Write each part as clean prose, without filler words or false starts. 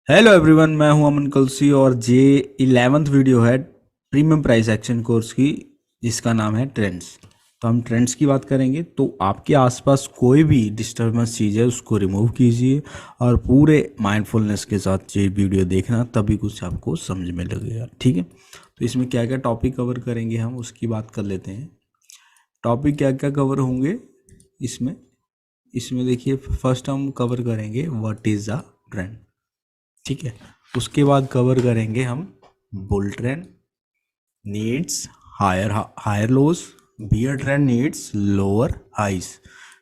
Hello everyone, मैं हूं अमन कलसी और जे 11th वीडियो है प्रीमियम प्राइस एक्शन कोर्स की, जिसका नाम है ट्रेंड्स। तो हम ट्रेंड्स की बात करेंगे। तो आपके आसपास कोई भी डिस्टर्बेंस चीज़ है उसको रिमूव कीजिए और पूरे माइंडफुलनेस के साथ ये वीडियो देखना, तभी कुछ आपको समझ में लगेगा। ठीक है, तो इसमें क्या क्या टॉपिक कवर करेंगे हम उसकी बात कर लेते हैं। टॉपिक क्या क्या कवर होंगे इसमें इसमें देखिए, फर्स्ट हम कवर करेंगे व्हाट इज़ द ट्रेंड। ठीक है, उसके बाद कवर करेंगे हम bull trend needs higher higher lows, bear trend needs lower highs.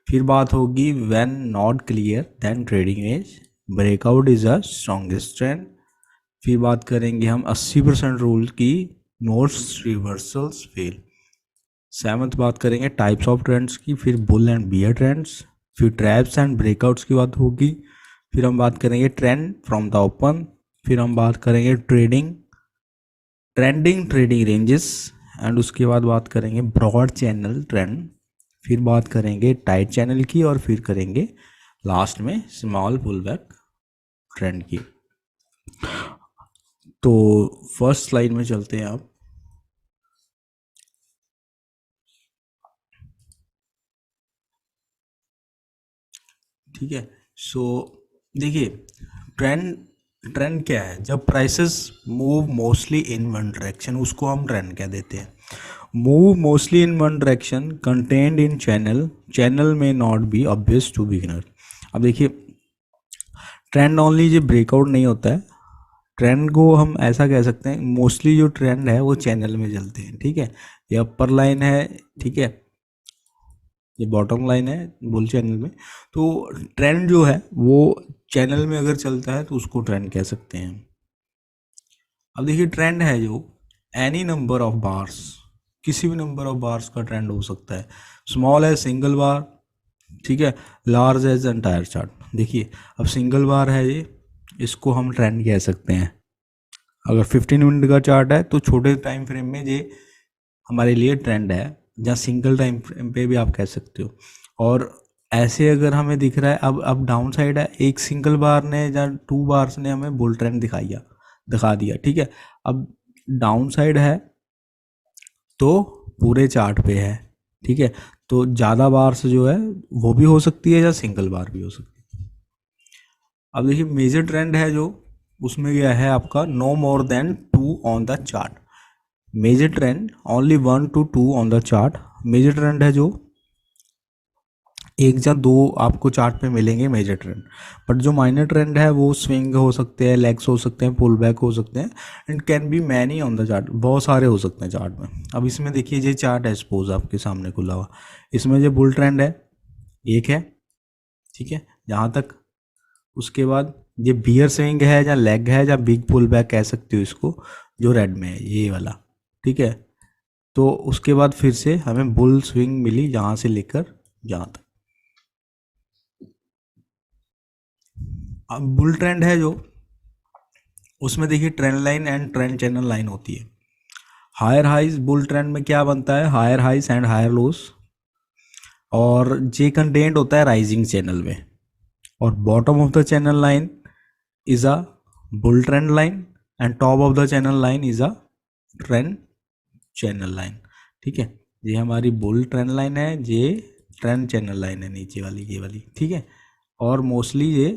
फिर बात होगी when not clear then trading edge, breakout is a strongest trend. फिर बात करेंगे हम 80% रूल की, मोस्ट रिवर्सल्स फेल। सेवन्थ बात करेंगे टाइप्स ऑफ ट्रेंड्स की, फिर बुल एंड बियर ट्रेंड्स। फिर ट्रैप्स एंड ब्रेकआउट्स की बात होगी। फिर हम बात करेंगे ट्रेंड फ्रॉम द ओपन। फिर हम बात करेंगे ट्रेंडिंग ट्रेडिंग रेंजेस। एंड उसके बाद बात करेंगे ब्रॉड चैनल ट्रेंड। फिर बात करेंगे टाइट चैनल की, और फिर करेंगे लास्ट में स्मॉल पुल बैक ट्रेंड की। तो फर्स्ट स्लाइड में चलते हैं आप। ठीक है, सो देखिए, ट्रेंड ट्रेंड क्या है? जब prices move mostly in one direction, उसको हम ट्रेंड क्या देते हैं। Move mostly in one direction contained in channel में not be obvious to beginner. अब देखिए, ट्रेंड ओनली जो ब्रेकआउट नहीं होता है, ट्रेंड को हम ऐसा कह सकते हैं, मोस्टली जो ट्रेंड है वो चैनल में चलते हैं। ठीक है, ये अपर लाइन है, ठीक है, ये बॉटम लाइन है बुल चैनल में। तो ट्रेंड जो है वो चैनल में अगर चलता है तो उसको ट्रेंड कह सकते हैं। अब देखिए, ट्रेंड है जो एनी नंबर ऑफ बार्स, किसी भी नंबर ऑफ बार्स का ट्रेंड हो सकता है। स्मॉल है सिंगल बार, ठीक है, लार्ज एज एंटायर चार्ट। देखिए, अब सिंगल बार है ये, इसको हम ट्रेंड कह सकते हैं। अगर 15 मिनट का चार्ट है तो छोटे टाइम फ्रेम में ये हमारे लिए ट्रेंड है, या सिंगल टाइम फ्रेम पे भी आप कह सकते हो। और ऐसे अगर हमें दिख रहा है, अब डाउन साइड है, एक सिंगल बार ने या 2 बार्स ने हमें बुल ट्रेंड दिखा दिया। ठीक है, अब डाउन साइड है तो पूरे चार्ट पे है। ठीक है, तो ज़्यादा बार्स जो है वो भी हो सकती है, या सिंगल बार भी हो सकती है। अब देखिए, मेजर ट्रेंड है जो, उसमें क्या है आपका, no more than 2 on the chart. Major trend only 1 to 2 on the chart. Major trend है जो एक या दो आपको चार्ट पे मिलेंगे मेजर ट्रेंड। बट जो माइनर ट्रेंड है वो स्विंग हो सकते हैं, लेग्स हो सकते हैं, पुल बैक हो सकते हैं, and can be many on the chart, बहुत सारे हो सकते हैं चार्ट में। अब इसमें देखिए, ये चार्ट है सपोज आपके सामने खुला हुआ, इसमें जो बुल ट्रेंड है एक है, ठीक है, जहाँ तक। उसके बाद ये बियर स्विंग है या लेग है या बिग पुल बैक कह सकते हो इसको, जो रेड में है ये वाला। ठीक है, तो उसके बाद फिर से हमें बुल स्विंग मिली यहाँ से लेकर यहाँ तक। अब बुल ट्रेंड है जो, उसमें देखिए trend line and trend channel line होती है। हायर हाइज बुल ट्रेंड में क्या बनता है, higher highs and higher lows, और जे कंटेंट होता है राइजिंग चैनल में। और bottom of the channel line is a bull trend line, and top of the channel line is a trend channel line. ठीक है, ये हमारी बुल ट्रेंड लाइन है, ये ट्रेंड चैनल लाइन है नीचे वाली, ये वाली। ठीक है, और मोस्टली ये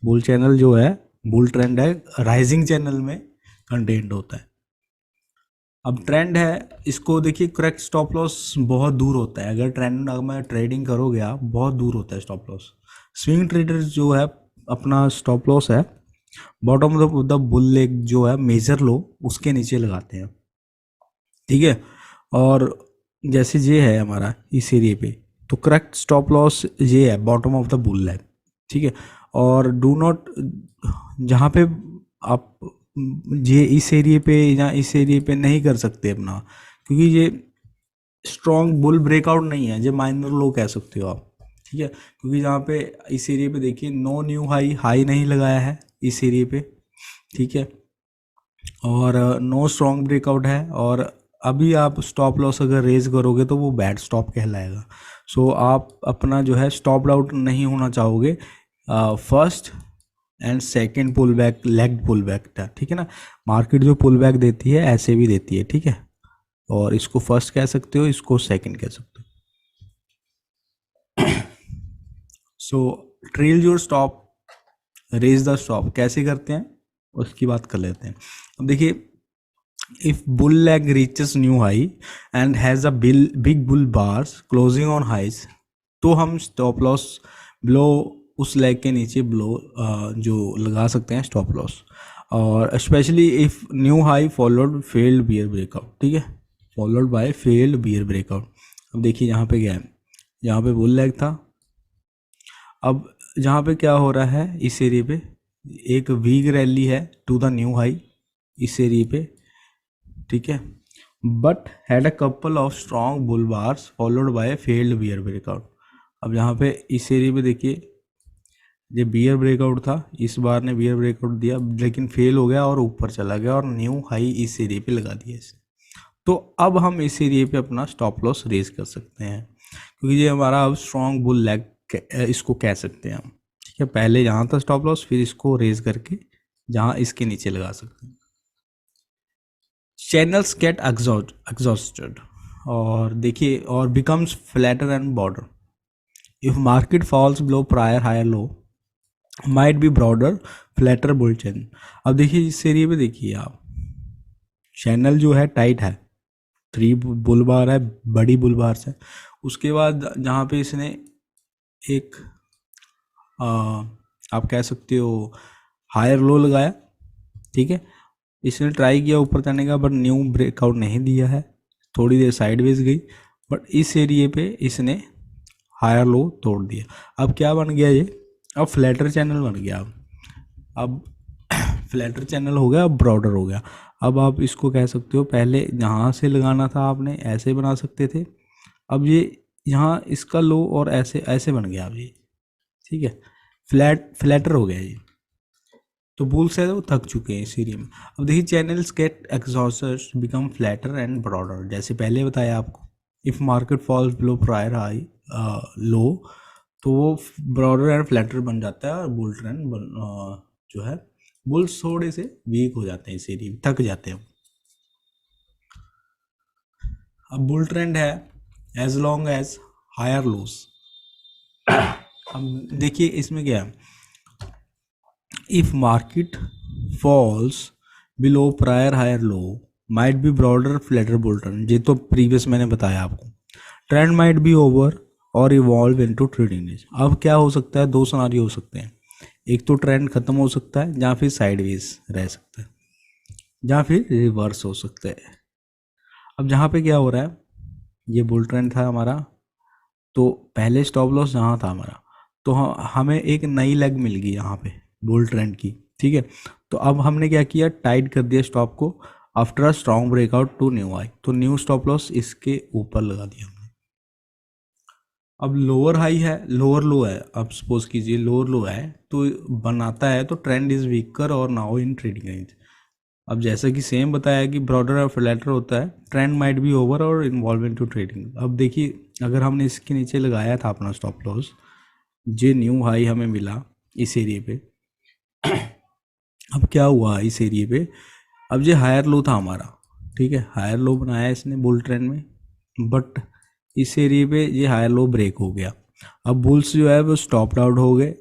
बुल चैनल जो है, बुल ट्रेंड है, राइजिंग चैनल में कंटेंट होता है। अब ट्रेंड है, इसको देखिए, करेक्ट स्टॉप लॉस बहुत दूर होता है। अगर ट्रेंड में ट्रेडिंग करोगे आप, बहुत दूर होता है स्टॉप लॉस। स्विंग ट्रेडर्स जो है, अपना स्टॉप लॉस है bottom of the bull leg जो है मेजर लो, उसके नीचे लगाते हैं। ठीक है, और जैसे ये है हमारा इस एरिए पे, तो करेक्ट स्टॉप लॉस ये है bottom of the bull leg. ठीक है, और डू नॉट, जहाँ पे आप ये इस एरिए पे या इस एरिए पे नहीं कर सकते अपना, क्योंकि ये स्ट्रॉन्ग बुल ब्रेकआउट नहीं है, ये माइनर लो कह सकते हो आप। ठीक है, क्योंकि जहाँ पे इस एरिए पे देखिए, नो न्यू हाई, हाई नहीं लगाया है इस एरिए पे। ठीक है, और नो स्ट्रॉन्ग ब्रेकआउट है, और अभी आप स्टॉप लॉस अगर रेज करोगे तो वो बैड स्टॉप कहलाएगा। सो आप अपना जो है स्टॉप आउट नहीं होना चाहोगे first and second pull back leg pull back था, ठीक है ना। मार्केट जो पुल बैक देती है ऐसे भी देती है, ठीक है, और इसको फर्स्ट कह सकते हो, इसको सेकंड कह सकते हो। So trail your stop, raise the stop कैसे करते हैं उसकी बात कर लेते हैं। अब देखिए, if bull leg reaches new high and has a big bull bars closing on highs, तो हम स्टॉप लॉस ब्लो उस लेग के नीचे ब्लो जो लगा सकते हैं स्टॉप लॉस। और specially if new high followed failed bear breakout, ठीक है, followed by failed bear breakout. अब देखिए यहाँ पे क्या है, यहाँ पे बुल लेग था, अब जहाँ पे क्या हो रहा है इस एरिया पे एक वीक रैली है टू द न्यू हाई इस एरिया पे, ठीक है, but had a couple of strong bull bars followed by failed bear breakout. अब यहाँ पे इस एरिया पे देखिए ये बियर ब्रेकआउट था, इस बार ने बियर ब्रेकआउट दिया लेकिन फेल हो गया और ऊपर चला गया और न्यू हाई इस एरिया पे लगा दिया इसे। तो अब हम इस एरिया पे अपना स्टॉप लॉस रेज कर सकते हैं क्योंकि ये हमारा अब स्ट्रॉन्ग बुल लेग इसको कह सकते हैं हम, ठीक है। पहले यहाँ था स्टॉप लॉस, फिर इसको रेज करके जहाँ इसके नीचे लगा सकते हैं। चैनल्स गेट एग्जॉस्टेड, और देखिए और becomes flatter and border if market falls below prior higher low might be broader flatter bull channel. अब देखिए इस एरिया पे देखिए आप, चैनल जो है टाइट है, 3 बुल बार है, बड़ी बुल बार है, उसके बाद जहाँ पे इसने एक आप कह सकते हो हायर लो लगाया, ठीक है, इसने ट्राई किया ऊपर जाने का बट न्यू ब्रेकआउट नहीं दिया है, थोड़ी देर साइडवेज गई, बट इस एरिए पे इसने हायर लो तोड़ दिया। अब क्या बन गया ये, अब फ्लैटर चैनल बन गया। अब फ्लैटर चैनल हो गया, अब ब्रॉडर हो गया। अब आप इसको कह सकते हो पहले जहाँ से लगाना था आपने ऐसे बना सकते थे, अब ये यहाँ इसका लो और ऐसे ऐसे बन गया अब ये, ठीक है, फ्लैटर हो गया ये। तो बुल्स है वो थक चुके हैं इस एरिया में। अब देखिए channels get exhausted become flatter and broader, जैसे पहले बताया आपको, if market falls below prior high low तो वो ब्रॉडर एंड फ्लैटर बन जाता है और बुल ट्रेंड जो है बुल्स थोड़े से वीक हो जाते हैं इस एरिया में, थक जाते हैं। अब बुल ट्रेंड है as long as higher lows. अब देखिए इसमें क्या है, if market falls below prior higher low might be broader flatter bull trend, ये तो प्रीवियस मैंने बताया आपको। ट्रेंड माइट बी ओवर और इवॉल्व इनटू ट्रेडिंग रेंज। अब क्या हो सकता है, 2 सिनारियो हो सकते हैं, एक तो ट्रेंड खत्म हो सकता है, या फिर साइडवेज रह सकता है, या फिर रिवर्स हो सकता है। अब जहाँ पे क्या हो रहा है, ये बुल ट्रेंड था हमारा, तो पहले स्टॉप लॉस जहाँ था हमारा, तो हमें एक नई लेग मिल गई यहाँ पे बुल ट्रेंड की, ठीक है। तो अब हमने क्या किया, टाइट कर दिया स्टॉप को after a strong breakout to new high, तो न्यू स्टॉप लॉस इसके ऊपर लगा दिया हमने। अब लोअर हाई है, लोअर लो है, अब सपोज कीजिए लोअर लो है तो बनाता है तो ट्रेंड इज वीकर और नाउ इन ट्रेडिंग रेंज। अब जैसा कि सेम बताया कि ब्रॉडर और फ्लैटर होता है, ट्रेंड माइट बी ओवर और इन्वॉल्व इन टू ट्रेडिंग। अब देखिए अगर हमने इसके नीचे लगाया था अपना स्टॉप लॉस, जे न्यू हाई हमें मिला इस एरिए पे, अब क्या हुआ इस एरिए पे, अब ये हायर लो था हमारा, ठीक है, हायर लो बनाया इसने बुल ट्रेंड में, बट इस एरिए पे ये हायर लो ब्रेक हो गया। अब बुल्स जो है वो स्टॉप आउट हो गए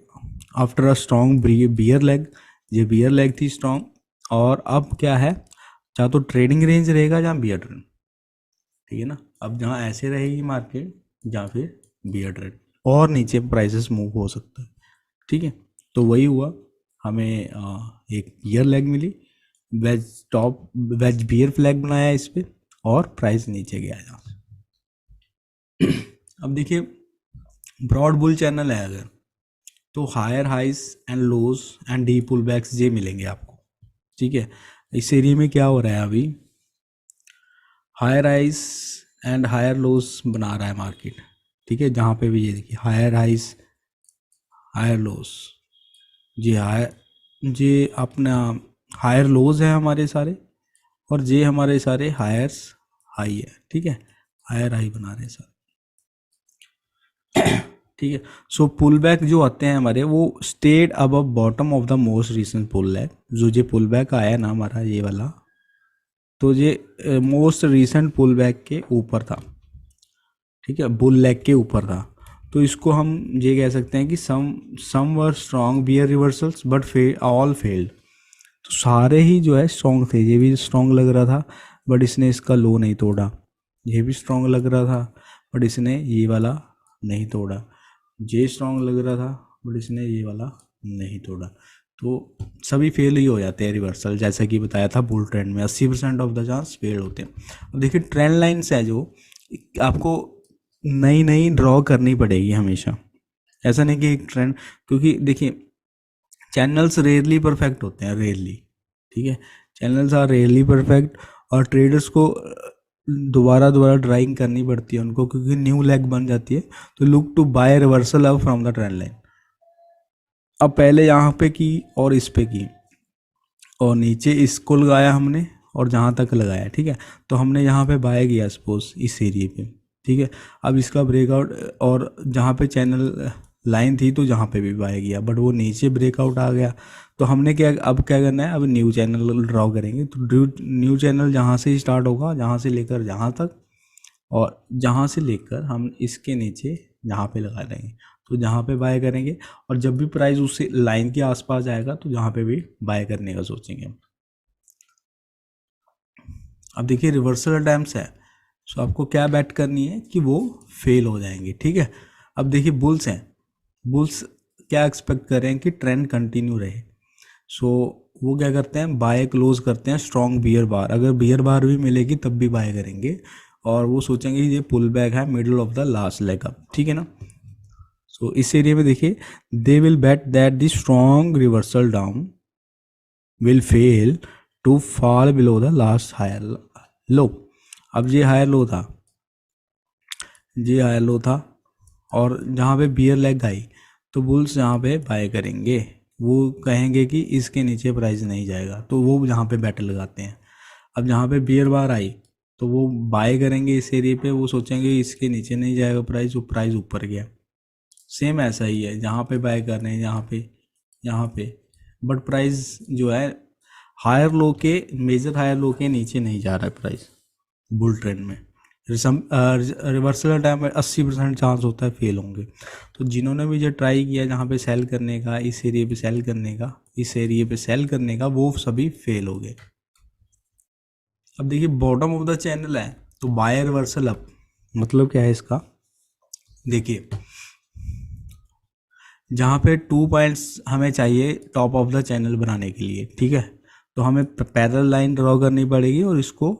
after a strong bear leg, ये बियर लेग थी स्ट्रॉन्ग, और अब क्या है, चाहे तो ट्रेडिंग रेंज रहेगा या बियर ट्रेंड, ठीक है ना। अब जहाँ ऐसे रहेगी मार्केट या फिर बियर ट्रेंड, और नीचे प्राइसेस मूव हो सकता है, ठीक है। तो वही हुआ, हमें एक बियर लेग मिली, वेज बियर फ्लैग बनाया इस पर और प्राइस नीचे गया यहाँ से। अब देखिए ब्रॉड बुल चैनल है अगर, तो higher highs and lows and the pull backs ये मिलेंगे आपको, ठीक है। इस एरिया में क्या हो रहा है, अभी higher highs and higher lows बना रहा है मार्केट, ठीक है, जहाँ पे भी ये देखिए हायर हाइज हायर लोज, जी हायर, ये अपना हायर लोज है हमारे सारे, और ये हमारे सारे हायर्स हाई है, ठीक है, हायर हाई बना रहे हैं सारे, ठीक है। सो पुल बैक जो आते हैं हमारे वो stayed above bottom of the most recent pull back. जो ये पुल बैक आया ना हमारा ये वाला, तो ये मोस्ट रिसेंट पुल बैक के ऊपर था, ठीक है, बुल लेग के ऊपर था। तो इसको हम ये कह सकते हैं कि some were strong bear reversals but all failed. तो सारे ही जो है स्ट्रॉन्ग थे, ये भी स्ट्रॉन्ग लग रहा था बट इसने इसका लो नहीं तोड़ा, ये भी स्ट्रॉन्ग लग रहा था बट इसने ये वाला नहीं तोड़ा, ये स्ट्रॉन्ग लग रहा था बट इसने ये वाला नहीं तोड़ा। तो सभी फेल ही हो जाते हैं रिवर्सल, जैसा कि बताया था बुल ट्रेंड में 80% ऑफ द चांस फेल होते हैं। अब देखिए ट्रेंड लाइन्स है जो आपको नई नई ड्रॉ करनी पड़ेगी हमेशा, ऐसा नहीं कि एक ट्रेंड, क्योंकि देखिए चैनल्स रेयरली परफेक्ट होते हैं, रेयरली, ठीक है, चैनल्स आर रेयरली परफेक्ट। और ट्रेडर्स को दोबारा दोबारा ड्राइंग करनी पड़ती है उनको, क्योंकि न्यू लेग बन जाती है। तो look to buy reversal up from the trend line. अब पहले यहाँ पे की और इस पे की और नीचे इसको लगाया हमने और जहाँ तक लगाया, ठीक है, तो हमने यहाँ पे बाय किया सपोज इस एरिए पे, ठीक है। अब इसका ब्रेकआउट और जहाँ पे चैनल लाइन थी तो जहाँ पे भी बाय किया, बट वो नीचे ब्रेकआउट आ गया। तो हमने अब क्या करना है, अब न्यू चैनल ड्रॉ करेंगे। तो न्यू चैनल जहाँ से स्टार्ट होगा, जहाँ से लेकर जहाँ तक, और जहाँ से लेकर हम इसके नीचे जहाँ पे लगा देंगे, तो जहाँ पे बाय करेंगे। और जब भी प्राइस उससे लाइन के आसपास जाएगा तो जहाँ पे भी बाय करने का सोचेंगे। अब देखिए रिवर्सल अटेम्प्ट्स है, सो आपको क्या बैट करनी है कि वो फेल हो जाएंगे, ठीक है। अब देखिए बुल्स हैं, बुल्स क्या एक्सपेक्ट कर रहे हैं कि ट्रेंड कंटिन्यू रहे। सो वो क्या करते हैं, बाय क्लोज करते हैं स्ट्रॉन्ग बियर बार। अगर बियर बार भी मिलेगी तब भी बाय करेंगे, और वो सोचेंगे ये पुल बैक है middle of the last leg up, ठीक है ना। सो इस एरिया में देखिए they will bet that the strong reversal down will fail to fall below the last higher low. अब ये हायर लो था, ये हायर लो था, और जहाँ पे बियर लेग आई तो बुल्स यहाँ पे बाय करेंगे। वो कहेंगे कि इसके नीचे प्राइस नहीं जाएगा, तो वो यहाँ पे बैटल लगाते हैं। अब जहाँ पे बियर बार आई तो वो बाय करेंगे इस एरिया पे, वो सोचेंगे इसके नीचे नहीं जाएगा प्राइस, वो प्राइस ऊपर गया। सेम ऐसा ही है, जहाँ पे बाय कर रहे हैं यहाँ पे, बट प्राइस जो है हायर लो के, मेजर हायर लो के नीचे नहीं जा रहा है प्राइस बुल ट्रेंड में। रिवर्सल टाइम में 80% चांस होता है फेल होंगे। तो जिन्होंने भी जो ट्राई किया जहाँ पे सेल करने का, इस एरिया पे सेल करने का, इस एरिया पे सेल करने का, वो सभी फेल हो गए। अब देखिए बॉटम ऑफ द चैनल है तो बाय रिवर्सल अप, मतलब क्या है इसका, देखिए जहाँ पे 2 पॉइंट्स हमें चाहिए टॉप ऑफ द चैनल बनाने के लिए, ठीक है, तो हमें पैरेलल लाइन ड्रॉ करनी पड़ेगी और इसको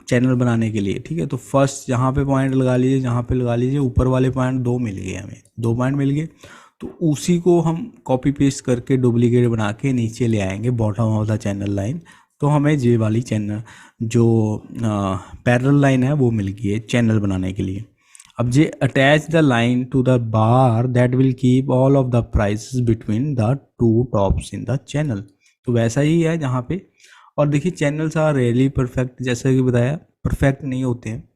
चैनल बनाने के लिए, ठीक है। तो फर्स्ट यहाँ पे पॉइंट लगा लीजिए, जहाँ पे लगा लीजिए, ऊपर वाले पॉइंट 2 मिल गए, हमें 2 पॉइंट मिल गए। तो उसी को हम कॉपी पेस्ट करके डुप्लीकेट बना के नीचे ले आएंगे bottom of the channel line. तो हमें ये वाली चैनल जो पैरेलल लाइन है वो मिल गई है चैनल बनाने के लिए। अब जे attach the line to the bar that will keep all of the prices between the two tops in the channel. तो वैसा ही है जहाँ पे, और देखिए चैनल्स आर रियली परफेक्ट, जैसा कि बताया परफेक्ट नहीं होते हैं,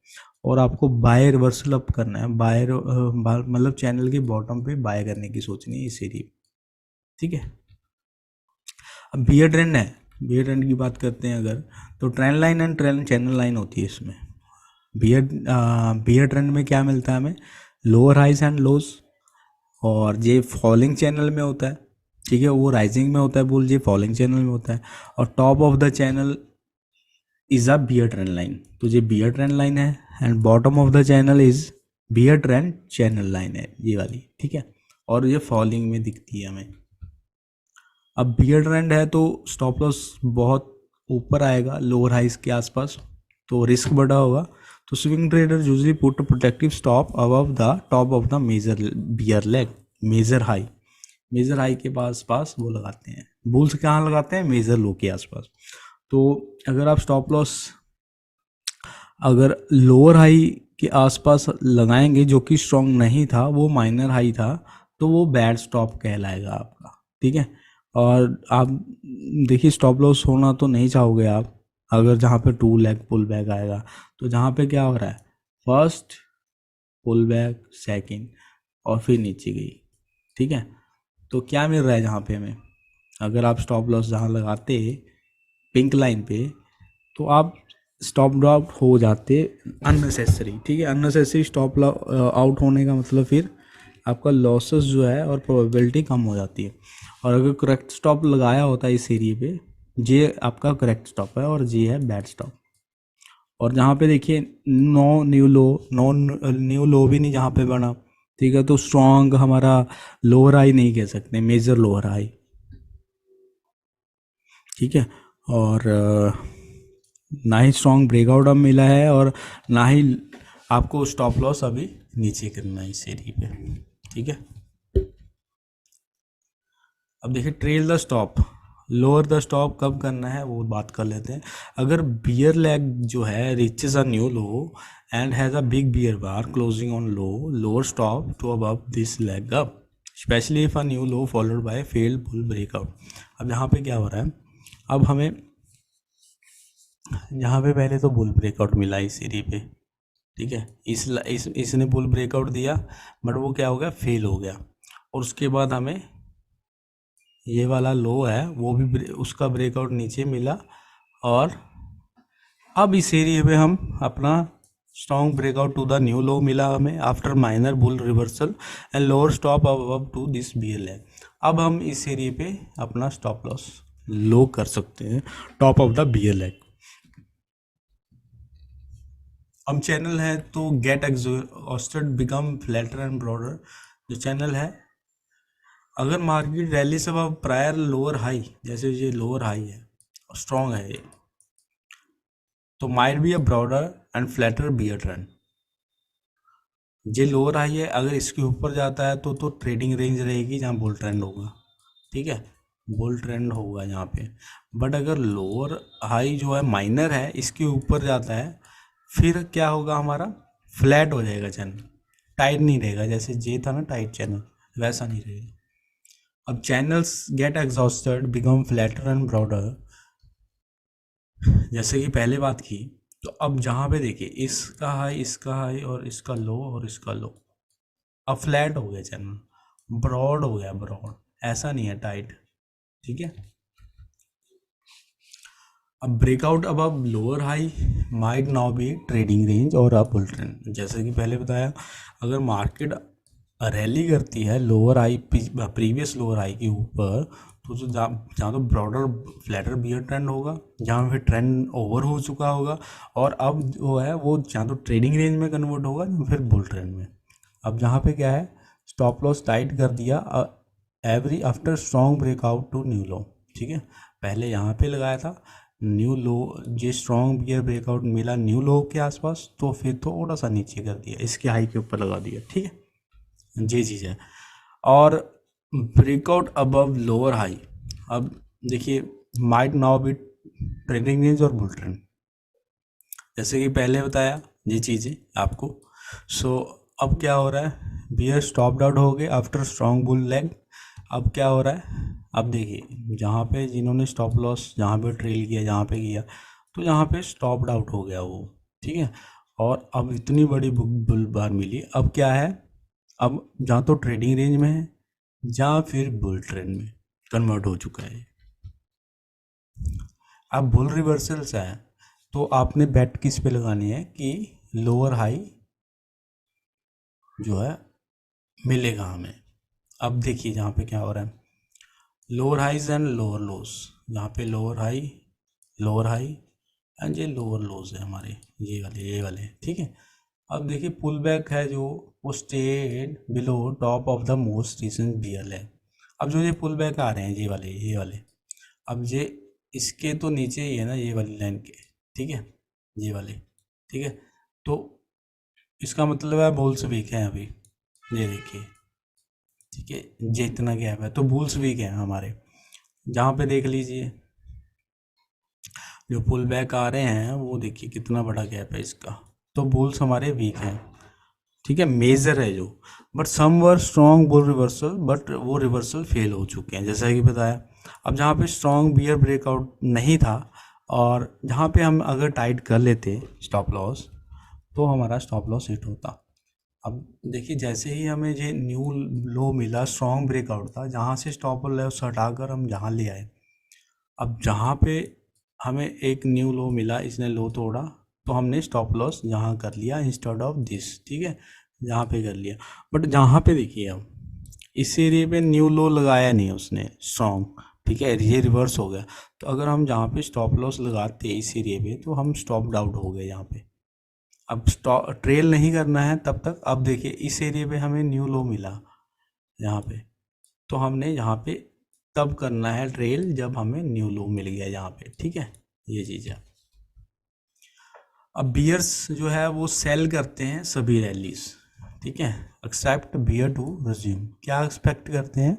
और आपको बाय रिवर्सल अप करना है, बाय मतलब चैनल के बॉटम पे बाय करने की सोचनी है इस एरिया, ठीक है। अब बियर ट्रेंड है, बियर ट्रेंड की बात करते हैं अगर, तो trend line and trend channel line होती है इसमें। बियर ट्रेंड में क्या मिलता है हमें, लोअर हाइज एंड लोज, और ये फॉलिंग चैनल में होता है, ठीक है, वो राइजिंग में होता है बुल, ये फॉलिंग चैनल में होता है। और top of the channel is a bear trend line, तो ये बियर ट्रेंड लाइन है, and bottom of the channel is bear trend channel line है ये वाली, ठीक है, और ये फॉलिंग में दिखती है हमें। अब बियर ट्रेंड है तो स्टॉप लॉस बहुत ऊपर आएगा लोअर हाइज के आसपास, तो रिस्क बड़ा होगा। तो swing trader usually put protective stop above the top of the major bear leg, major high के पास वो लगाते हैं। बुल्स कहाँ लगाते हैं, मेजर लो के आसपास। तो अगर आप स्टॉप लॉस अगर लोअर हाई के आसपास लगाएंगे जो कि स्ट्रॉन्ग नहीं था, वो माइनर हाई था, तो वो बैड स्टॉप कहलाएगा आपका, ठीक है। और आप देखिए स्टॉप लॉस होना तो नहीं चाहोगे आप, अगर जहाँ पे 2 लेग पुल बैक आएगा, तो जहाँ पे क्या हो रहा है, फर्स्ट पुल बैक सेकंड और फिर नीचे गई, ठीक है। तो क्या मिल रहा है जहाँ पे हमें, अगर आप स्टॉप लॉस जहाँ लगाते पिंक लाइन पे, तो आप स्टॉप ड्रॉप हो जाते अननेसेसरी, ठीक है। अननेसेसरी स्टॉप आउट होने का मतलब फिर आपका लॉसेस जो है और प्रोबेबिलिटी कम हो जाती है। और अगर करेक्ट स्टॉप लगाया होता है इस एरिए पे, ये आपका करेक्ट स्टॉप है और ये है बैड स्टॉप। और जहाँ पे देखिए नो न्यू लो, नो न्यू लो भी नहीं जहाँ पे बना, ठीक है। तो स्ट्रॉन्ग हमारा लोअर हाई नहीं कह सकते, मेजर लोअर हाई, ठीक है। और ना ही स्ट्रॉन्ग ब्रेकआउट अब मिला है और ना ही आपको स्टॉप लॉस अभी नीचे करना है इस एरिया पे, ठीक है। अब देखिए trail the stop, lower the stop कब करना है वो बात कर लेते हैं। अगर बियर लेग जो है reaches a new low and has a big bear bar closing on low, lower stop to above this leg up, specially if a new low followed by failed bull breakout. अब यहाँ पे क्या हो रहा है, अब हमें यहाँ पे पहले तो बुल ब्रेकआउट मिला इस एरिया पे, ठीक है। इसने बुल ब्रेकआउट दिया बट वो क्या हो गया, फेल हो गया। और उसके बाद हमें ये वाला लो है वो भी उसका ब्रेकआउट नीचे मिला। और अब इस एरिया पे हम अपना strong breakout to the new low मिला हमें after minor bull reversal and lower stop above to this BL है। अब हम इस एरिया पे अपना स्टॉप लॉस लो कर सकते हैं टॉप ऑफ द BL है। हम चैनल है तो get exhausted become flatter and broader, जो चैनल है अगर मार्केट रैली से अब प्रायर लोअर हाई, जैसे ये लोअर हाई है और स्ट्रॉन्ग है ये, तो might be a broader and flatter bear trend. ये लोअर हाई है, अगर इसके ऊपर जाता है तो ट्रेडिंग रेंज रहेगी जहाँ बुल ट्रेंड होगा, ठीक है, बुल ट्रेंड होगा यहाँ पे। बट अगर लोअर हाई जो है माइनर है इसके ऊपर जाता है, फिर क्या होगा, हमारा फ्लैट हो जाएगा चैनल, टाइट नहीं रहेगा। जैसे ये था ना टाइट चैनल, वैसा नहीं रहेगा। अब channels get exhausted become flatter and broader, जैसे कि पहले बात की। तो अब जहाँ पे देखिए इसका हाई और इसका लो और इसका लो, अब फ्लैट हो गया चैनल, ब्रॉड हो गया, ब्रॉड ऐसा नहीं है टाइट, ठीक है। अब ब्रेकआउट अब lower high might now be trading range और अ बुल ट्रेंड। जैसे कि पहले बताया, अगर मार्केट रैली करती है lower high previous lower high के ऊपर, तो जो जहाँ तो ब्रॉडर फ्लैटर बियर ट्रेंड होगा, जहाँ पे ट्रेंड ओवर हो चुका होगा, और अब जो है वो जहाँ तो ट्रेडिंग रेंज में कन्वर्ट होगा फिर बुल ट्रेंड में। अब जहाँ पे क्या है, स्टॉप लॉस टाइट कर दिया every after strong breakout to new low, ठीक है। पहले यहाँ पे लगाया था न्यू लो, ये स्ट्रॉन्ग बियर ब्रेकआउट मिला न्यू लो के आसपास, तो फिर थोड़ा सा नीचे कर दिया, इसके हाई के ऊपर लगा दिया, ठीक है, ये चीज़ है। और ब्रेकआउट अबव लोअर हाई, अब देखिए might now B trending range और बुल ट्रेंड, जैसे कि पहले बताया ये चीज़ें आपको। सो अब क्या हो रहा है, बियर स्टॉप आउट हो गए आफ्टर स्ट्रॉन्ग बुल लेग। अब क्या हो रहा है, अब देखिए जहाँ पे जिन्होंने स्टॉप लॉस जहाँ पे ट्रेल किया, जहाँ पे किया, तो यहाँ पे स्टॉप आउट हो गया वो, ठीक है। और अब इतनी बड़ी बुल बार मिली, अब क्या है, अब जहाँ तो ट्रेडिंग रेंज में है जहाँ फिर बुल ट्रेंड में कन्वर्ट हो चुका है। अब बुल रिवर्सल्स है तो आपने बेट किस पे लगानी है कि लोअर हाई जो है मिलेगा हमें। अब देखिए जहाँ पे क्या हो रहा है, lower highs and lower lows, यहाँ पे लोअर हाई एंड ये लोअर लोज है हमारे, ये वाले, ठीक है। अब देखिए पुल बैक है जो वो stayed below top of the most recent BL है। अब जो ये पुल बैक आ रहे हैं ये वाले, अब ये इसके तो नीचे ही है ना ये वाली लाइन के, ठीक है, ये वाले, ठीक है। तो इसका मतलब है बुल्स वीक है अभी, ये देखिए, ठीक है, ये इतना गैप है तो बुल्स वीक है हमारे। जहाँ पे देख लीजिए जो पुल बैक आ रहे हैं वो देखिए कितना बड़ा गैप है इसका, तो बुल्स हमारे वीक हैं, ठीक है, मेजर है जो। But some were strong bull reversal, but वो रिवर्सल फेल हो चुके हैं जैसा कि बताया। अब जहाँ पे स्ट्रॉन्ग बियर ब्रेकआउट नहीं था और जहाँ पे हम अगर टाइट कर लेते स्टॉप लॉस, तो हमारा स्टॉप लॉस हिट होता। अब देखिए जैसे ही हमें ये न्यू लो मिला, स्ट्रॉन्ग ब्रेकआउट था, जहाँ से स्टॉप लॉस हटाकर हम जहाँ ले आए। अब जहाँ पे हमें एक न्यू लो मिला, इसने लो तोड़ा, तो हमने स्टॉप लॉस यहाँ कर लिया इंस्टेड ऑफ दिस, ठीक है, यहाँ पे कर लिया। बट जहाँ पे देखिए अब इस एरिया पे न्यू लो लगाया नहीं उसने स्ट्रॉन्ग, ठीक है, ये रिवर्स हो गया। तो अगर हम जहाँ पे स्टॉप लॉस लगाते हैं इस एरिया पे, तो हम स्टॉप आउट हो गए यहाँ पे। अब स्टॉप ट्रेल नहीं करना है तब तक। अब देखिए इस एरिया पे हमें न्यू लो मिला यहाँ पे, तो हमने यहाँ पे तब करना है ट्रेल जब हमें न्यू लो मिल गया यहाँ पे, ठीक है, ये चीज़ है। अब बियर्स जो है वो सेल करते हैं सभी रैलीज, ठीक है, एक्सेप्ट बियर टू रिज्यूम। क्या एक्सपेक्ट करते हैं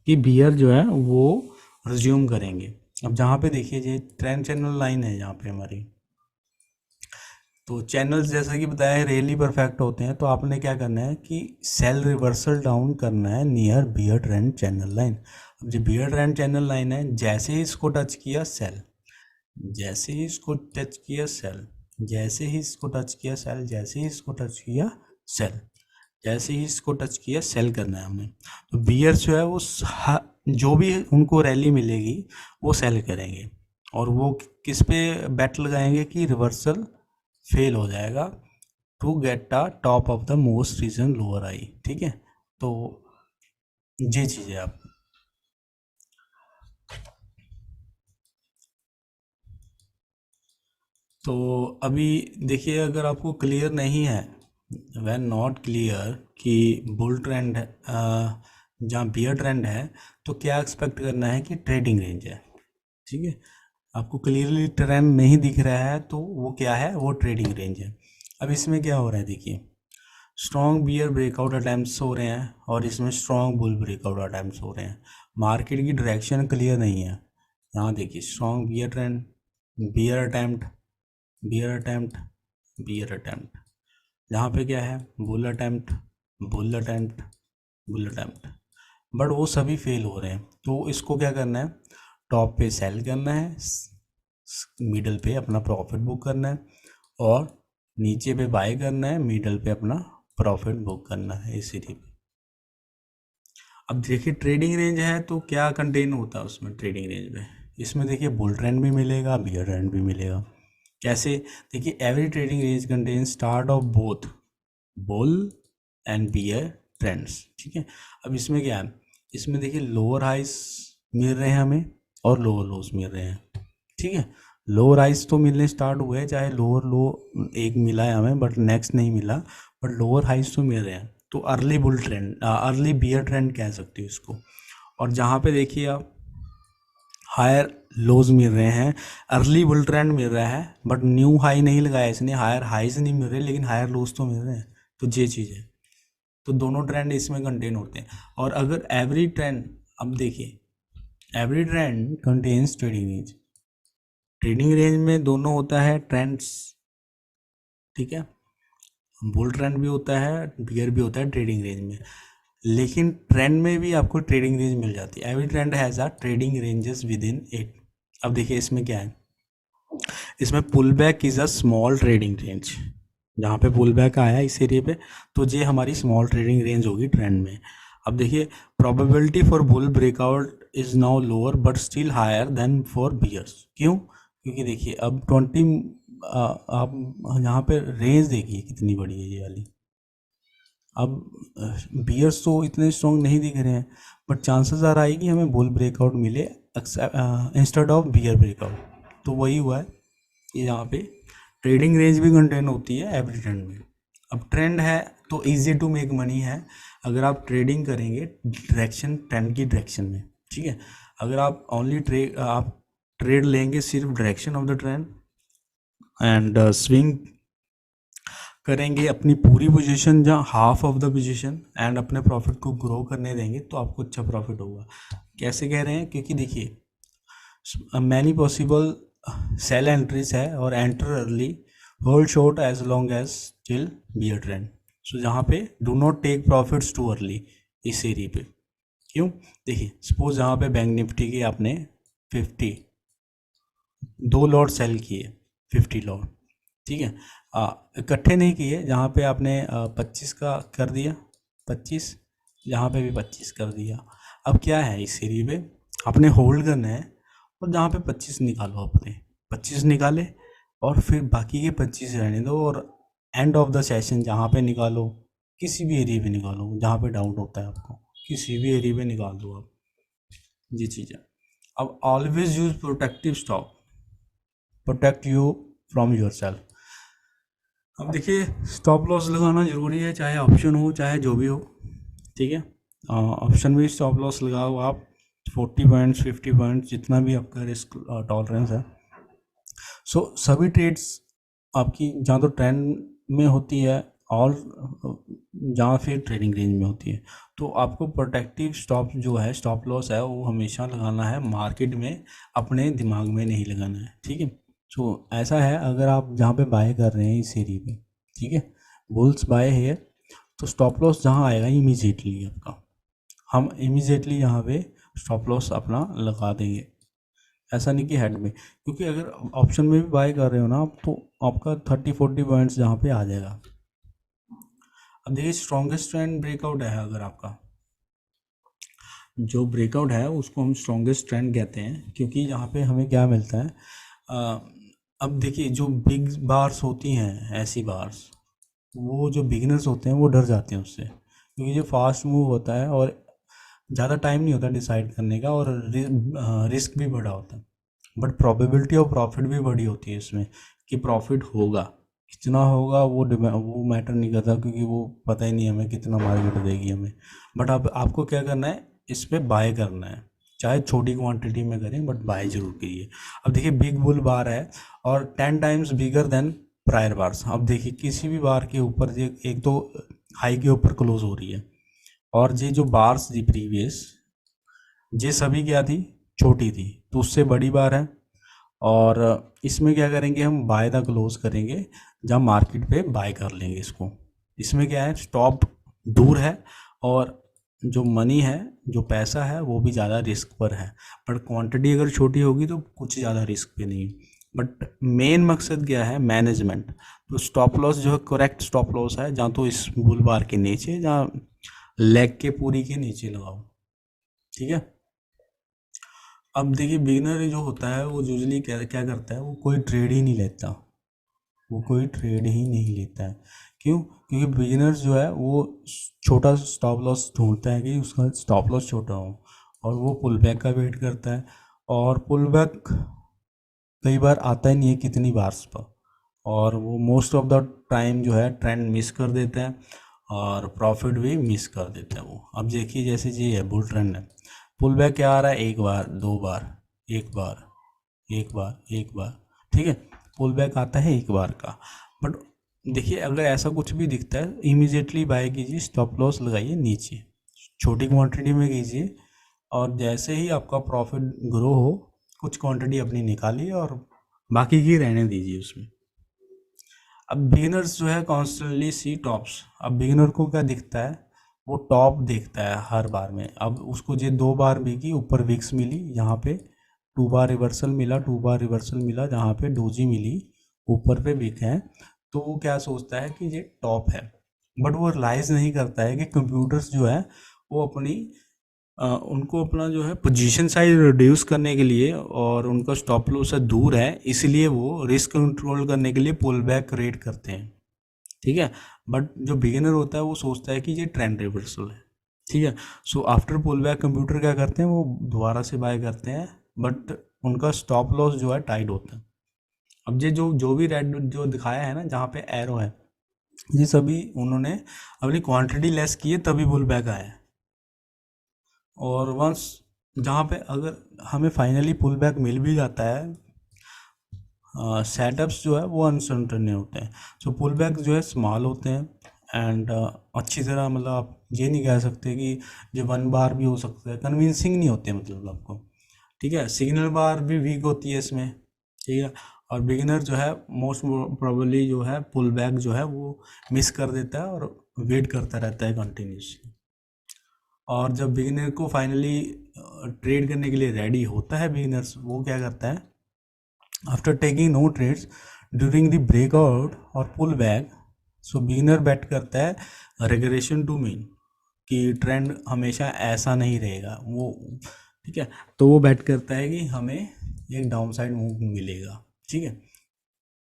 कि बियर जो है वो रिज्यूम करेंगे। अब जहाँ पे देखिए ये ट्रेंड चैनल लाइन है यहाँ पे हमारी, तो चैनल्स जैसा कि बताया रेली परफेक्ट होते हैं, तो आपने क्या करना है कि सेल रिवर्सल डाउन करना है near bear trend channel line. अब जो बियर ट्रेंड चैनल लाइन है, जैसे ही इसको टच किया सेल, जैसे ही इसको टच किया सेल, जैसे ही इसको टच किया सेल, जैसे ही इसको टच किया सेल, जैसे ही इसको टच किया सेल करना है हमने। तो बियर जो है वो जो भी उनको रैली मिलेगी वो सेल करेंगे, और वो किस पे बेट लगाएंगे कि रिवर्सल फेल हो जाएगा to get a top of the most reason lower high, ठीक है। तो ये चीज़ है। आप तो अभी देखिए, अगर आपको क्लियर नहीं है, वैन नॉट क्लियर कि बुल ट्रेंड जहाँ बियर ट्रेंड है, तो क्या एक्सपेक्ट करना है कि ट्रेडिंग रेंज है, ठीक है। आपको क्लियरली ट्रेंड नहीं दिख रहा है तो वो क्या है, वो ट्रेडिंग रेंज है। अब इसमें क्या हो रहा है देखिए, स्ट्रॉन्ग बियर ब्रेकआउट अटैम्प्ट्स हो रहे हैं और इसमें स्ट्रॉन्ग बुल ब्रेकआउट अटैम्प्ट्स हो रहे हैं। मार्केट की डायरेक्शन क्लियर नहीं है। यहाँ देखिए strong bear trend, bear attempt, bear attempt, bear attempt, यहाँ पे क्या है, bull attempt, bull attempt, bull attempt, but वो सभी फेल हो रहे हैं। तो इसको क्या करना है, टॉप पे सेल करना है, मिडल पे अपना प्रॉफिट बुक करना है, और नीचे पे बाय करना है, मिडल पे अपना प्रॉफिट बुक करना है इसी पे। अब देखिए ट्रेडिंग रेंज है तो क्या कंटेन होता है उसमें, ट्रेडिंग रेंज में इसमें देखिए बुल ट्रेंड भी मिलेगा, बियर ट्रेंड भी मिलेगा। कैसे, देखिए every trading range contain start of both bull and bear trends, ठीक है। अब इसमें क्या है, इसमें देखिए लोअर हाइस मिल रहे हैं हमें और लोअर लोस मिल रहे हैं, ठीक है। लोअर हाइस तो मिलने स्टार्ट हुए, चाहे लोअर लो एक मिला है हमें बट नेक्स्ट नहीं मिला, बट लोअर हाइस तो मिल रहे हैं। तो early bull trend, early bear trend कह सकते हो इसको। और जहाँ पे देखिए आप हायर लोज मिल रहे हैं, अर्ली बुल ट्रेंड मिल रहा है बट न्यू हाई नहीं लगाया इसने, हायर हाइज नहीं मिल रहे लेकिन हायर लोज तो मिल रहे हैं। तो ये चीज़ है, तो दोनों ट्रेंड इसमें कंटेन होते हैं। और अगर एवरी ट्रेंड, अब देखिए every trend contains trading range, trading range में दोनों होता है ट्रेंड्स, ठीक है, बुल ट्रेंड भी होता है, बियर भी होता है ट्रेडिंग रेंज में। लेकिन ट्रेंड में भी आपको ट्रेडिंग रेंज मिल जाती है, every trend has a trading ranges within it. अब देखिए इसमें क्या है, इसमें pull back is a small trading range, जहाँ पे पुल बैक आया इस एरिया पे, तो ये हमारी स्मॉल ट्रेडिंग रेंज होगी ट्रेंड में। अब देखिए probability for bull breakout is now lower but still higher than for bears. क्यों, क्योंकि देखिए अब 20, आप यहाँ पे रेंज देखिए कितनी बड़ी है ये वाली। अब बियर्स तो इतने स्ट्रॉन्ग नहीं दिख रहे हैं, बट चांसेस आ रहा है कि हमें बुल ब्रेकआउट मिले इंस्टेड ऑफ बियर ब्रेकआउट। तो वही हुआ है कि यहाँ पे ट्रेडिंग रेंज भी कंटेन होती है एवरी ट्रेंड में। अब ट्रेंड है तो इजी टू मेक मनी है अगर आप ट्रेडिंग करेंगे डायरेक्शन, ट्रेंड की डायरेक्शन में, ठीक है। अगर आप ओनली आप ट्रेड लेंगे सिर्फ direction of the trend and swing करेंगे अपनी पूरी पोजीशन जहाँ half of the position and अपने प्रॉफिट को ग्रो करने देंगे, तो आपको अच्छा प्रॉफिट होगा। कैसे कह रहे हैं, क्योंकि देखिए मैनी पॉसिबल सेल एंट्रीज है और enter early, hold short as long as till bear trend. So जहाँ पे do not take profits too early इस एरिया पे। क्यों, देखिए सपोज यहाँ पे बैंक निफ्टी के आपने 50 2 लॉट सेल किए, 50 लॉट, ठीक है। इकट्ठे नहीं किए, जहाँ पे आपने 25 का कर दिया 25, यहाँ पे भी 25 कर दिया। अब क्या है इस एरिया पे आपने होल्ड करना है, और जहाँ पे 25 निकालो, अपने 25 निकाले और फिर बाकी के 25 रहने दो, और एंड ऑफ द सेशन जहाँ पे निकालो, किसी भी एरिया पे निकालो जहाँ पे डाउट होता है आपको, किसी भी एरिया पे निकाल दो आप, ये चीज़ है। अब always use protective stop, protect you from your self. अब देखिए, स्टॉप लॉस लगाना ज़रूरी है, चाहे ऑप्शन हो चाहे जो भी हो, ठीक है। ऑप्शन में स्टॉप लॉस लगाओ आप, 40 पॉइंट्स 50 पॉइंट्स जितना भी आपका रिस्क टॉलरेंस है। सो सभी ट्रेड्स आपकी जहाँ तो ट्रेंड में होती है और जहाँ फिर ट्रेडिंग रेंज में होती है, तो आपको प्रोटेक्टिव स्टॉप जो है, स्टॉप लॉस है, वो हमेशा लगाना है मार्केट में, अपने दिमाग में नहीं लगाना है, ठीक है। सो ऐसा है, अगर आप जहाँ पे बाय कर रहे हैं इस एरिया पे, ठीक है, बुल्स बाय है, तो स्टॉप लॉस जहाँ आएगा इमीजिएटली आपका, हम इमीजिएटली यहाँ पे स्टॉप लॉस अपना लगा देंगे। ऐसा नहीं कि हेड में, क्योंकि अगर ऑप्शन में भी बाय कर रहे हो ना आप, तो आपका 30-40 पॉइंट्स जहाँ पे आ जाएगा। अब देखिए, स्ट्रॉन्गेस्ट ट्रेंड ब्रेकआउट है, अगर आपका जो ब्रेकआउट है उसको हम स्ट्रॉन्गेस्ट ट्रेंड कहते हैं, क्योंकि यहाँ पे हमें क्या मिलता है। अ, अब देखिए, जो बिग बार्स होती हैं, ऐसी बार्स, वो जो बिगिनर्स होते हैं वो डर जाते हैं उससे, क्योंकि जो फास्ट मूव होता है और ज़्यादा टाइम नहीं होता डिसाइड करने का, और रिस्क भी बड़ा होता है, बट प्रोबेबिलिटी ऑफ प्रॉफिट भी बड़ी होती है इसमें, कि प्रॉफिट होगा, कितना होगा वो मैटर नहीं करता, क्योंकि वो पता ही नहीं हमें कितना मार्केट देगी हमें। बट अब आपको क्या करना है, इस पर बाय करना है, चाहे छोटी क्वांटिटी में करें, बट बाय जरूर करिए। अब देखिए, बिग बुल बार है और 10 times bigger than prior bars. अब देखिए, किसी भी बार के ऊपर ये एक तो हाई के ऊपर क्लोज हो रही है, और ये जो बार्स थी प्रीवियस, ये सभी क्या थी, छोटी थी, तो उससे बड़ी बार है। और इसमें क्या करेंगे, हम बाय द क्लोज करेंगे, जब मार्केट पे बाय कर लेंगे इसको। इसमें क्या है, स्टॉप दूर है, और जो मनी है, जो पैसा है, वो भी ज़्यादा रिस्क पर है, बट क्वांटिटी अगर छोटी होगी तो कुछ ज़्यादा रिस्क पे नहीं। बट मेन मकसद क्या है, मैनेजमेंट। तो स्टॉप लॉस जो है, करेक्ट स्टॉप लॉस है, जहाँ तो इस बुल बार के नीचे, जहाँ लेग के पूरी के नीचे लगाओ, ठीक है। अब देखिए, बिगिनर जो होता है वो यूजली क्या क्या करता है, वो कोई ट्रेड ही नहीं लेता, वो कोई ट्रेड ही नहीं लेता है। क्यों? क्योंकि बिगिनर्स जो है वो छोटा स्टॉप लॉस ढूंढता है, कि उसका स्टॉप लॉस छोटा हो, और वो पुल बैक का वेट करता है, और पुल बैक कई बार आता ही नहीं है कितनी बार पर, और वो मोस्ट ऑफ द टाइम जो है ट्रेंड मिस कर देता है, और प्रॉफिट भी मिस कर देता है वो। अब देखिए, जैसे ये है बुल ट्रेंड है, पुल बैक क्या आ रहा है, एक बार, दो बार, एक बार, एक बार, एक बार, ठीक है, पुल बैक आता है एक बार का। बट देखिए, अगर ऐसा कुछ भी दिखता है, इमीडिएटली बाय कीजिए, स्टॉप लॉस लगाइए नीचे, छोटी क्वांटिटी में कीजिए, और जैसे ही आपका प्रॉफिट ग्रो हो, कुछ क्वांटिटी अपनी निकालिए और बाकी की रहने दीजिए उसमें। अब बिगिनर्स जो है कॉन्स्टेंटली सी टॉप्स। अब बिगिनर को क्या दिखता है, वो टॉप देखता है हर बार में। अब उसको ये 2 बार बिकी, ऊपर विक्स मिली, यहाँ पे 2 बार रिवर्सल मिला, 2 बार रिवर्सल मिला, जहाँ पे डोजी मिली, ऊपर पे विक है, तो वो क्या सोचता है कि ये टॉप है। बट वो रियलाइज़ नहीं करता है कि कंप्यूटर्स जो है वो अपनी उनको अपना जो है पोजीशन साइज रिड्यूस करने के लिए, और उनका स्टॉप लॉस से दूर है, इसलिए वो रिस्क कंट्रोल करने के लिए पुल बैक रेट करते हैं, ठीक है। बट जो बिगिनर होता है वो सोचता है कि ये ट्रेंड रिवर्सल है, ठीक है। So after pull back computer क्या करते हैं, वो दोबारा से बाय करते हैं, बट उनका स्टॉप लॉस जो है टाइट होता है। अब ये जो जो भी रेड जो दिखाया है ना, जहाँ पे एरो है, ये सभी उन्होंने अपनी क्वांटिटी लेस की है, तभी पुल बैक आया है। और वंस जहाँ पे अगर हमें फाइनली पुल बैक मिल भी जाता है, सेटअप्स जो है वो अनसर्टन होते हैं। सो पुल बैक जो है स्मॉल होते हैं, एंड अच्छी तरह, मतलब आप ये नहीं कह सकते कि जो 1 बार भी हो सकता है, कन्विंसिंग नहीं होते मतलब आपको, ठीक है। सिग्नल बार भी वीक होती है इसमें, ठीक है। और बिगिनर जो है मोस्ट प्रोबेबली जो है पुल बैक जो है वो मिस कर देता है, और वेट करता रहता है कंटिन्यूसली। और जब बिगिनर को फाइनली ट्रेड करने के लिए रेडी होता है बिगिनर्स, वो क्या करता है, after taking no trades, during the breakout और pull back, so beginner bet करता है रेगरेशन टू मीन, कि ट्रेंड हमेशा ऐसा नहीं रहेगा वो, ठीक है। तो वो बेट करता है कि हमें एक डाउन साइड मूव मिलेगा, ठीक है।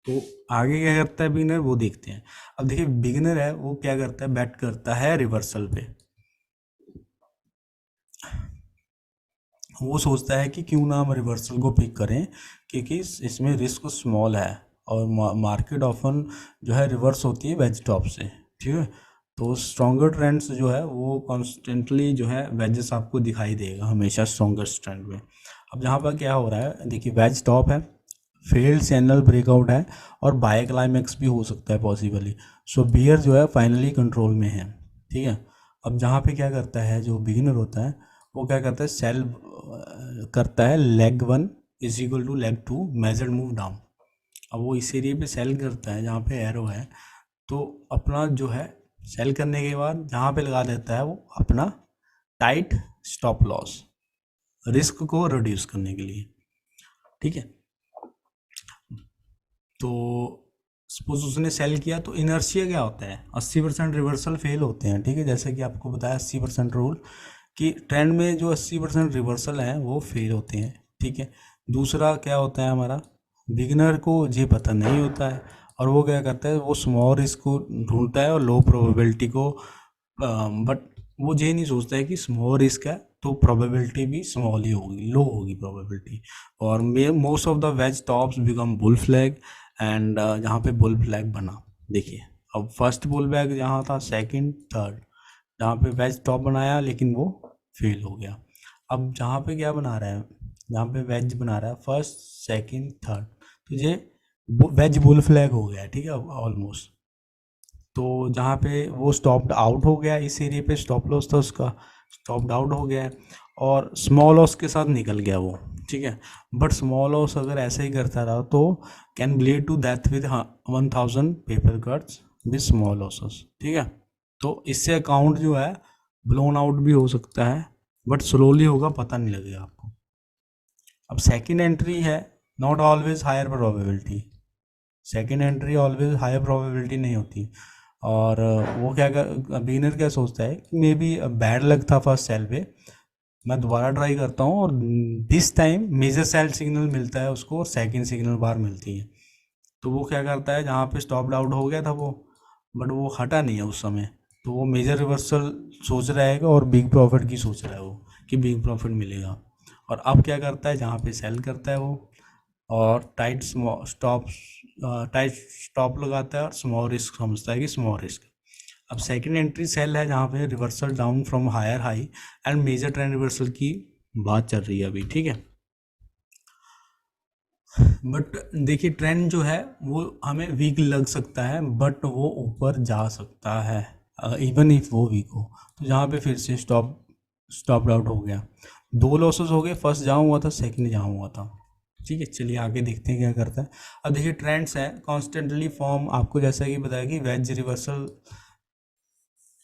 तो आगे क्या करता है बिगिनर, वो देखते हैं। अब देखिए बिगिनर है वो क्या करता है, बेट करता है रिवर्सल पे। वो सोचता है कि क्यों ना हम रिवर्सल को पिक करें, क्योंकि इसमें रिस्क स्मॉल है, और मार्केट ऑफन जो है रिवर्स होती है वेज टॉप से, ठीक है। तो स्ट्रॉन्गर ट्रेंड्स जो है वो कॉन्स्टेंटली जो है वेजेस आपको दिखाई देगा हमेशा स्ट्रॉन्गेस्ट ट्रेंड में। अब यहाँ पर क्या हो रहा है, देखिए वेज टॉप है, फेल्ड चैनल ब्रेकआउट है, और बाय क्लाइमेक्स भी हो सकता है पॉसिबली। सो बियर जो है फाइनली कंट्रोल में है, ठीक है। अब जहाँ पे क्या करता है जो बिगिनर होता है, वो क्या करता है, सेल करता है leg one is equal to leg two measured move down. अब वो इस एरिया पे सेल करता है जहाँ पे एरो है, तो अपना जो है सेल करने के बाद जहाँ पे लगा देता है वो अपना टाइट स्टॉप लॉस, रिस्क को रिड्यूस करने के लिए, ठीक है। तो सपोज उसने सेल किया, तो इनर्शिया क्या होता है, 80% रिवर्सल फेल होते हैं, ठीक है। जैसे कि आपको बताया 80% रूल, कि ट्रेंड में जो 80% रिवर्सल हैं वो फेल होते हैं, ठीक है। दूसरा क्या होता है हमारा, बिगिनर को ये पता नहीं होता है, और वो क्या करता है, वो स्मॉल रिस्क को ढूंढता है और लो प्रोबेबिलिटी को, बट वो ये नहीं सोचता है कि स्मॉल रिस्क है तो प्रोबेबिलिटी भी स्मॉल ही होगी, लो होगी प्रोबेबिलिटी। और most of the ways tops become bull flag, and जहाँ पे बुल फ्लैग बना, देखिए अब फर्स्ट बुल बैग जहाँ था, सेकंड थर्ड, जहाँ पे वेज टॉप बनाया लेकिन वो फेल हो गया। अब जहाँ पे क्या बना रहा है, जहाँ पे वेज बना रहा है फर्स्ट सेकंड थर्ड, तो ये वेज बुल फ्लैग हो गया, ठीक है ऑलमोस्ट। तो जहाँ पे वो स्टॉप्ड आउट हो गया, इस एरिया पे स्टॉप लॉस था उसका, स्टॉप्ड आउट हो गया है, और स्मॉल लॉस के साथ निकल गया वो, ठीक है। बट स्मॉल लॉस अगर ऐसे ही करता रहा तो can bleed to death with 1000 paper cuts with small losses, ठीक है। तो इससे अकाउंट जो है ब्लोन आउट भी हो सकता है, बट स्लोली होगा, पता नहीं लगेगा आपको। अब सेकंड एंट्री है, not always higher probability, second entry always higher probability नहीं होती। और वो क्या कर, बिगिनर क्या सोचता है कि मे बी बैड लक था फर्स्ट सेल पे, मैं दोबारा ट्राई करता हूँ, और this time major sell signal मिलता है उसको और सेकंड सिग्नल बार मिलती है। तो वो क्या करता है, जहाँ पे स्टॉप आउट हो गया था वो, बट वो हटा नहीं है उस समय, तो वो मेजर रिवर्सल सोच रहा है और बिग प्रॉफिट की सोच रहा है वो, कि बिग प्रॉफिट मिलेगा। और अब क्या करता है, जहाँ पे सेल करता है वो, और टाइट स्टॉप लगाता है, और स्मॉल रिस्क समझता है कि स्मॉल रिस्क। अब सेकंड एंट्री सेल है जहाँ पे reversal down from higher high and major trend reversal की बात चल रही है अभी, ठीक है। बट देखिए ट्रेंड जो है वो हमें वीक लग सकता है, बट वो ऊपर जा सकता है इवन इफ वो वीक हो। तो जहाँ पे फिर से स्टॉप आउट हो गया, दो लॉसेस हो गए, फर्स्ट जहाँ हुआ था सेकंड जहाँ हुआ था, ठीक है। चलिए आगे देखते हैं क्या करता है। अब देखिए ट्रेंड्स है कॉन्स्टेंटली फॉर्म, आपको जैसा कि बताया कि वेज रिवर्सल,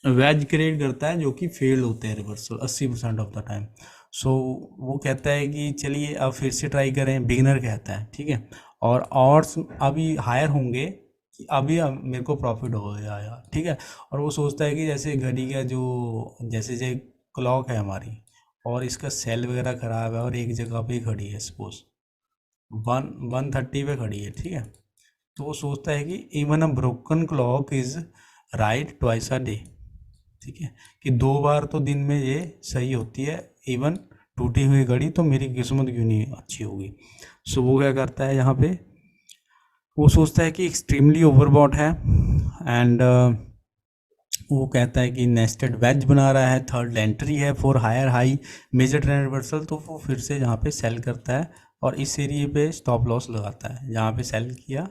वेज क्रिएट करता है जो कि फेल होते हैं रिवर्सल 80% ऑफ द टाइम। सो वो कहता है कि चलिए अब फिर से ट्राई करें, बिगिनर कहता है, ठीक है। और ऑड्स अभी हायर होंगे कि अभी मेरे को प्रॉफिट हो गया यार, ठीक है। और वो सोचता है कि जैसे घड़ी का जो जैसे जो क्लॉक है हमारी, और इसका सेल वगैरह ख़राब है और एक जगह पे ही खड़ी है, सपोज 130 पे खड़ी है, ठीक है। तो वो सोचता है कि even a broken clock is right twice a day, ठीक है, कि दो बार तो दिन में ये सही होती है, इवन टूटी हुई घड़ी तो मेरी किस्मत क्यों नहीं अच्छी होगी। सो वो क्या करता है यहाँ पे, वो सोचता है कि एक्सट्रीमली ओवरबॉट है, एंड वो कहता है कि नेस्टेड वेज बना रहा है, थर्ड एंट्री है for higher high major trend reversal. तो वो फिर से यहाँ पे सेल करता है और इस एरिए पे स्टॉप लॉस लगाता है, जहाँ पे सेल किया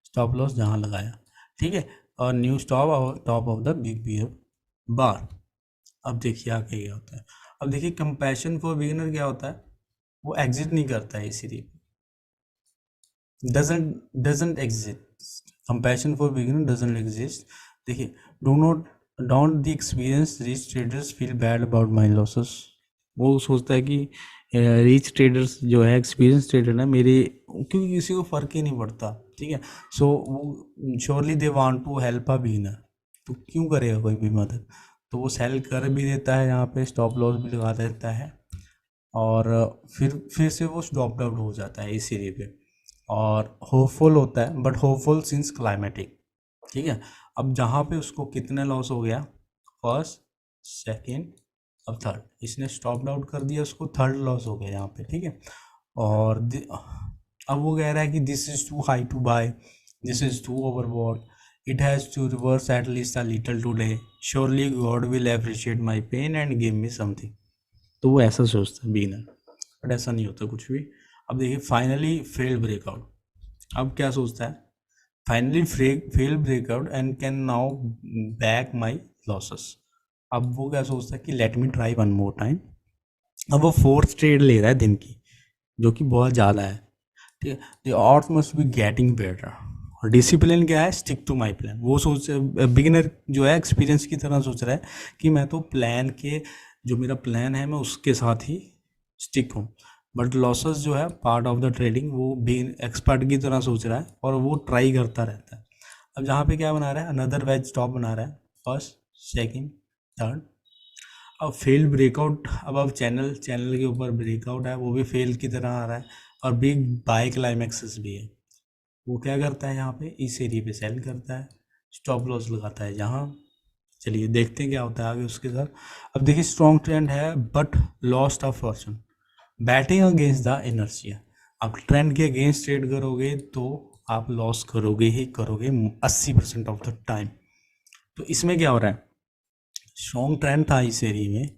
स्टॉप लॉस जहाँ लगाया, ठीक है। और new stop top of the big bear bar. अब देखिए आगे क्या होता है। अब देखिए कंपैशन फॉर बिगिनर क्या होता है, वो एग्जिट नहीं करता है इस एरिए, doesn't exist, compassion for beginner doesn't exist. देखिए don't the experience rich traders feel bad about my losses. वो सोचता है कि रिच ट्रेडर्स जो है, एक्सपीरियंस ट्रेडर है मेरे, क्योंकि किसी को फ़र्क ही नहीं पड़ता, ठीक है। सो वो surely they want to help a beginner, तो क्यों करेगा कोई भी मदद। तो वो सेल कर भी देता है, यहाँ पे स्टॉप लॉस भी लगा देता है, और फिर से वो ड्रॉप आउट हो जाता है इस एरिया पे, और होपफुल होता है, बट होपफुल सिंस क्लाइमेटिक, ठीक है। अब जहाँ पे उसको कितने लॉस हो गया, फर्स्ट, सेकंड, अब थर्ड, इसने स्टॉप आउट कर दिया, उसको थर्ड लॉस हो गया यहाँ पे, ठीक है। और अब वो कह रहा है कि this is too high to buy, this is too overbought, it has to reverse at least a little today, surely God will appreciate my pain and give me something. तो वो ऐसा सोचता है बिगिनर, बट ऐसा नहीं होता कुछ भी। अब देखिए फाइनली फेल्ड ब्रेकआउट, अब क्या सोचता है, finally fail breakout and can now back my losses. अब वो क्या सोचता है कि let me try one more time. अब वो फोर्थ ट्रेड ले रहा है दिन की, जो कि बहुत ज़्यादा है, ठीक है। द ऑर्थ मस्ट बी गेटिंग बेटर, और डिसिप्लिन क्या है, स्टिक टू माई प्लान। वो सोच, बिगिनर जो है एक्सपीरियंस की तरह सोच रहा है कि मैं तो प्लान के, जो मेरा प्लान है मैं उसके साथ ही स्टिक हूँ। बट लॉसेस जो है पार्ट ऑफ द ट्रेडिंग, वो भी एक्सपर्ट की तरह सोच रहा है और वो ट्राई करता रहता है। अब जहाँ पे क्या बना रहा है, अनदर वेज स्टॉप बना रहा है, फर्स्ट, सेकंड, थर्ड। अब फेल ब्रेकआउट, अब चैनल के ऊपर ब्रेकआउट है, वो भी फेल की तरह आ रहा है, और बिग बाय क्लाइमेक्सेस भी है। वो क्या करता है, यहाँ पे इस एरिया पे सेल करता है, स्टॉप लॉस लगाता है जहाँ। चलिए देखते हैं क्या होता है आगे उसके साथ। अब देखिए स्ट्रॉन्ग ट्रेंड है, but lost of Fortune, batting against the inertia. आप ट्रेंड के अगेंस्ट ट्रेड करोगे तो आप लॉस करोगे ही करोगे 80% ऑफ द टाइम। तो इसमें क्या हो रहा है, स्ट्रॉन्ग ट्रेंड था इस एरिया में,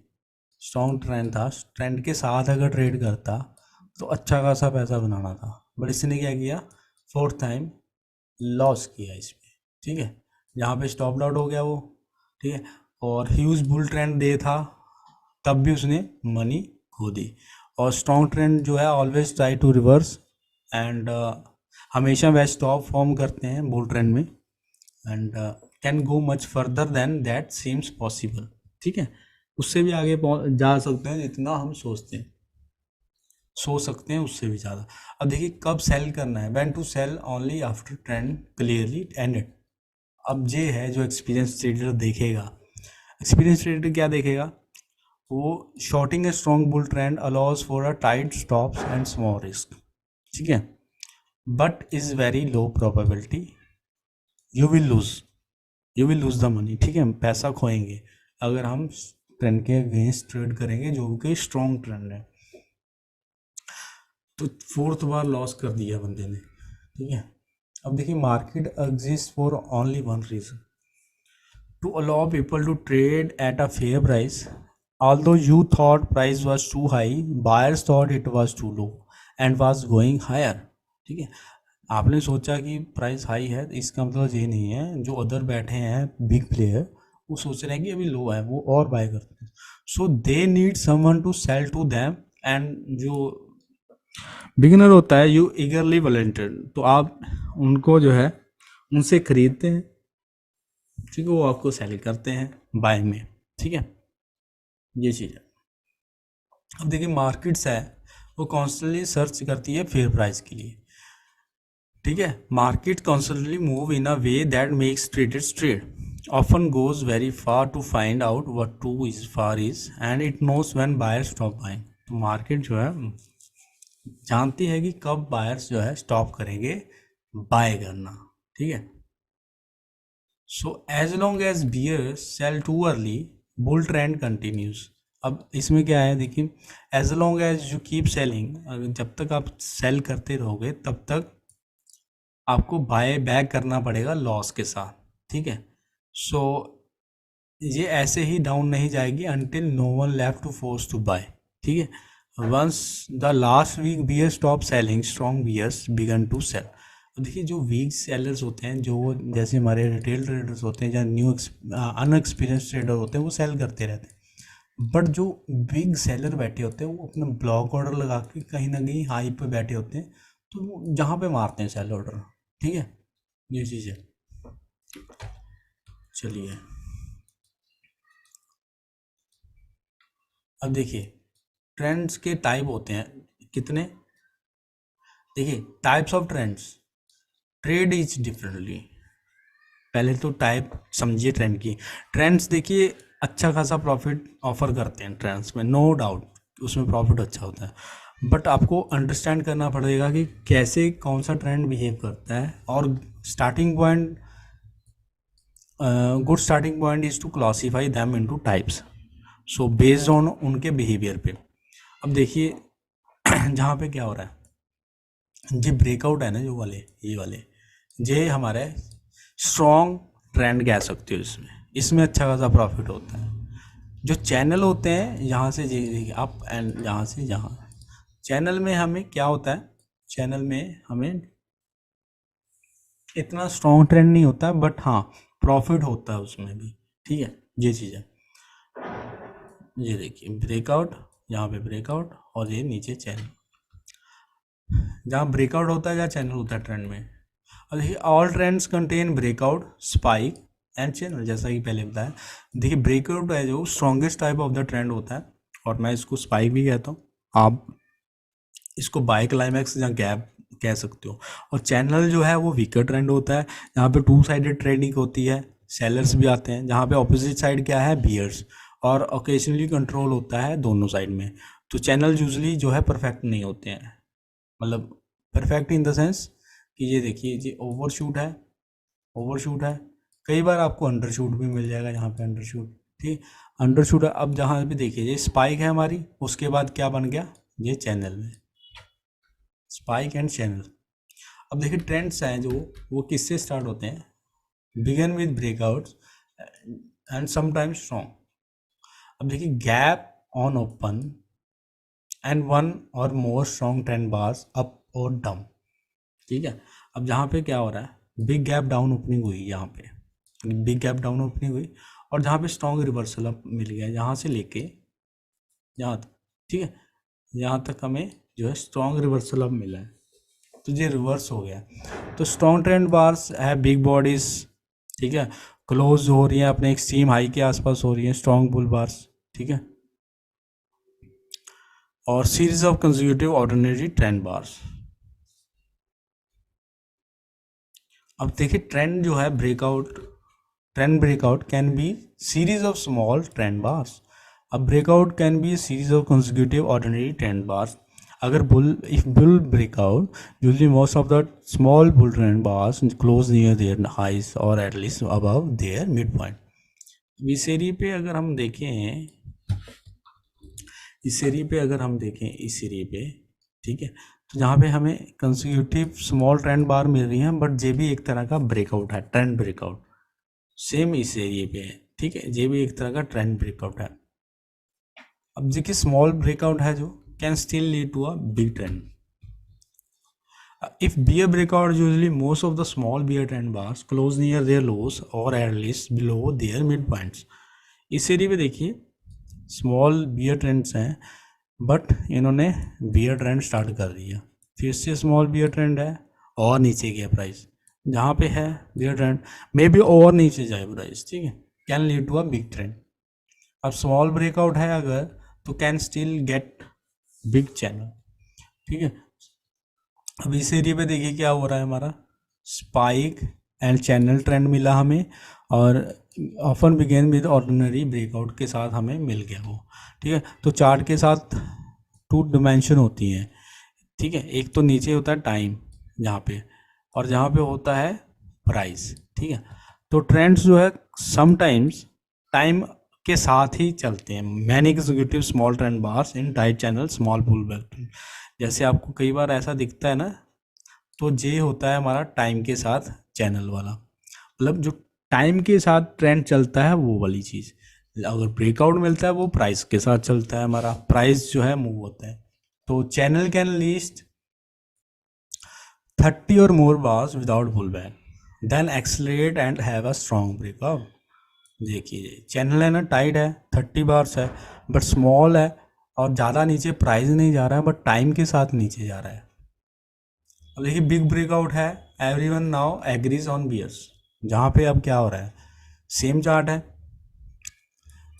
स्ट्रॉन्ग ट्रेंड था, ट्रेंड के साथ अगर ट्रेड करता तो अच्छा खासा पैसा बनाना था, बट इसने क्या किया, फोर्थ टाइम लॉस किया इसमें, ठीक है। जहाँ पे स्टॉप आउट हो गया वो, ठीक है। और ह्यूज बुल ट्रेंड दे था, तब भी उसने मनी खो दी। और स्ट्रॉन्ग ट्रेंड जो है always try to reverse, and हमेशा वह स्टॉप फॉर्म करते हैं बुल ट्रेंड में, and can go much further than that seems possible, ठीक है। उससे भी आगे जा सकते हैं जितना हम सोचते हैं, सोच सकते हैं उससे भी ज़्यादा। अब देखिए कब सेल करना है, when to sell, only after trend clearly ended. अब ये है जो एक्सपीरियंस ट्रेडर देखेगा, एक्सपीरियंस ट्रेडर क्या देखेगा, वो shorting a strong bull trend allows for a tight stops and small risk, ठीक है, but is very low probability you will lose, you will lose the money, ठीक है, पैसा खोएंगे अगर हम ट्रेंड के अगेंस्ट ट्रेड करेंगे जो कि स्ट्रॉन्ग ट्रेंड है। तो फोर्थ बार लॉस कर दिया बंदे ने, ठीक है। अब देखिए market exist for only one reason, to allow people to trade at a fair price. Although you thought price was too high, buyers thought it was too low and was going higher, ठीक है। आपने सोचा कि price high है, तो इसका मतलब ये नहीं है जो अदर बैठे हैं बिग प्लेयर, वो सोच रहे हैं कि अभी लो है, वो और बाय करते हैं। So they need someone to sell to them, and जो बिगिनर होता है यू ईगरली वॉलेंटियर, तो आप उनको जो है उनसे खरीदते हैं, ठीक है, वो आपको सेल करते हैं बाय में, ठीक है, ये चीज़ है। अब देखिए मार्केट्स है, वो कॉन्स्टेंटली सर्च करती है फेयर प्राइस के लिए, ठीक है। Market constantly move in a way that makes traders trade often goes very far to find out what to is far is, and it knows when buyer stop buying. तो market जो है जानती है कि कब बायर्स जो है stop करेंगे बाय करना, ठीक है। So as long as bear sell too early, bull trend continues. अब इसमें क्या है देखिए, as long as you keep selling, जब तक आप सेल करते रहोगे तब तक आपको बाय बैक करना पड़ेगा लॉस के साथ, ठीक है। सो ये ऐसे ही डाउन नहीं जाएगी until no one left to force to buy, ठीक है। Once the last weak bear stop selling, strong bears begin to sell. देखिए जो वीक सेलर्स होते हैं, जो जैसे हमारे रिटेल ट्रेडर्स होते हैं या न्यू अनएक्सपीरियंस ट्रेडर होते हैं, वो सेल करते रहते हैं। बट जो बिग सेलर बैठे होते हैं वो अपना ब्लॉक ऑर्डर लगा के कहीं ना कहीं हाई पे बैठे होते हैं, तो वो जहाँ पे मारते हैं सेल ऑर्डर, ठीक है, ये चीज़ है। चलिए अब देखिए ट्रेंड्स के टाइप होते हैं कितने, देखिए types of trends, trade is differently. पहले तो टाइप समझिए ट्रेंड की। ट्रेंड्स देखिए अच्छा खासा प्रॉफिट ऑफर करते हैं ट्रेंड्स में, नो डाउट उसमें प्रॉफिट अच्छा होता है, बट आपको अंडरस्टैंड करना पड़ेगा कि कैसे कौन सा ट्रेंड बिहेव करता है। और starting point, good starting point is to classify them into types, so based on उनके बिहेवियर पे। अब देखिए जहाँ पे क्या हो रहा है, ये ब्रेकआउट है ना जो वाले, ये वाले ये हमारे स्ट्रॉन्ग ट्रेंड कह सकते हो। इसमें इसमें अच्छा खासा प्रॉफिट होता है। जो चैनल होते हैं यहाँ से अप एंड यहाँ से यहाँ, चैनल में हमें क्या होता है, चैनल में हमें इतना स्ट्रॉन्ग ट्रेंड नहीं होता, बट हाँ प्रॉफिट होता है उसमें भी। ठीक है, ये चीज़ है। ये देखिए ब्रेकआउट, यहाँ पे ब्रेकआउट, और ये नीचे चैनल। जहाँ ब्रेकआउट होता है, जहाँ चैनल होता है ट्रेंड में। और देखिए all trends contain breakout, spike and channel, जैसा कि पहले बताया। देखिए ब्रेकआउट है जो strongest type of the trend होता है, और मैं इसको स्पाइक भी कहता हूँ, आप इसको बाय क्लाइमैक्स या गैप कह सकते हो। और चैनल जो है वो वीकर ट्रेंड होता है, जहाँ पे टू साइडेड ट्रेडिंग होती है, सेलर्स भी आते हैं, जहाँ पे ऑपोजिट साइड क्या है, बियर्स, और ओकेजनली कंट्रोल होता है दोनों साइड में। तो चैनल यूजली जो है परफेक्ट नहीं होते हैं, मतलब परफेक्ट इन द सेंस कि ये देखिए ये ओवरशूट है, ओवरशूट है, कई बार आपको अंडरशूट भी मिल जाएगा, यहाँ पे अंडरशूट, ठीक, अंडरशूट है। अब जहाँ पे देखिए ये स्पाइक है हमारी, उसके बाद क्या बन गया, ये चैनल में स्पाइक एंड चैनल। अब देखिए ट्रेंड्स हैं जो वो किससे स्टार्ट होते हैं, begin with breakouts and sometimes strong. अब देखिए gap on open and one or more strong trend bars up और डाउन। ठीक है, अब जहाँ पे क्या हो रहा है, बिग गैप डाउन ओपनिंग हुई, यहाँ पे बिग गैप डाउन ओपनिंग हुई, और जहाँ पे स्ट्रॉन्ग रिवर्सल अप मिल गया, यहाँ से लेके यहाँ तक, ठीक है, यहाँ तक हमें जो है स्ट्रॉन्ग रिवर्सल अप मिला है, तो ये रिवर्स हो गया। तो स्ट्रॉन्ग ट्रेंड बार्स है बिग बॉडीज, ठीक है, क्लोज हो रही है अपने एक्सट्रीम हाई के आसपास हो रही है स्ट्रॉन्ग बुल बार्स, ठीक है, और series of consecutive ordinary trend bars. अब देखिए ट्रेंड जो है breakout, trend breakout can be series of small trend bars. अब breakout can be series of consecutive ordinary trend bars. अगर bull, if bull breakout, usually most of the small bull trend bars close near their highs or at least above their midpoint. इस area पे अगर हम देखें, इस area पे अगर हम देखें, इस एरिया पे, ठीक है, तो जहाँ पे हमें कंसेक्यूटिव स्मॉल ट्रेंड बार मिल रही हैं, बट ये भी एक तरह का ब्रेकआउट है, ट्रेंड ब्रेकआउट, सेम इस एरिया पे है, ठीक है, ये भी एक तरह का ट्रेंड ब्रेकआउट है। अब देखिए स्मॉल ब्रेकआउट है जो can still lead to a big trend. If bear breakout, usually most of the small bear trend bars close near their lows or at least below their midpoints. इस area पे देखिए small beer trends हैं, but इन्होंने beer trend start कर दिया, फिर से small beer trend है और नीचे गया प्राइस, जहाँ पे है बियर ट्रेंड मे बी और नीचे जाए प्राइस, ठीक है, can lead to a big trend. अब स्मॉल ब्रेकआउट है अगर, तो can still get big channel, ठीक है। अब इस एरिया पे देखिए क्या हो रहा है, हमारा स्पाइक एंड चैनल ट्रेंड मिला हमें, और often begin with ordinary breakout के साथ हमें मिल गया वो, ठीक है। तो चार्ट के साथ टू डिमेंशन होती हैं, ठीक है, एक तो नीचे होता है टाइम जहाँ पे, और जहाँ पे होता है प्राइस, ठीक है। तो ट्रेंड्स जो है समटाइम्स टाइम के साथ ही चलते हैं। Many executive small trend bars in tight channel small pull back trend, जैसे आपको कई बार ऐसा दिखता है ना, तो ये होता है हमारा टाइम के साथ चैनल वाला, मतलब जो टाइम के साथ ट्रेंड चलता है वो वाली चीज़। अगर ब्रेकआउट मिलता है वो प्राइस के साथ चलता है, हमारा प्राइस जो है मूव होता है। तो channel can least 30 or more bars without pull back, then accelerate and have a strong breakout. देखिए चैनल है ना, टाइट है, 30 बार्स है, बट स्मॉल है, और ज़्यादा नीचे प्राइस नहीं जा रहा है, बट टाइम के साथ नीचे जा रहा है। अब देखिए बिग ब्रेकआउट है, everyone now agrees on bears, जहाँ पे अब क्या हो रहा है, सेम चार्ट है,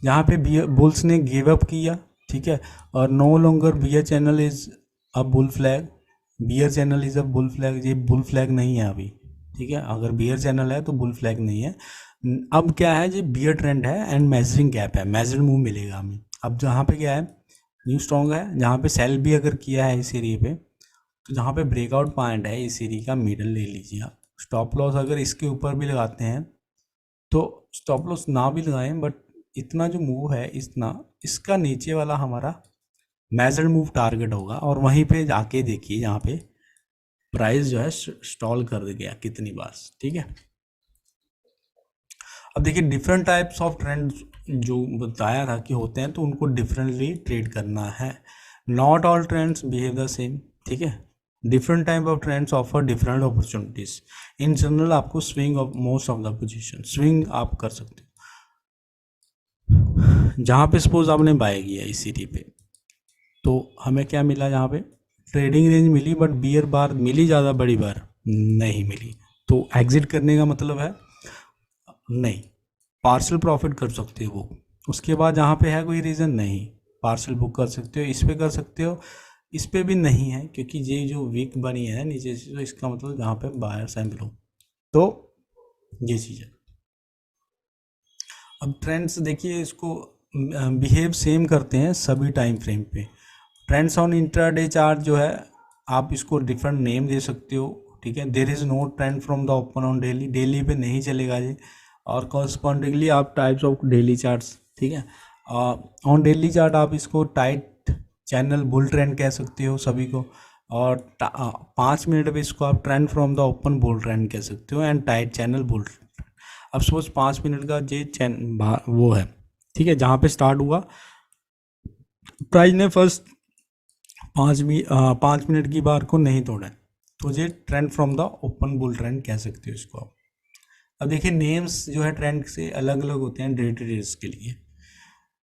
जहाँ पे बुल्स ने गिव अप किया, ठीक है। और no longer bear channel is a bull flag, bear channel is a bull flag, ये बुल फ्लैग नहीं है अभी, ठीक है। अगर बियर चैनल है तो बुल फ्लैग नहीं है। अब क्या है, ये बियर ट्रेंड है एंड मेजरिंग गैप है, मेजर्ड मूव मिलेगा हमें। अब जहाँ पे क्या है, न्यू स्ट्रॉन्ग है, जहाँ पे सेल भी अगर किया है इस एरिया पे, तो जहाँ पे ब्रेकआउट पॉइंट है इस एरिया का मिडल ले लीजिए आप। स्टॉप लॉस अगर इसके ऊपर भी लगाते हैं तो स्टॉप लॉस ना भी लगाएं, बट इतना जो मूव है, इतना इसका नीचे वाला हमारा मेजर्ड मूव टारगेट होगा, और वहीं पे जाके देखिए जहाँ पे प्राइस जो है स्टॉल कर गया कितनी बार, ठीक है। अब देखिए डिफरेंट टाइप्स ऑफ ट्रेंड जो बताया था कि होते हैं, तो उनको डिफरेंटली ट्रेड करना है। Not all trends behave the same, ठीक है। Different type of trends offer different opportunities. In general आपको swing of most of the position swing आप कर सकते हो। जहाँ पे सपोज आपने बाय किया इस सीटी पे, तो हमें क्या मिला, यहाँ पे ट्रेडिंग रेंज मिली, बट बियर बार मिली, ज़्यादा बड़ी बार नहीं मिली, तो एग्जिट करने का मतलब है नहीं, पार्सल प्रॉफिट कर सकते हो वो। उसके बाद जहाँ पे है कोई रीज़न नहीं, पार्सल बुक कर सकते हो, इस पे कर सकते हो, इस पे भी नहीं है, क्योंकि ये जो वीक बनी है ना नीचे से, तो इसका मतलब जहाँ पे बायर सैम्पल हो, तो ये चीज़ है। अब ट्रेंड्स देखिए, इसको बिहेव सेम करते हैं सभी टाइम फ्रेम पे। ट्रेंड्स ऑन इंट्राडे चार्ट जो है, आप इसको डिफरेंट नेम दे सकते हो, ठीक है। There is no trend from the open on daily, daily पे नहीं चलेगा ये। और कॉरस्पॉन्डिंगली आप टाइप्स ऑफ डेली चार्ट्स, ठीक है। ऑन डेली चार्ट आप इसको टाइट चैनल बुल ट्रेंड कह सकते हो सभी को, और 5 मिनट पे इसको आप trend from the open bull trend कह सकते हो, एंड टाइट चैनल बुल। अब सपोज 5 मिनट का ये वो है, ठीक है, जहाँ पे स्टार्ट हुआ प्राइस ने फर्स्ट 5 मिनट की बार को नहीं तोड़ा है, तो ये trend from the open bull trend कह सकते हो इसको आप। अब देखिए नेम्स जो है ट्रेंड से अलग अलग होते हैं डे ट्रेडर्स के लिए।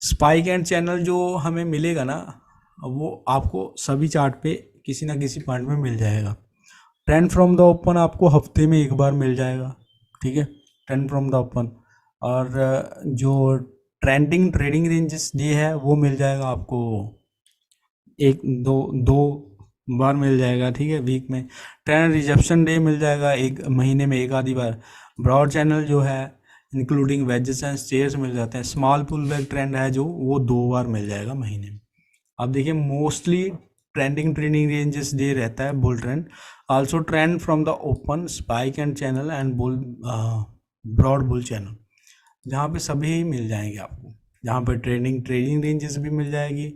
स्पाइक एंड चैनल जो हमें मिलेगा ना, वो आपको सभी चार्ट पे किसी ना किसी पॉइंट में मिल जाएगा। ट्रेंड फ्रॉम द ओपन आपको हफ्ते में एक बार मिल जाएगा, ठीक है, ट्रेंड फ्रॉम द ओपन। और जो ट्रेंडिंग ट्रेडिंग रेंजेस डे है वो मिल जाएगा आपको एक दो दो बार मिल जाएगा, ठीक है, वीक में। ट्रेंड रिजेप्शन डे मिल जाएगा एक महीने में एक आधी बार। ब्रॉड चैनल जो है इंक्लूडिंग वेजेस एंड स्टेयर्स मिल जाते हैं। स्मॉल पुल बैक ट्रेंड है जो, वो 2 बार मिल जाएगा महीने में। अब देखिए mostly trending trading ranges day रहता है bull trend. Also trend from the open spike and channel and bull broad bull channel, जहाँ पे सभी मिल जाएंगे आपको, जहाँ पे ट्रेडिंग ट्रेडिंग रेंजेस भी मिल जाएगी,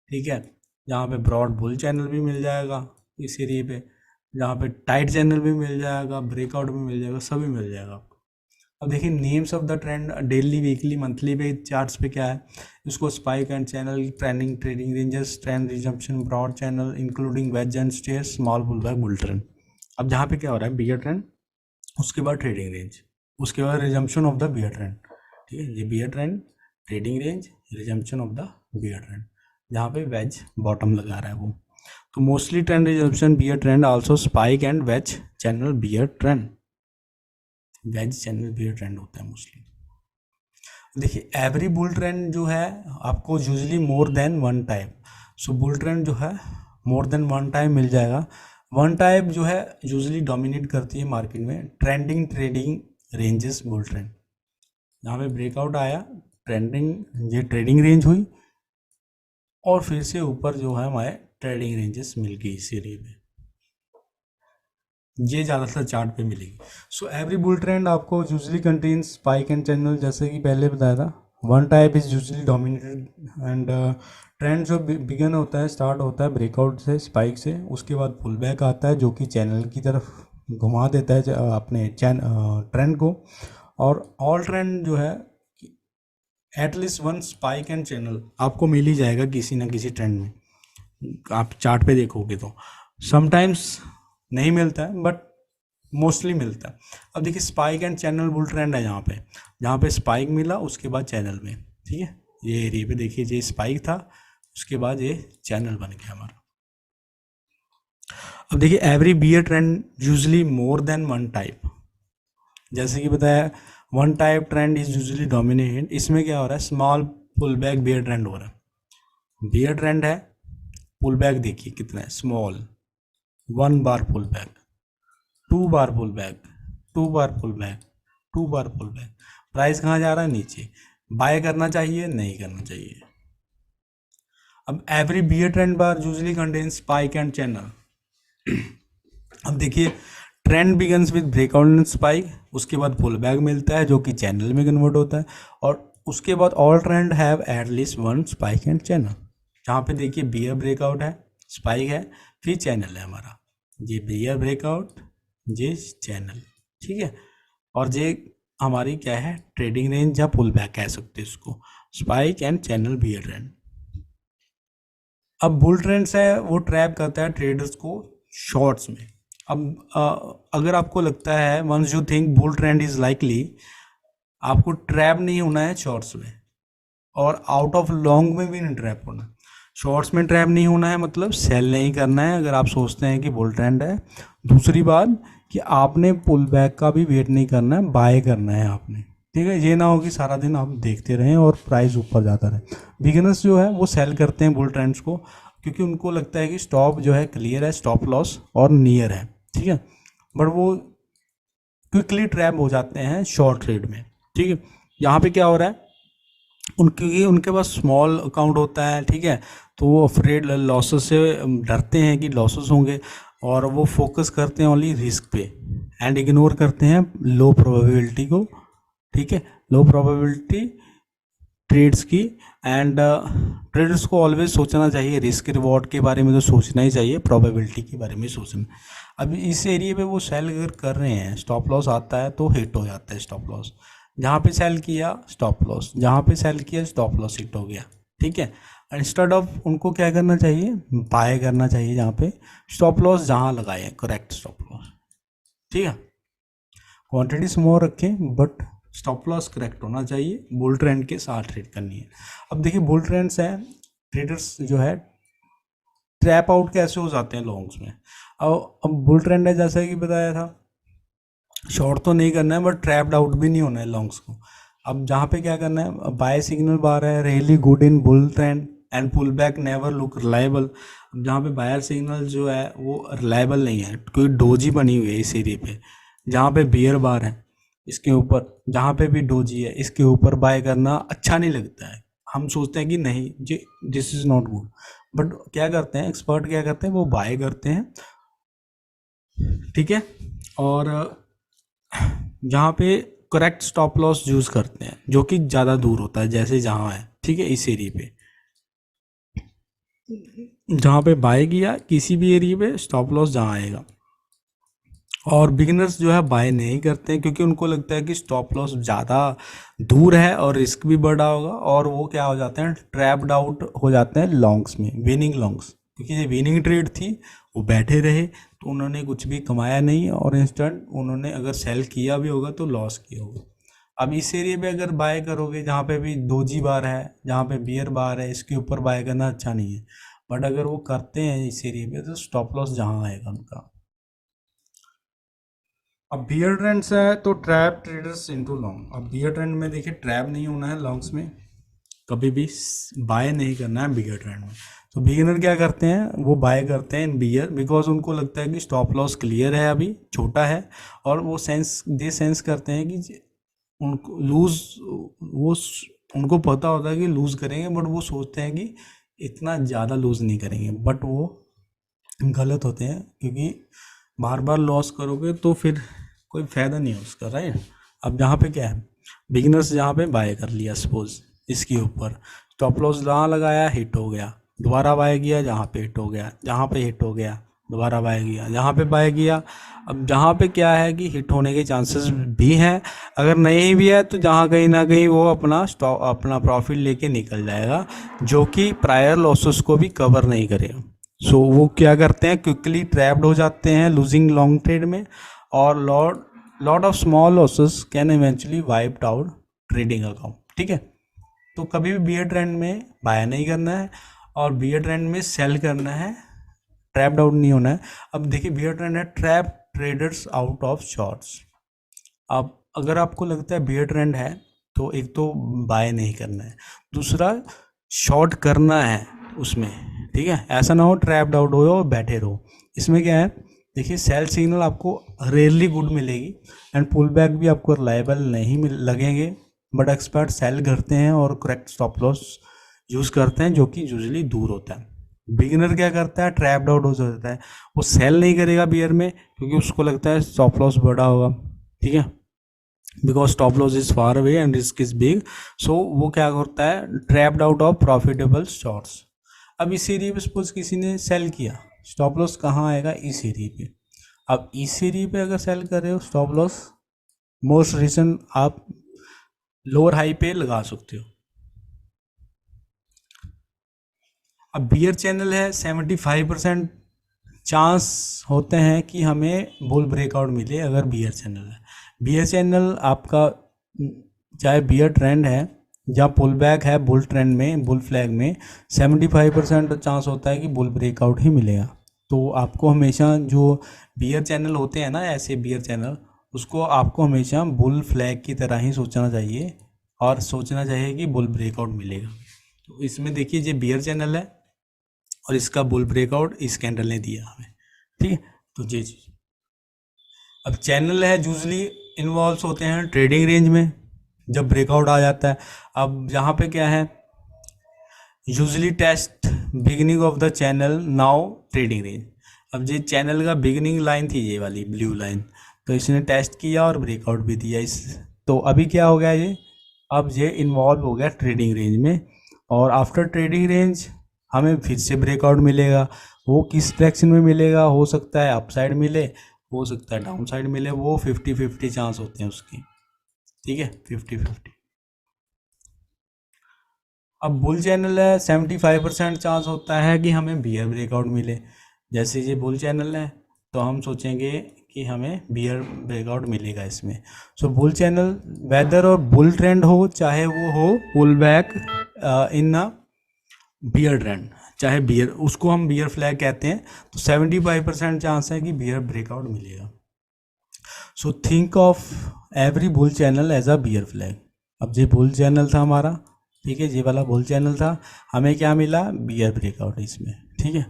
ठीक है, जहाँ पे ब्रॉड बुल चैनल भी मिल जाएगा इस एरिए पे, जहाँ पे टाइट चैनल भी मिल जाएगा, ब्रेकआउट भी मिल जाएगा, सभी मिल जाएगा आपको। अब देखिए names of the trend daily weekly monthly पे चार्ट्स पे क्या है, इसको spike and channel, trending trading ranges, trend resumption, broad channel including wedge and stairs, small bull back bull trend. अब जहाँ पे क्या हो रहा है, बियर ट्रेंड, उसके बाद ट्रेडिंग रेंज, उसके बाद resumption of the bear trend, ठीक है। ये bear trend, trading range, resumption of the bear trend, जहाँ पे वेज बॉटम लगा रहा है वो। तो mostly trend resumption bear trend, also spike and wedge channel bear trend, wedge channel bear trend होता है मोस्टली। देखिए एवरी बुल ट्रेंड जो है आपको usually more than one type, so bull trend जो है मोर देन वन टाइप मिल जाएगा। वन टाइप जो है यूजली डोमिनेट करती है मार्केट में trending trading ranges bull trend, जहाँ पे ब्रेकआउट आया, ट्रेंडिंग ये ट्रेडिंग रेंज हुई, और फिर से ऊपर जो है हमारे ट्रेडिंग रेंजेस मिल गई इस एरिया में, ये ज़्यादातर चार्ट पे मिलेगी। सो एवरी बुल ट्रेंड आपको usually contain spike and channel, जैसे कि पहले बताया था, one type is usually dominated, and trend जो बिगन होता है, स्टार्ट होता है ब्रेकआउट से, स्पाइक से, उसके बाद पुल बैक आता है जो कि चैनल की तरफ घुमा देता है अपने ट्रेंड को। और ऑल ट्रेंड जो है at least one spike and channel आपको मिल ही जाएगा किसी ना किसी ट्रेंड में, आप चार्ट पे देखोगे तो। समटाइम्स नहीं मिलता है बट मोस्टली मिलता है। अब देखिए spike and channel bull trend है जहाँ पे स्पाइक मिला उसके बाद चैनल में, ठीक है, ये एरिया पे देखिए ये स्पाइक था, उसके बाद ये चैनल बन गया हमारा। अब देखिए every bear trend usually more than one type, जैसे कि बताया one type trend is usually dominated, इसमें क्या हो रहा है, small pull back bear trend हो रहा है, बियर ट्रेंड है, पुल बैक देखिए कितना है, स्मॉल, 1 बार पुल बैक, 2 बार पुल बैक, 2 बार पुल बैक, 2 बार पुल बैक, प्राइस कहाँ जा रहा है, नीचे। बाय करना चाहिए, नहीं करना चाहिए। अब every bear trend bar usually contains spike and channel. अब देखिए, trend begins with breakout and spike, उसके बाद पुल बैक मिलता है जो कि चैनल में कन्वर्ट होता है, और उसके बाद all trend have at least 1 spike and channel. जहाँ पे देखिए बियर ब्रेकआउट है, स्पाइक है, फिर चैनल है हमारा, ये बियर ब्रेकआउट, ये चैनल, ठीक है। और ये हमारी क्या है, ट्रेडिंग रेंज या पुल बैक कह सकते हैं इसको, spike and channel bear trend. अब बुल ट्रेंड्स है वो ट्रैप करता है ट्रेडर्स को शॉर्ट्स में। अब अगर आपको लगता है, once you think bull trend is likely, आपको ट्रैप नहीं होना है शॉर्ट्स में, और आउट ऑफ लॉन्ग में भी नहीं ट्रैप होना। शॉर्ट्स में ट्रैप नहीं होना है मतलब सेल नहीं करना है अगर आप सोचते हैं कि बुल ट्रेंड है। दूसरी बात कि आपने पुल बैक का भी वेट नहीं करना है, बाय करना है आपने, ठीक है। ये ना हो कि सारा दिन आप देखते रहें और प्राइस ऊपर जाता रहे। बिगिनर्स जो है वो सेल करते हैं बुल ट्रेंड्स को, क्योंकि उनको लगता है कि स्टॉप जो है क्लियर है, स्टॉप लॉस और नियर है, ठीक है। बट वो क्विकली ट्रैप हो जाते हैं शॉर्ट ट्रेड में, ठीक है। यहाँ पे क्या हो रहा है, उनके पास स्मॉल अकाउंट होता है, ठीक है, तो वो अफ्रेड लॉसेस से डरते हैं कि लॉसेस होंगे, और वो फोकस करते हैं ओनली रिस्क पे एंड इग्नोर करते हैं लो प्रोबेबिलिटी को, ठीक है, लो प्रोबेबिलिटी ट्रेड्स की। एंड ट्रेडर्स को ऑलवेज सोचना चाहिए, रिस्क रिवॉर्ड के बारे में तो सोचना ही चाहिए, प्रोबेबिलिटी के बारे में सोचना। अब इस एरिया पे वो सेल अगर कर रहे हैं, स्टॉप लॉस आता है तो हिट हो जाता है स्टॉप लॉस, जहाँ पे सेल किया स्टॉप लॉस, जहाँ पे सेल किया स्टॉप लॉस हिट हो गया, ठीक है। इंस्टेड ऑफ उनको क्या करना चाहिए, बाय करना चाहिए, जहाँ पे स्टॉप लॉस जहाँ लगाए करेक्ट स्टॉप लॉस, ठीक है। क्वांटिटी स्मॉल रखें बट स्टॉप लॉस करेक्ट होना चाहिए, बुल ट्रेंड के साथ ट्रेड करनी है। अब देखिए बुल ट्रेंड्स हैं, ट्रेडर्स जो है ट्रैप आउट कैसे हो जाते हैं लॉन्ग्स में। अब बुल ट्रेंड है जैसा कि बताया था, शॉर्ट तो नहीं करना है बट ट्रैप्ड आउट भी नहीं होना है लॉन्ग्स को। अब जहाँ पे क्या करना है, बाय सिग्नल बार है, really good in bull trend and pull back never look reliable. जहाँ पे बायर सिग्नल जो है वो रिलायबल नहीं है, कोई डोजी बनी हुई है इस एरिया पे। जहाँ पे बियर बार है इसके ऊपर, जहाँ पे भी डोजी है इसके ऊपर बाय करना अच्छा नहीं लगता है। हम सोचते हैं कि नहीं जी, this is not good, but क्या करते हैं एक्सपर्ट, क्या करते हैं वो बाय करते हैं, ठीक है। और जहाँ पे करेक्ट स्टॉप लॉस यूज़ करते हैं जो कि ज़्यादा दूर होता है, जैसे जहाँ है, ठीक है, इस एरिया पे जहाँ पे बाय किया, किसी भी एरिया पे स्टॉप लॉस जहाँ आएगा। और बिगिनर्स जो है बाय नहीं करते हैं क्योंकि उनको लगता है कि स्टॉप लॉस ज़्यादा दूर है और रिस्क भी बड़ा होगा, और वो क्या हो जाते हैं, ट्रैप्ड आउट हो जाते हैं लॉन्ग्स में, विनिंग लॉन्ग्स, क्योंकि ये विनिंग ट्रेड थी, वो बैठे रहे तो उन्होंने कुछ भी कमाया नहीं, और इंस्टेंट उन्होंने अगर सेल किया भी होगा तो लॉस किया होगा। अब इस एरिया पे अगर बाय करोगे जहाँ पे भी दोजी बार है, जहाँ पे बियर बार है, इसके ऊपर बाय करना अच्छा नहीं है। बट अगर वो करते हैं इस एरिया पे तो स्टॉप लॉस जहाँ आएगा उनका। अब बियर ट्रेंड्स है तो ट्रैप ट्रेडर्स इनटू लॉन्ग। अब बियर ट्रेंड में देखिए ट्रैप नहीं होना है लॉन्ग्स में, कभी भी बाय नहीं करना है बियर ट्रेंड में। तो बिगिनर क्या करते हैं, वो बाय करते हैं इन बियर, बिकॉज उनको लगता है कि स्टॉप लॉस क्लियर है, अभी छोटा है, और वो सेंस करते हैं कि उनको लूज, वो उनको पता होता है कि लूज़ करेंगे, बट वो सोचते हैं कि इतना ज़्यादा लूज़ नहीं करेंगे, बट वो गलत होते हैं, क्योंकि बार बार लॉस करोगे तो फिर कोई फ़ायदा नहीं है उसका, राइट। अब जहाँ पे क्या है, बिगिनर्स जहाँ पे बाय कर लिया सपोज, इसके ऊपर स्टॉप लॉस जहाँ लगाया हिट हो गया, दोबारा बाय किया जहाँ पे हिट हो गया, जहाँ पे हिट हो गया दोबारा बाय किया, जहाँ पे बाय किया। अब जहाँ पे क्या है कि हिट होने के चांसेस भी हैं, अगर नहीं भी है तो जहाँ कहीं ना कहीं वो अपना प्रॉफिट लेके निकल जाएगा, जो कि प्रायर लॉसेस को भी कवर नहीं करेगा। सो वो क्या करते हैं, क्विकली ट्रैप्ड हो जाते हैं लूजिंग लॉन्ग ट्रेड में, और lot of small losses can eventually wiped out trading account, ठीक है। तो कभी भी बियर ट्रेंड में बाय नहीं करना है, और बियर ट्रेंड में सेल करना है, ट्रैप्ड आउट नहीं होना है। अब देखिए बियर ट्रेंड है, trap traders out of shorts. अब अगर आपको लगता है बियर ट्रेंड है तो एक तो बाय नहीं करना है, दूसरा शॉर्ट करना है उसमें, ठीक है। ऐसा ना हो ट्रैप्ड आउट हो और बैठे रहो। इसमें क्या है, देखिए सेल सिग्नल आपको रेयरली गुड मिलेगी एंड पुल बैक भी आपको रिलायबल नहीं लगेंगे, बट एक्सपर्ट सेल करते हैं और करेक्ट स्टॉप लॉस यूज़ करते हैं जो कि यूजली दूर होता है। बिगिनर क्या करता है, ट्रैप्ड आउट हो जाता है, वो सेल नहीं करेगा बियर में क्योंकि उसको लगता है स्टॉप लॉस बड़ा होगा, ठीक है, because stop loss is far away and risk is big. So वो क्या करता है, trapped out of profitable shorts. अब इस एरिया पे सपोज किसी ने सेल किया, स्टॉप लॉस कहाँ आएगा, इस एरिया पे। अब इस एरिया पे अगर सेल कर रहे हो स्टॉप लॉस मोस्ट रीजन आप लोअर हाई पे लगा सकते हो। अब बियर चैनल है, 75% चांस होते हैं कि हमें बुल ब्रेकआउट मिले अगर बियर चैनल है। बियर चैनल आपका चाहे बियर ट्रेंड है या पुल बैक है, बुल ट्रेंड में, बुल फ्लैग में 75% चांस होता है कि बुल ब्रेकआउट ही मिलेगा। तो आपको हमेशा जो बियर चैनल होते हैं ना, ऐसे बियर चैनल, उसको आपको हमेशा बुल फ्लैग की तरह ही सोचना चाहिए और सोचना चाहिए कि बुल ब्रेकआउट मिलेगा। तो इसमें देखिए ये बियर चैनल है और इसका बुल ब्रेकआउट इस कैंडल ने दिया हमें, ठीक है। तो ये चीज़, अब चैनल है यूजली इन्वॉल्व होते हैं ट्रेडिंग रेंज में जब ब्रेकआउट आ जाता है। अब यहाँ पे क्या है, usually test beginning of the channel now trading range. अब ये चैनल का बिगिनिंग लाइन थी ये वाली ब्लू लाइन, तो इसने टेस्ट किया और ब्रेकआउट भी दिया इस। तो अभी क्या हो गया ये, अब ये इन्वॉल्व हो गया ट्रेडिंग रेंज में और आफ्टर ट्रेडिंग रेंज हमें फिर से ब्रेकआउट मिलेगा। वो किस डायरेक्शन में मिलेगा, हो सकता है अप साइड मिले, हो सकता है डाउन साइड मिले, वो 50-50 चांस होते हैं उसकी, ठीक है, 50-50। अब बुल चैनल है, 75% चांस होता है कि हमें बियर ब्रेकआउट मिले। जैसे ये बुल चैनल है तो हम सोचेंगे कि हमें बियर ब्रेकआउट मिलेगा इसमें। सो बुल चैनल वेदर और बुल ट्रेंड हो, चाहे वो हो pull back in bear trend, चाहे बियर, उसको हम बियर फ्लैग कहते हैं, तो 75% चांस है कि बियर ब्रेकआउट मिलेगा। So think of every bull channel as a bear flag. अब ये बुल चैनल था हमारा, ठीक है, ये वाला बुल चैनल था, हमें क्या मिला, बियर ब्रेकआउट इसमें, ठीक है।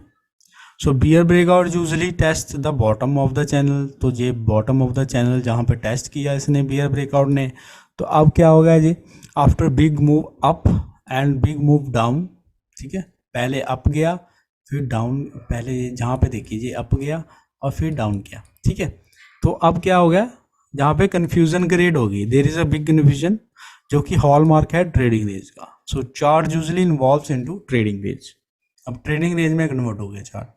So bear breakout usually test the bottom of the channel, तो ये बॉटम ऑफ द चैनल जहाँ पे टेस्ट किया इसने बियर ब्रेकआउट ने। तो अब क्या होगा जी, after big move up and big move down, ठीक है, पहले अप गया फिर डाउन, पहले जहाँ पे देखिए अप गया और फिर डाउन किया, ठीक है। तो अब क्या हो गया, जहाँ पे कन्फ्यूजन क्रिएट होगी, there is a big confusion, जो कि हॉलमार्क है ट्रेडिंग रेंज का। So chart usually involves into trading range. अब ट्रेडिंग रेंज में कन्वर्ट हो गया चार्ट।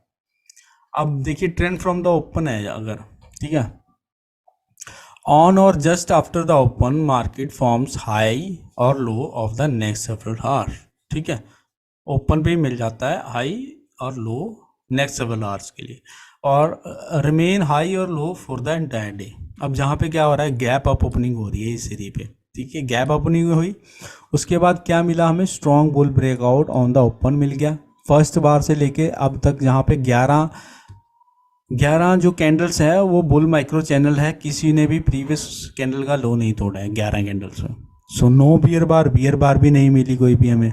अब देखिए ट्रेंड फ्रॉम द ओपन है अगर, ठीक है, ऑन और just after the open market forms high और low of the next several hours, ठीक है, ओपन पे ही मिल जाता है हाई और लो नेक्स्ट सेवरल आवर्स के लिए, और रिमेन हाई और लो फॉर द एंटायर डे। अब जहाँ पे क्या हो रहा है, गैप अप ओपनिंग हो रही है इस एरिया पे, ठीक है, गैप ओपनिंग हुई, उसके बाद क्या मिला हमें, strong bull breakout on the open मिल गया। फर्स्ट बार से लेके अब तक जहाँ पे 11 जो कैंडल्स है वो बुल माइक्रो चैनल है, किसी ने भी प्रीवियस कैंडल का लो नहीं तोड़ा है 11 कैंडल्स में। सो नो बियर बार भी नहीं मिली कोई भी हमें,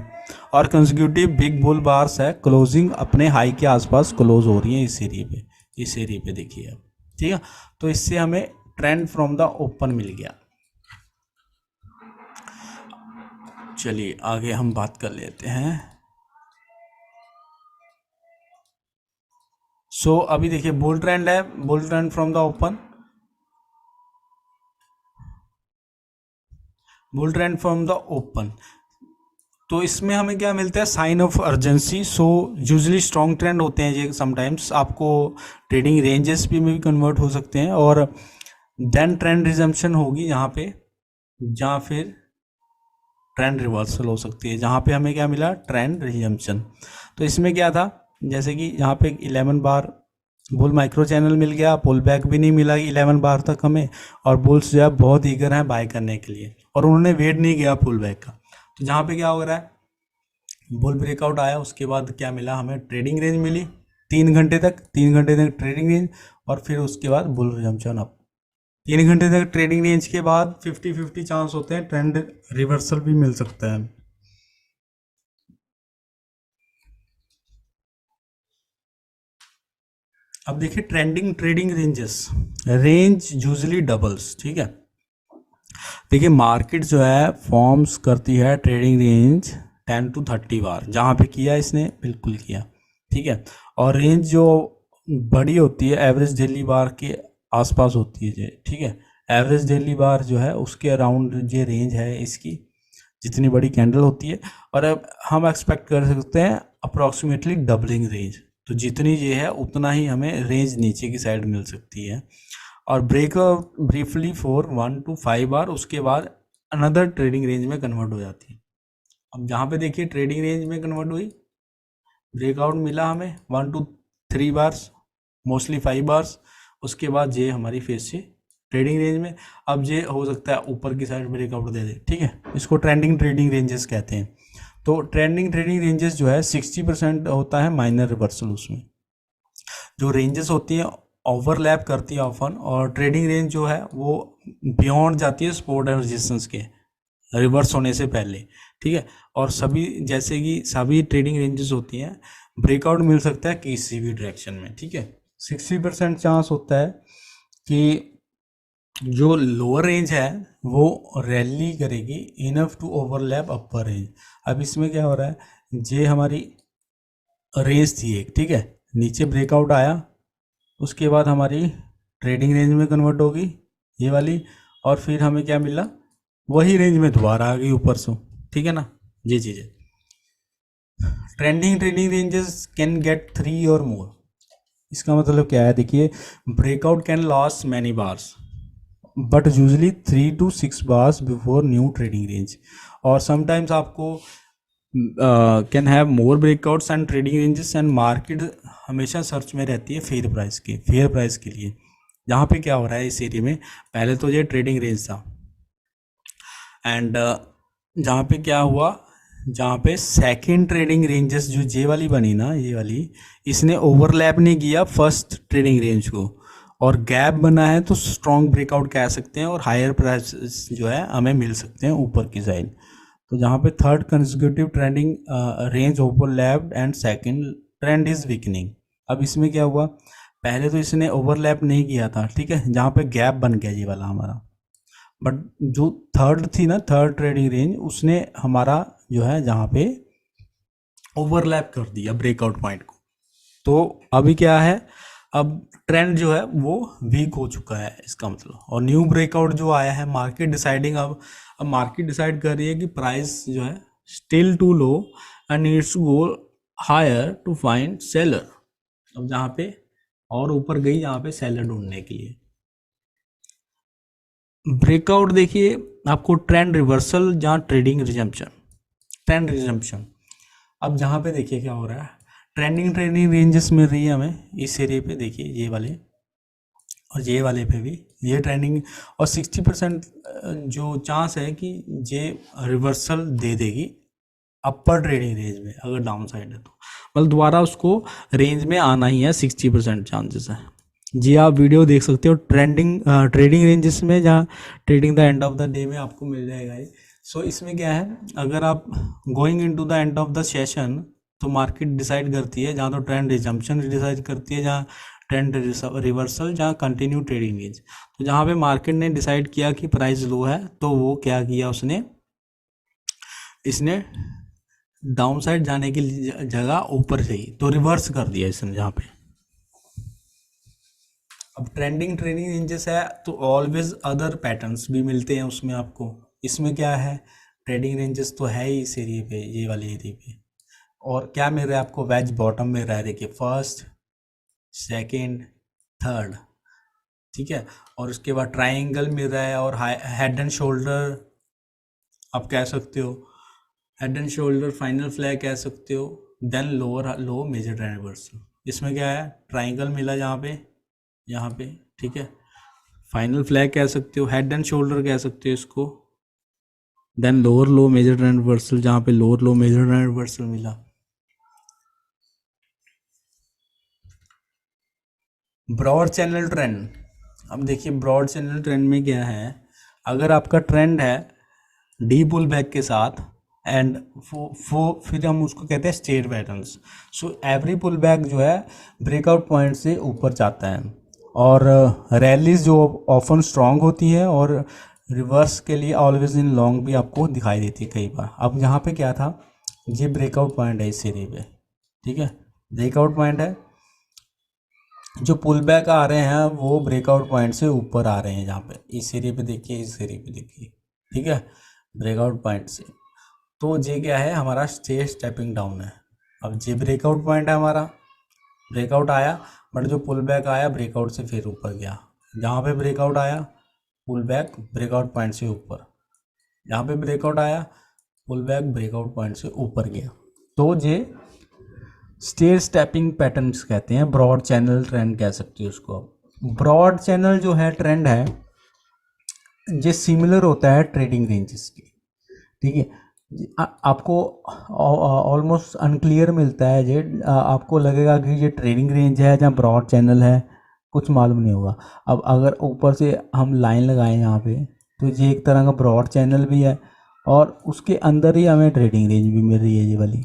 और कंसेक्यूटिव बिग बुल बार्स है, क्लोजिंग अपने हाई के आसपास क्लोज हो रही है इस एरिया पे, इस एरिया पे देखिए अब, ठीक है। तो इससे हमें ट्रेंड फ्रॉम द ओपन मिल गया। चलिए आगे हम बात कर लेते हैं। सो अभी देखिए बुल ट्रेंड है, bull trend from the open, bull trend from the open. तो इसमें हमें क्या मिलता है, sign of urgency. So usually strong trend होते हैं ये, समटाइम्स आपको ट्रेडिंग रेंजेस भी में भी कन्वर्ट हो सकते हैं, और देन ट्रेंड रिजम्पशन होगी यहाँ पे, जहाँ फिर ट्रेंड रिवर्सल हो सकती है, जहाँ पे हमें क्या मिला, ट्रेंड रिजम्पशन। तो इसमें क्या था, जैसे कि यहाँ पे 11 बार बुल माइक्रो चैनल मिल गया, पुल बैक भी नहीं मिला 11 बार तक हमें, और बुल्स जो है बहुत ईगर हैं बाय करने के लिए, और उन्होंने वेट नहीं किया पुल बैक का। तो जहाँ पे क्या हो रहा है, बुल ब्रेकआउट आया, उसके बाद क्या मिला हमें, ट्रेडिंग रेंज मिली 3 घंटे तक ट्रेडिंग रेंज, और फिर उसके बाद बुल रिजम्पशन अप। 3 घंटे तक ट्रेडिंग रेंज के बाद 50-50 चांस होते हैं ट्रेंड रिवर्सल भी मिल सकता है। अब देखिए trending trading ranges, range usually doubles, ठीक है। देखिए मार्केट जो है फॉर्म्स करती है ट्रेडिंग रेंज 10 to 30 बार, जहाँ पे किया इसने बिल्कुल किया, ठीक है। और रेंज जो बड़ी होती है एवरेज डेली बार के आसपास होती है, ठीक है। एवरेज डेली बार जो है उसके अराउंड ये रेंज है इसकी, जितनी बड़ी कैंडल होती है। और अब हम एक्सपेक्ट कर सकते हैं अप्रॉक्सीमेटली डबलिंग रेंज, तो जितनी ये है उतना ही हमें रेंज नीचे की साइड मिल सकती है। और ब्रेकआउट ब्रीफली फॉर 1 to 5 बार, उसके बाद अनदर ट्रेडिंग रेंज में कन्वर्ट हो जाती है। अब जहाँ पे देखिए ट्रेडिंग रेंज में कन्वर्ट हुई, ब्रेकआउट मिला हमें 1 to 3 बार्स, मोस्टली 5 बार्स, उसके बाद ये हमारी फेस से ट्रेडिंग रेंज में। अब ये हो सकता है ऊपर की साइड ब्रेकआउट दे दे, ठीक है। इसको ट्रेंडिंग ट्रेडिंग रेंजेस कहते हैं। तो ट्रेंडिंग ट्रेडिंग रेंजेस जो है 60% होता है माइनर रिवर्सल, उसमें जो रेंजेस होती हैं ओवरलैप करती है ऑफन, और ट्रेडिंग रेंज जो है वो बियॉन्ड जाती है सपोर्ट एंड रेजिस्टेंस के रिवर्स होने से पहले, ठीक है। और सभी जैसे कि सभी ट्रेडिंग रेंजेस होती हैं, ब्रेकआउट मिल सकता है किसी भी डायरेक्शन में, ठीक है। 60% चांस होता है कि जो लोअर रेंज है वो रैली करेगी enough to overlap upper range. अब इसमें क्या हो रहा है, ये हमारी रेंज थी एक, ठीक है, नीचे ब्रेकआउट आया, उसके बाद हमारी ट्रेडिंग रेंज में कन्वर्ट होगी ये वाली, और फिर हमें क्या मिला, वही रेंज में दोबारा आ गई ऊपर से, ठीक है ना। ये चीज़ है। Trending trading ranges can get 3 और मोर। इसका मतलब क्या है, देखिए breakout can loss many bars but usually 3 to 6 bars before new trading range, और समटाइम्स आपको can have more breakouts and trading ranges, and market हमेशा सर्च में रहती है फेयर प्राइस के लिए। यहाँ पे क्या हो रहा है इस एरिया में, पहले तो ये ट्रेडिंग रेंज था, एंड जहाँ पे क्या हुआ, जहाँ पे सेकंड ट्रेडिंग रेंजेस जो जे वाली बनी ना, ये वाली, इसने ओवरलैप नहीं किया फर्स्ट ट्रेडिंग रेंज को, और गैप बना है, तो स्ट्रॉन्ग ब्रेकआउट कह सकते हैं, और हायर प्राइस जो है हमें मिल सकते हैं ऊपर की साइड। तो जहाँ पे third consecutive trending range overlapped and second trend is weakening. अब इसमें क्या हुआ, पहले तो इसने ओवरलैप नहीं किया था, ठीक है, जहाँ पे गैप बन गया ये वाला हमारा, बट जो थर्ड थी ना, थर्ड ट्रेडिंग रेंज, उसने हमारा जो है जहाँ पे ओवरलैप कर दिया ब्रेकआउट पॉइंट को। तो अभी क्या है, अब ट्रेंड जो है वो वीक हो चुका है इसका मतलब, और न्यू ब्रेकआउट जो आया है, मार्केट डिसाइडिंग, अब मार्केट डिसाइड कर रही है कि प्राइस जो है still too low and needs to go higher to find seller. अब जहाँ पे और ऊपर गई, यहाँ पे सेलर ढूंढने के लिए। ब्रेकआउट देखिए आपको ट्रेंड रिवर्सल, जहाँ ट्रेडिंग रिजम्पशन, ट्रेंड रिजम्पशन। अब जहाँ पे देखिए क्या हो रहा है, ट्रेंडिंग ट्रेडिंग रेंजेस मिल रही है हमें इस एरिया पे, देखिए ये वाले और ये वाले पे भी ये ट्रेंडिंग, और 60% जो चांस है कि ये रिवर्सल दे देगी अपर ट्रेडिंग रेंज में, अगर डाउन साइड है तो मतलब दोबारा उसको रेंज में आना ही है, 60% चांसेस है। जी आप वीडियो देख सकते हो ट्रेंडिंग ट्रेडिंग रेंजेस में, जहाँ trading the end of the day में आपको मिल जाएगा ये। सो इसमें क्या है, अगर आप going into the end of the session, तो मार्केट डिसाइड करती है, जहाँ तो ट्रेंड रिजम्पशन डिसाइड करती है, जहाँ ट्रेंड रिवर्सल, जहाँ कंटिन्यू ट्रेडिंग रेंज। तो जहाँ पे मार्केट ने डिसाइड किया कि प्राइस लो है, तो वो क्या किया उसने, इसने डाउन साइड जाने की जगह ऊपर से ही तो रिवर्स कर दिया इसने जहाँ पे। अब ट्रेंडिंग ट्रेडिंग रेंजेस है तो ऑलवेज अदर पैटर्न्स भी मिलते हैं उसमें आपको। इसमें क्या है, ट्रेडिंग रेंजेस तो है ही इस एरिए पे, ये वाले एरिए पे, और क्या मिल रहा है आपको, वेज बॉटम मिल रहा है, देखिए फर्स्ट सेकंड थर्ड, ठीक है। और उसके बाद ट्रायंगल मिल रहा है, और हेड एंड शोल्डर आप कह सकते हो, head and shoulder final flag कह सकते हो, then lower low major trend reversal. इसमें क्या है, ट्रायंगल मिला यहाँ पे, ठीक है, फाइनल फ्लैग कह सकते हो, हेड एंड शोल्डर कह सकते हो इसको, then lower low major trend reversal, जहाँ पे lower low major trend reversal मिला। ब्रॉड चैनल ट्रेंड, अब देखिए ब्रॉड चैनल ट्रेंड में क्या है, अगर आपका ट्रेंड है डी पुल बैक के साथ, एंड वो फिर हम उसको कहते हैं state patterns. So every pull back जो है ब्रेकआउट पॉइंट से ऊपर जाता है, और रैलीज जो ऑफन स्ट्रांग होती है, और रिवर्स के लिए ऑलवेज इन लॉन्ग भी आपको दिखाई देती है कई बार। अब यहाँ पे क्या था, ये ब्रेकआउट पॉइंट है इस सीरीज पे, ठीक है, ब्रेकआउट पॉइंट है। जो पुल बैक आ रहे हैं वो ब्रेकआउट पॉइंट से ऊपर आ रहे हैं, यहाँ पे इस एरिया पे देखिए, इस एरिया पे देखिए, ठीक है, ब्रेकआउट पॉइंट से। तो ये क्या है, हमारा स्टे स्टेपिंग डाउन है। अब ये ब्रेकआउट पॉइंट है हमारा, ब्रेकआउट आया, बट जो पुल बैक आया ब्रेकआउट से फिर ऊपर गया। जहाँ पे ब्रेकआउट आया पुल बैक ब्रेकआउट पॉइंट से ऊपर, जहाँ पे ब्रेकआउट आया पुल बैक ब्रेकआउट पॉइंट से ऊपर गया। तो ये स्टेयर स्टेपिंग पैटर्न्स कहते हैं, ब्रॉड चैनल ट्रेंड कह सकते हो उसको। ब्रॉड चैनल जो है ट्रेंड है, ये सिमिलर होता है ट्रेडिंग रेंजेस की, ठीक है। आपको ऑलमोस्ट अनक्लियर मिलता है ये, आपको लगेगा कि ये ट्रेडिंग रेंज है या ब्रॉड चैनल है, कुछ मालूम नहीं होगा। अब अगर ऊपर से हम लाइन लगाएं यहाँ पे, तो ये एक तरह का ब्रॉड चैनल भी है, और उसके अंदर ही हमें ट्रेडिंग रेंज भी मिल रही है ये वाली,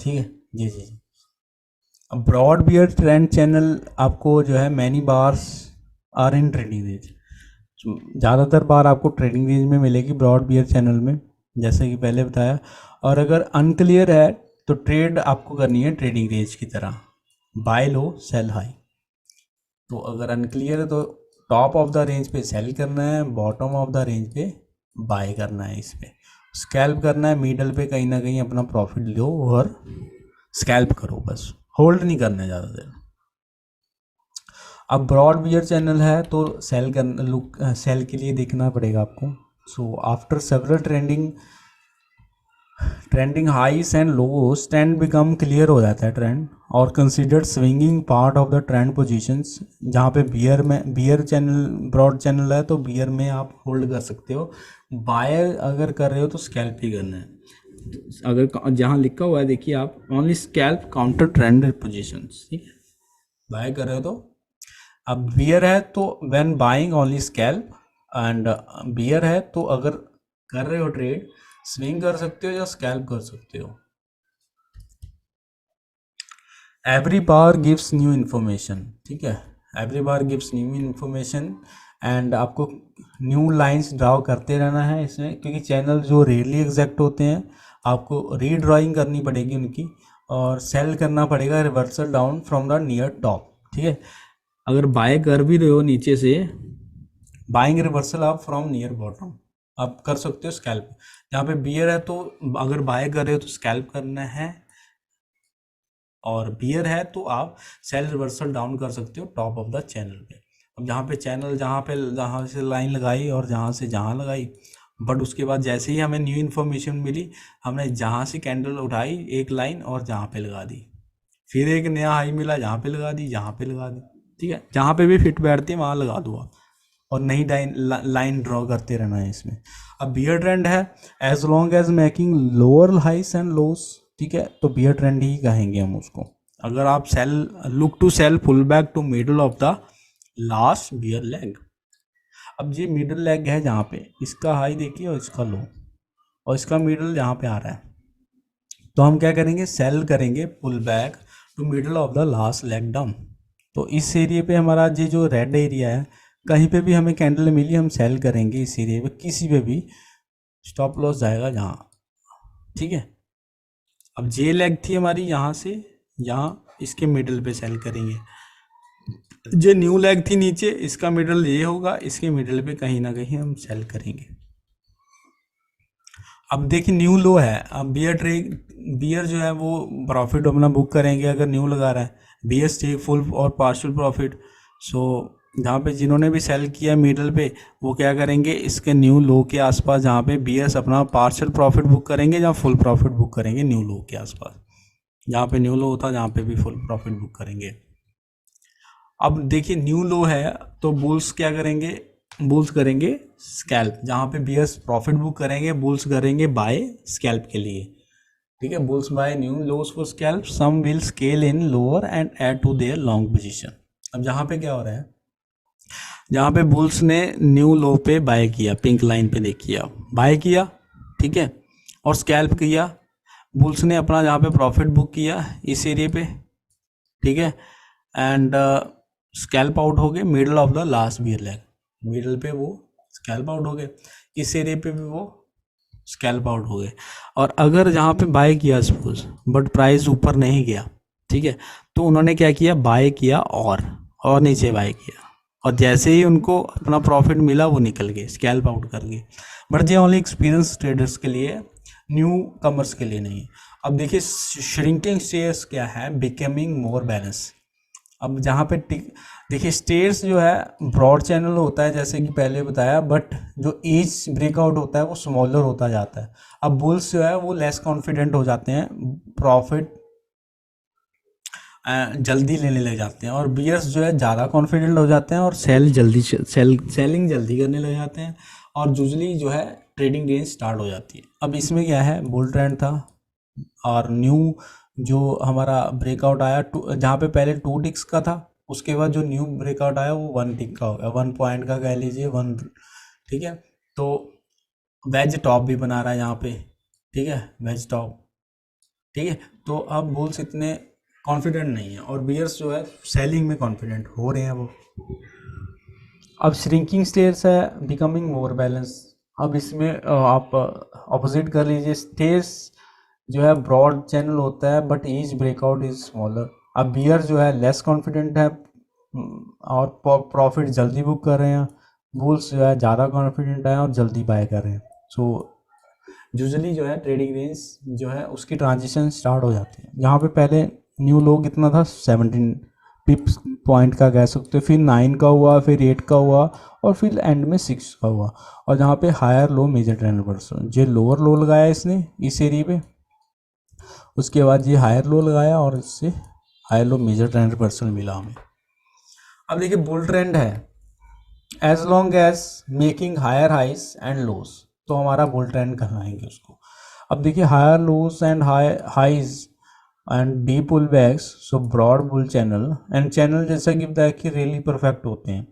ठीक है। जी जी जी। अब ब्रॉड बियर ट्रेंड चैनल आपको जो है many bars are in trading range, ज़्यादातर बार आपको ट्रेडिंग रेंज में मिलेगी ब्रॉड बियर चैनल में, जैसे कि पहले बताया। और अगर अनक्लियर है तो ट्रेड आपको करनी है ट्रेडिंग रेंज की तरह, बाय लो सेल हाई। तो अगर अनक्लियर है तो टॉप ऑफ द रेंज पे सेल करना है, बॉटम ऑफ द रेंज पे बाय करना है, इस पे स्कैल्प करना है, मिडल पे कहीं ना कहीं अपना प्रॉफिट लो और स्कैल्प करो, बस होल्ड नहीं करना है ज़्यादा देर। अब ब्रॉड बियर चैनल है तो सेल करना, लुक सेल के लिए देखना पड़ेगा आपको। So after several trending highs and lows, trend become clear हो जाता है ट्रेंड, और considered swinging part of the trend positions. जहाँ पे बियर चैनल ब्रॉड चैनल है तो बियर में आप होल्ड कर सकते हो, बाय अगर कर रहे हो तो स्कैल्प ही करना है। अगर जहाँ लिखा हुआ है देखिए आप, only scalp counter trend positions, ठीक है, बाय कर रहे हो तो। अब बियर है तो when buying only scalp, and bear है तो अगर कर रहे हो ट्रेड स्विंग कर सकते हो या स्कैल्प कर सकते हो। एवरी बार गिव्स न्यू इन्फॉर्मेशन, ठीक है, every bar gives new information, and आपको न्यू लाइंस ड्राउ करते रहना है इसमें, क्योंकि चैनल जो रेयरली एग्जैक्ट होते हैं आपको रीड्राइंग करनी पड़ेगी उनकी, और सेल करना पड़ेगा reversal down from the near top, ठीक है। अगर बाय कर भी रहे हो नीचे से, बाइंग रिवर्सल आप फ्रॉम नियर बॉटम आप कर सकते हो स्कैल्प। यहाँ पे बियर है तो अगर बाय कर रहे हो तो स्कैल्प करना है, और बियर है तो आप सेल रिवर्सल डाउन कर सकते हो टॉप ऑफ द चैनल पे। अब जहाँ पे चैनल जहाँ से लाइन लगाई और जहाँ से जहाँ लगाई, बट उसके बाद जैसे ही हमें न्यू इन्फॉर्मेशन मिली, हमने जहाँ से कैंडल उठाई एक लाइन और जहाँ पे लगा दी, फिर एक नया हाई मिला जहाँ पे लगा दी, जहाँ पे लगा दी, ठीक है, जहाँ पे भी फिट बैठती है वहाँ लगा दो आप, और नई लाइन ड्रॉ करते रहना है इसमें। अब बियर ट्रेंड है as long as making lower highs and lows, ठीक है, तो बियर ट्रेंड ही कहेंगे हम उसको। अगर आप sell look to sell pull back to middle of the last bear leg. अब ये मिडल लेग है जहाँ पे इसका हाई देखिए और इसका लो, और इसका मिडल यहाँ पे आ रहा है, तो हम क्या करेंगे, सेल करेंगे pull back to middle of the last leg down. तो इस एरिया पे हमारा ये जो रेड एरिया है, कहीं पे भी हमें कैंडल मिली हम सेल करेंगे इस एरिया पे, किसी पे भी स्टॉप लॉस जाएगा जहाँ, ठीक है। अब जे लेग थी हमारी यहाँ से यहाँ, इसके मिडल पे सेल करेंगे। जो न्यू लेग थी नीचे, इसका मिडल ये होगा, इसके मिडल पे कहीं ना कहीं हम सेल करेंगे। अब देखिए न्यू लो है, अब बियर जो है वो प्रॉफिट अपना बुक करेंगे अगर न्यू लगा रहा है, बियर स्टेक फुल और पार्शियल प्रॉफिट। सो जहाँ पे जिन्होंने भी सेल किया मिडल पे, वो क्या करेंगे, इसके न्यू लो के आसपास जहाँ पे बियर्स अपना पार्शियल प्रॉफिट बुक करेंगे या फुल प्रॉफिट बुक करेंगे न्यू लो के आसपास, जहाँ पे न्यू लो होता जहाँ पे भी फुल प्रॉफिट बुक करेंगे। अब देखिए न्यू लो है तो बुल्स क्या करेंगे, बुल्स करेंगे स्कैल्प, जहाँ पे बियर्स प्रॉफिट बुक करेंगे बुल्स करेंगे बाय स्कैल्प के लिए, ठीक है। Bulls buy new lows for scalp, some will scale in lower and add to their long position. अब जहाँ पे क्या हो रहा है, जहाँ पे बुल्स ने न्यू लो पे बाय किया, पिंक लाइन पे देखिए आप बाय किया, ठीक है, और स्कैल्प किया, बुल्स ने अपना जहाँ पे प्रॉफिट बुक किया इस एरिया पे, ठीक है, एंड स्कैल्प आउट हो गए middle of the last bear leg, middle पे वो स्कैल्प आउट हो गए, इस एरिया पे भी वो स्कैल्प आउट हो गए। और अगर जहाँ पे बाय किया सपोज, बट प्राइस ऊपर नहीं गया, ठीक है, तो उन्होंने क्या किया, बाय किया और नीचे बाय किया, और जैसे ही उनको अपना प्रॉफिट मिला वो निकल गए, स्कैल्प आउट कर गए। बट ये ओनली एक्सपीरियंस ट्रेडर्स के लिए, न्यू कमर्स के लिए नहीं है। अब देखिए श्रिंकिंग शेयर्स क्या है, बिकमिंग मोर बैलेंस। अब जहाँ पे देखिए स्टेयर्स जो है ब्रॉड चैनल होता है जैसे कि पहले बताया, बट जो ईच ब्रेकआउट होता है वो स्मॉलर होता जाता है। अब बुल्स जो है वो लेस कॉन्फिडेंट हो जाते हैं, प्रॉफिट जल्दी लेने लग जाते हैं, और बियर्स जो है ज़्यादा कॉन्फिडेंट हो जाते हैं और सेलिंग जल्दी करने लग जाते हैं, और यूजली जो है ट्रेडिंग रेंज स्टार्ट हो जाती है। अब इसमें क्या है, बुल ट्रेंड था, और न्यू जो हमारा ब्रेकआउट आया जहाँ पे पहले 2 टिक्स का था, उसके बाद जो न्यू ब्रेकआउट आया वो 1 टिक का हो गया, 1 पॉइंट का कह लीजिए, 1, ठीक है। तो वेज टॉप भी बना रहा है यहाँ पे, ठीक है, वेज टॉप, ठीक है। तो अब बुल्स इतने कॉन्फिडेंट नहीं है, और बियर्स जो है सेलिंग में कॉन्फिडेंट हो रहे हैं वो। अब श्रिंकिंग स्टेयर्स है, बिकमिंग मोर बैलेंस। अब इसमें आप ऑपोजिट कर लीजिए, स्टेयर्स जो है ब्रॉड चैनल होता है but each breakout is smaller. अब बियर जो है लेस कॉन्फिडेंट है, और प्रॉफिट जल्दी बुक कर रहे हैं, बुल्स जो है ज़्यादा कॉन्फिडेंट है और जल्दी बाय कर रहे हैं। सो यूजुअली जो है ट्रेडिंग रेंज जो है उसकी ट्रांजिशन स्टार्ट हो जाती है, जहाँ पे पहले न्यू लो कितना था, 17 पिप्स पॉइंट का कह सकते हो, फिर 9 का हुआ, फिर 8 का हुआ, और फिर एंड में 6 का हुआ। और जहाँ पे higher low major trend reversal, जो लोअर लो लगाया इसने इस एरिया पे, उसके बाद ये हायर लो लगाया और इससे higher low major trend reversal मिला हमें। अब देखिए बुल ट्रेंड है, as long as making higher highs and lows, तो हमारा बुल ट्रेंड कहलाएंगे उसको। अब देखिए higher lows and highs and deep pull backs, so broad bull channel and channel जैसा कि बताया कि रियली परफेक्ट होते हैं।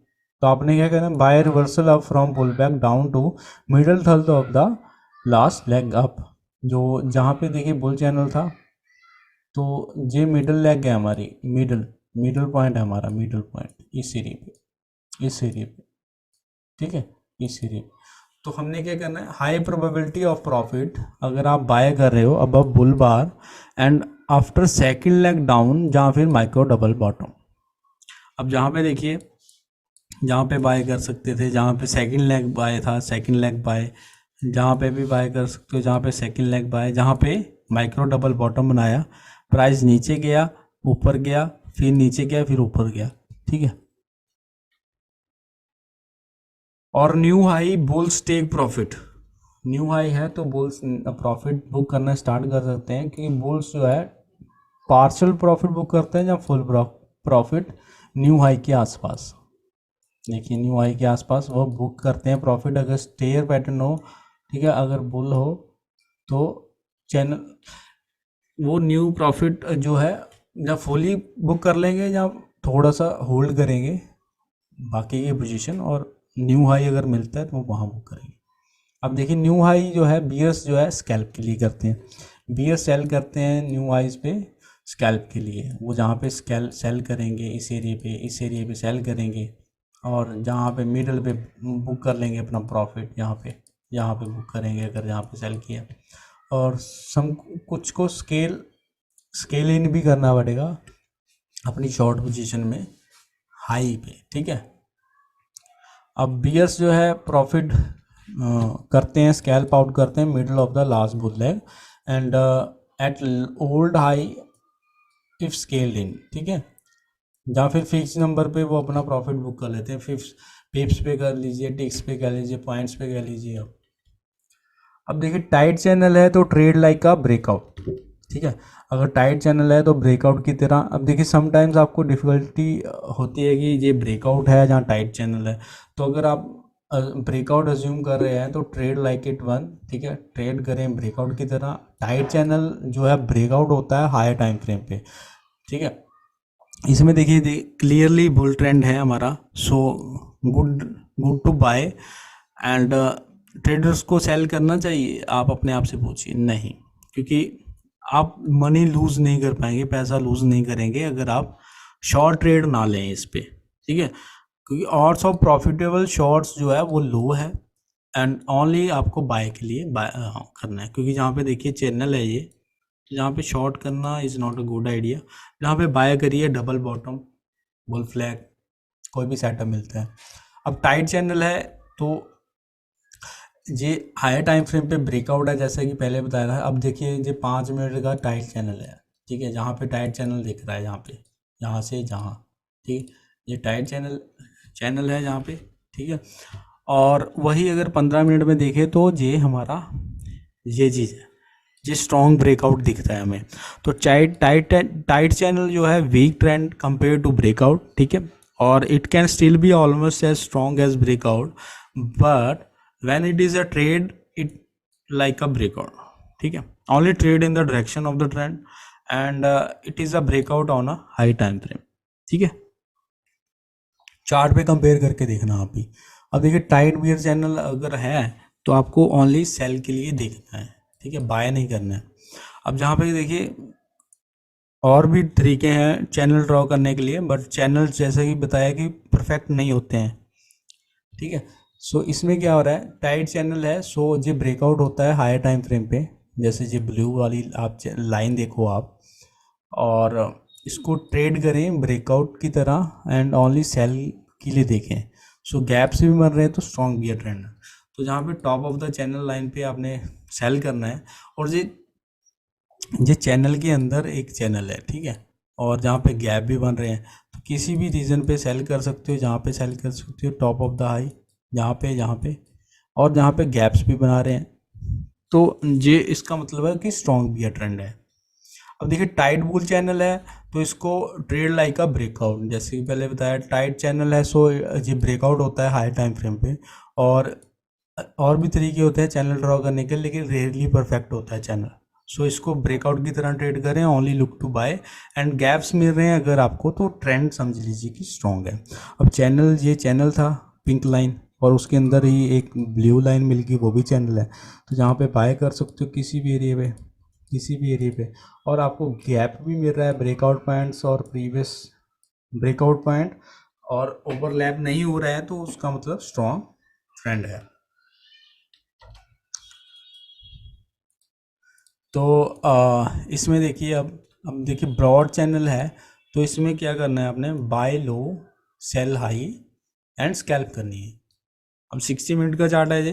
तो आपने क्या करना, buy reversal up from pull back down to middle third of the last leg up, जो जहाँ पे देखिए बुल चैनल था, तो ये मिडल लेग है हमारी, मिडल पॉइंट है हमारा, मिडल पॉइंट इस एरिया पे, इस एरिया पे, ठीक है, इस एरिया पे। तो हमने क्या करना है, हाई प्रोबेबिलिटी ऑफ प्रॉफिट अगर आप बाय कर रहे हो above bull bar and after second leg down, जहाँ फिर माइक्रो डबल बॉटम। अब जहाँ पे देखिए, जहाँ पे बाय कर सकते थे, जहाँ पे सेकंड लेग बाय था, सेकंड लेग बाय, जहाँ पे भी बाय कर सकते हो, जहाँ पे सेकंड लेग बाय, जहाँ पे माइक्रो डबल बॉटम बनाया, प्राइस नीचे गया, ऊपर गया, फिर नीचे गया, फिर ऊपर गया, ठीक है। और new high bulls take profit, new high है तो बुल्स प्रॉफिट बुक करना स्टार्ट कर सकते हैं, क्योंकि बुल्स जो है पार्शियल प्रॉफिट बुक करते हैं या फुल प्रॉफिट न्यू हाई के आसपास। देखिए न्यू हाई के आसपास वो बुक करते हैं प्रॉफिट, अगर स्टेयर पैटर्न हो, ठीक है, अगर बुल हो तो चैनल वो न्यू प्रॉफिट जो है या फुली बुक कर लेंगे या थोड़ा सा होल्ड करेंगे बाकी की पोजीशन, और न्यू हाई अगर मिलता है तो वो वहाँ बुक करेंगे। अब देखिए न्यू हाई जो है बियर्स जो है स्कैल्प के लिए करते हैं, बियर सेल करते हैं न्यू हाइज पे स्कैल्प के लिए, वो जहाँ पे सेल करेंगे इस एरिया पे, इस एरिया पे सेल करेंगे, और जहाँ पे मिडल पे बुक कर लेंगे अपना प्रॉफिट, यहाँ पे बुक करेंगे अगर यहाँ पे सेल किया, और कुछ को स्केल इन भी करना पड़ेगा अपनी शॉर्ट पोजीशन में हाई पे, ठीक है। अब बियर्स जो है प्रॉफिट करते हैं, स्कैल्प आउट करते हैं middle of the last bull leg and at old high if scaled in, ठीक है, जहाँ फिर फिक्स नंबर पे वो अपना प्रॉफिट बुक कर लेते हैं, पिप्स पे कर लीजिए, टिक्स पे कह लीजिए, पॉइंट्स पे कह लीजिए। अब देखिए टाइट चैनल है तो ट्रेड लाइक का ब्रेकआउट, ठीक है, अगर टाइट चैनल है तो ब्रेकआउट की तरह। अब देखिए समटाइम्स आपको डिफ़िकल्टी होती है कि ये ब्रेकआउट है जहाँ टाइट चैनल है, तो अगर आप ब्रेकआउट अज्यूम कर रहे हैं तो ट्रेड लाइक इट वन, ठीक है, ट्रेड करें ब्रेकआउट की तरह। टाइट चैनल जो है ब्रेकआउट होता है हायर टाइम फ्रेम पे, ठीक है। इसमें देखिए क्लियरली बुल ट्रेंड है हमारा, so good to buy and traders को सेल करना चाहिए, आप अपने आप से पूछिए। नहीं, क्योंकि आप मनी लूज नहीं कर पाएंगे, पैसा लूज नहीं करेंगे अगर आप शॉर्ट ट्रेड ना लें इस पे, ठीक है। क्योंकि ऑड्स ऑफ प्रॉफिटेबल शॉर्ट्स जो है वो लो है, एंड ओनली आपको बाय के लिए बाय करना है। क्योंकि जहाँ पे देखिए चैनल है ये, जहाँ पे शॉर्ट करना is not a good idea. जहाँ पे बाय करिए डबल बॉटम, बुल फ्लैग, कोई भी सेटअप मिलता है। अब टाइट चैनल है तो ये हायर टाइम फ्रेम पे ब्रेकआउट है, जैसे कि पहले बताया था। अब देखिए ये 5 मिनट का टाइट चैनल है, ठीक है। जहाँ पे टाइट चैनल दिख रहा है, यहाँ पे, यहाँ से जहाँ, ठीक, ये टाइट चैनल चैनल है जहाँ पे, ठीक है। और वही अगर 15 मिनट में देखें तो ये हमारा ये चीज़ है, ये स्ट्रॉन्ग ब्रेकआउट दिखता है हमें। तो टाइट चैनल जो है weak trend compare to breakout, ठीक है। और it can still be almost as strong as breakout, but when it is a trade it like a breakout, ठीक है। only trade in the direction of the trend and it is a breakout on a high time frame, ठीक है। Chart पे compare करके देखना आप भी। अब देखिए टाइट बियर चैनल अगर है तो आपको ओनली सेल के लिए देखना है, ठीक है, बाय नहीं करना है। अब जहाँ पे देखिए और भी तरीके हैं चैनल ड्रॉ करने के लिए, बट चैनल जैसे कि बताया कि परफेक्ट नहीं होते हैं, ठीक है। सो इसमें क्या हो रहा है, टाइट चैनल है, सो ये ब्रेकआउट होता है हायर टाइम फ्रेम पे, जैसे ये ब्लू वाली आप लाइन देखो आप, और इसको ट्रेड करें ब्रेकआउट की तरह एंड ओनली सेल के लिए देखें। सो गैप से भी बन रहे हैं तो स्ट्रॉन्ग बियर ट्रेंड है। तो जहाँ पे top of the channel line पे आपने सेल करना है, और ये चैनल के अंदर एक चैनल है, ठीक है, और जहाँ पे गैप भी बन रहे हैं, तो किसी भी रीजन पे सेल कर सकते हो, जहाँ पे सेल कर सकते हो टॉप ऑफ द हाई, जहाँ पे और जहाँ पे गैप्स भी बना रहे हैं, तो ये इसका मतलब है कि स्ट्रॉन्ग बियर ट्रेंड है। अब देखिए टाइट बुल चैनल है तो इसको ट्रेड लाइक अ ब्रेकआउट, जैसे कि पहले बताया टाइट चैनल है, सो ये ब्रेकआउट होता है हाई टाइम फ्रेम पे। और भी तरीके होते हैं चैनल ड्रॉ करने के, लेकिन रेयरली परफेक्ट होता है चैनल। सो इसको ब्रेकआउट की तरह ट्रेड करें, only look to buy, and gaps मिल रहे हैं अगर आपको तो ट्रेंड समझ लीजिए कि स्ट्रॉन्ग है। अब चैनल, ये चैनल था पिंक लाइन, और उसके अंदर ही एक ब्लू लाइन मिल गई, वो भी चैनल है। तो जहाँ पे बाय कर सकते हो किसी भी एरिया पे, किसी भी एरिया पे, और आपको गैप भी मिल रहा है, ब्रेकआउट पॉइंट्स और प्रीवियस ब्रेकआउट पॉइंट, और ओवरलैप नहीं हो रहा है, तो उसका मतलब स्ट्रॉन्ग ट्रेंड है। तो इसमें देखिए अब देखिए ब्रॉड चैनल है, तो इसमें क्या करना है आपने, buy low sell high and scalp करनी है। अब 60 मिनट का चार्ट है ये।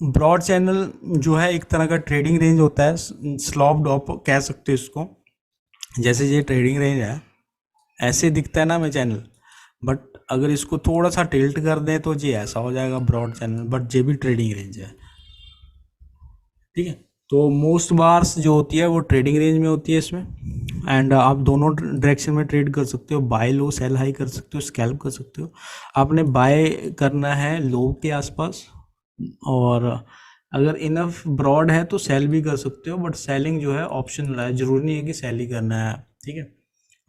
ब्रॉड चैनल जो है एक तरह का ट्रेडिंग रेंज होता है, स्लॉप ड्रॉप कह सकते हो इसको। जैसे ये ट्रेडिंग रेंज है, ऐसे दिखता है ना हमें चैनल, बट अगर इसको थोड़ा सा टिल्ट कर दें तो ये ऐसा हो जाएगा ब्रॉड चैनल, बट ये भी ट्रेडिंग रेंज है, ठीक है। तो मोस्ट बार्स जो होती है वो ट्रेडिंग रेंज में होती है इसमें, एंड आप दोनों डायरेक्शन में ट्रेड कर सकते हो, बाय लो सेल हाई कर सकते हो, स्कैल्प कर सकते हो। आपने बाय करना है लो के आसपास, और अगर इनफ ब्रॉड है तो सेल भी कर सकते हो, बट सेलिंग जो है ऑप्शनल है, ज़रूरी नहीं है कि सेल ही करना है, ठीक है।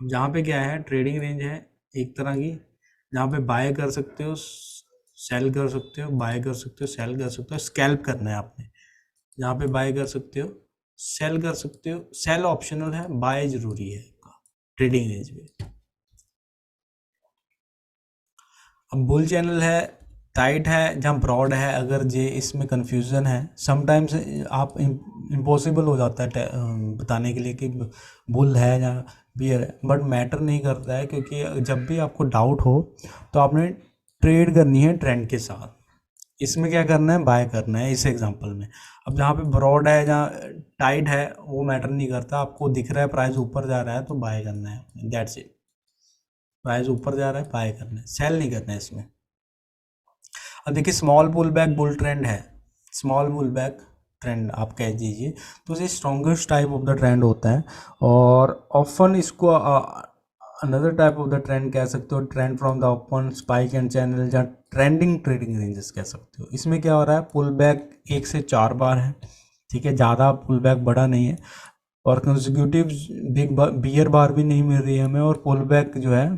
जहाँ पे क्या है ट्रेडिंग रेंज है एक तरह की, जहाँ पे बाय कर सकते हो, सेल कर सकते हो, बाय कर सकते हो, सेल कर सकते हो, स्कैल्प करना है आपने। जहाँ पे बाय कर सकते हो, सेल कर सकते हो, सेल ऑप्शनल है, बाय जरूरी है आपका ट्रेडिंग रेंज में। अब बुल चैनल है, टाइट है, जहाँ ब्रॉड है, अगर ये इसमें कंफ्यूजन है समटाइम्स, आप इम्पॉसिबल हो जाता है बताने के लिए कि बुल है या बियर है, बट मैटर नहीं करता है, क्योंकि जब भी आपको डाउट हो तो आपने ट्रेड करनी है ट्रेंड के साथ। इसमें क्या करना है, बाय करना है इस एग्जांपल में। अब जहाँ पे ब्रॉड है, जहाँ टाइट है, वो मैटर नहीं करता, आपको दिख रहा है प्राइस ऊपर जा रहा है तो बाय करना है, दैट्स इट। प्राइस ऊपर जा रहा है, बाय करना है, सेल नहीं करना है इसमें। अब देखिए small pull back bull trend है, स्मॉल पुल बैक ट्रेंड आप कह दीजिए, तो ये strongest type of the trend होता है, और ऑफन इसको another type of the trend कह सकते हो, trend from the open spike and channel, या ट्रेंडिंग ट्रेडिंग रेंजेस कह सकते हो। इसमें क्या हो रहा है, पुल बैक 1 से 4 बार है, ठीक है, ज़्यादा पुल बैक बड़ा नहीं है, और कंसेक्यूटिव बिग बियर बार भी नहीं मिल रही है हमें, और पुल बैक जो है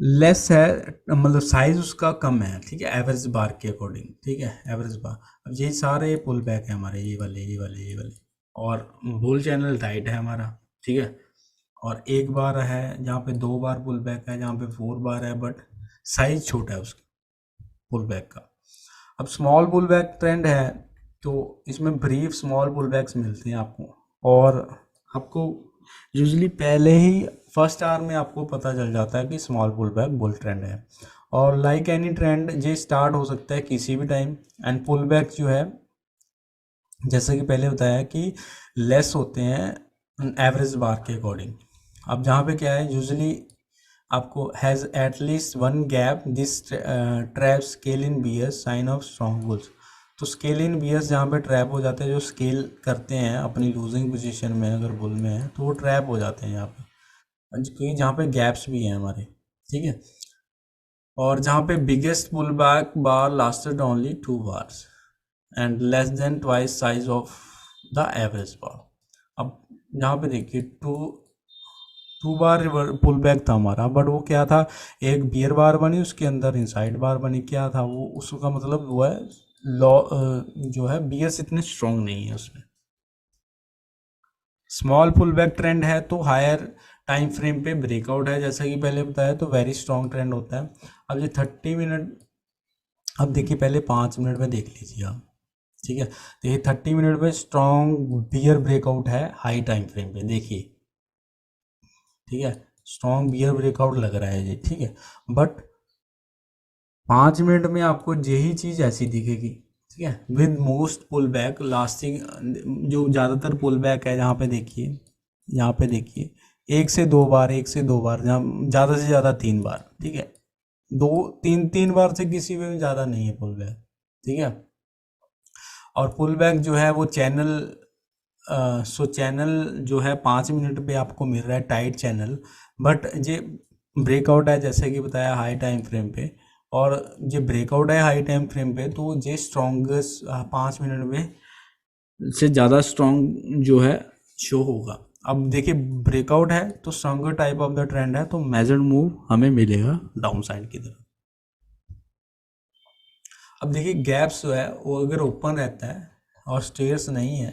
लेस है, मतलब साइज उसका कम है, ठीक है, एवरेज बार के अकॉर्डिंग, ठीक है, एवरेज बार। अब ये सारे पुल बैक है हमारे, ये वाले ये वाले ये वाले। और बुल चैनल टाइट है हमारा, ठीक है। और एक बार है जहाँ पे, दो बार पुल बैक है जहाँ पे, फोर बार है, बट साइज छोटा है उसका पुल बैक का। अब स्मॉल पुल बैक ट्रेंड है, तो इसमें ब्रीफ स्मॉल पुल बैक्स मिलते हैं आपको। और आपको यूजली पहले ही फर्स्ट आवर में आपको पता चल जाता है कि small pull back bull trend है। और लाइक एनी ट्रेंड ये स्टार्ट हो सकता है किसी भी टाइम। एंड पुल बैक जो है, जैसे कि पहले बताया कि लेस होते हैं एवरेज बार के अकॉर्डिंग। अब जहाँ पे क्या है, यूजली आपको has at least one gap, this trap scale in bears sign of strong bulls. तो स्केल इन बियर्स जहाँ पे ट्रैप हो जाते हैं, जो स्केल करते हैं अपनी लूजिंग पोजीशन में, अगर बुल में है तो वो ट्रैप हो जाते हैं यहाँ पे, क्योंकि जहाँ पे गैप्स भी हैं हमारे, ठीक है। और जहाँ पे biggest pull back bar lasted only 2 bars and less than twice size of the average bar. अब यहाँ पे देखिए, 2 बार पुल बैक था हमारा, बट वो क्या था, एक बियर बार बनी, उसके अंदर इनसाइड बार बनी, क्या था वो, उसका मतलब वो है लॉ, जो है बियर्स इतने स्ट्रॉन्ग नहीं है उसमें। स्मॉल पुल बैक ट्रेंड है तो हायर टाइम फ्रेम पे ब्रेकआउट है, जैसा कि पहले बताया, तो वेरी स्ट्रॉन्ग ट्रेंड होता है। अब ये 30 मिनट, अब देखिए पहले 5 मिनट में देख लीजिए आप, ठीक है। तो ये 30 मिनट में स्ट्रॉन्ग बियर ब्रेकआउट है हाई टाइम फ्रेम पे, देखिए, ठीक है, स्ट्रॉन्ग बियर ब्रेकआउट लग रहा है ये, ठीक है। बट 5 मिनट में आपको यही चीज़ ऐसी दिखेगी, ठीक है, with most pull back lasting, जो ज़्यादातर पुल बैक है, जहाँ पे देखिए, यहाँ पे देखिए, 1 से 2 बार, 1 से 2 बार, जहाँ ज़्यादा से ज़्यादा 3 बार, ठीक है, 2 3 3 बार से किसी में ज़्यादा नहीं है पुल बैक, ठीक है। और पुल बैक जो है वो चैनल, सो चैनल जो है 5 मिनट पे आपको मिल रहा है टाइट चैनल, बट ये ब्रेकआउट है जैसे कि बताया हाई टाइम फ्रेम पे। और ये ब्रेकआउट है हाई टाइम फ्रेम पे, तो ये स्ट्रॉन्गेस्ट 5 मिनट में से ज़्यादा स्ट्रॉन्ग जो है शो होगा। अब देखिए ब्रेकआउट है तो stronger type of the trend है, तो मेजर्ड मूव हमें मिलेगा डाउन साइड की तरफ। अब देखिए गैप्स जो है वो अगर ओपन रहता है और स्टेयर्स नहीं है,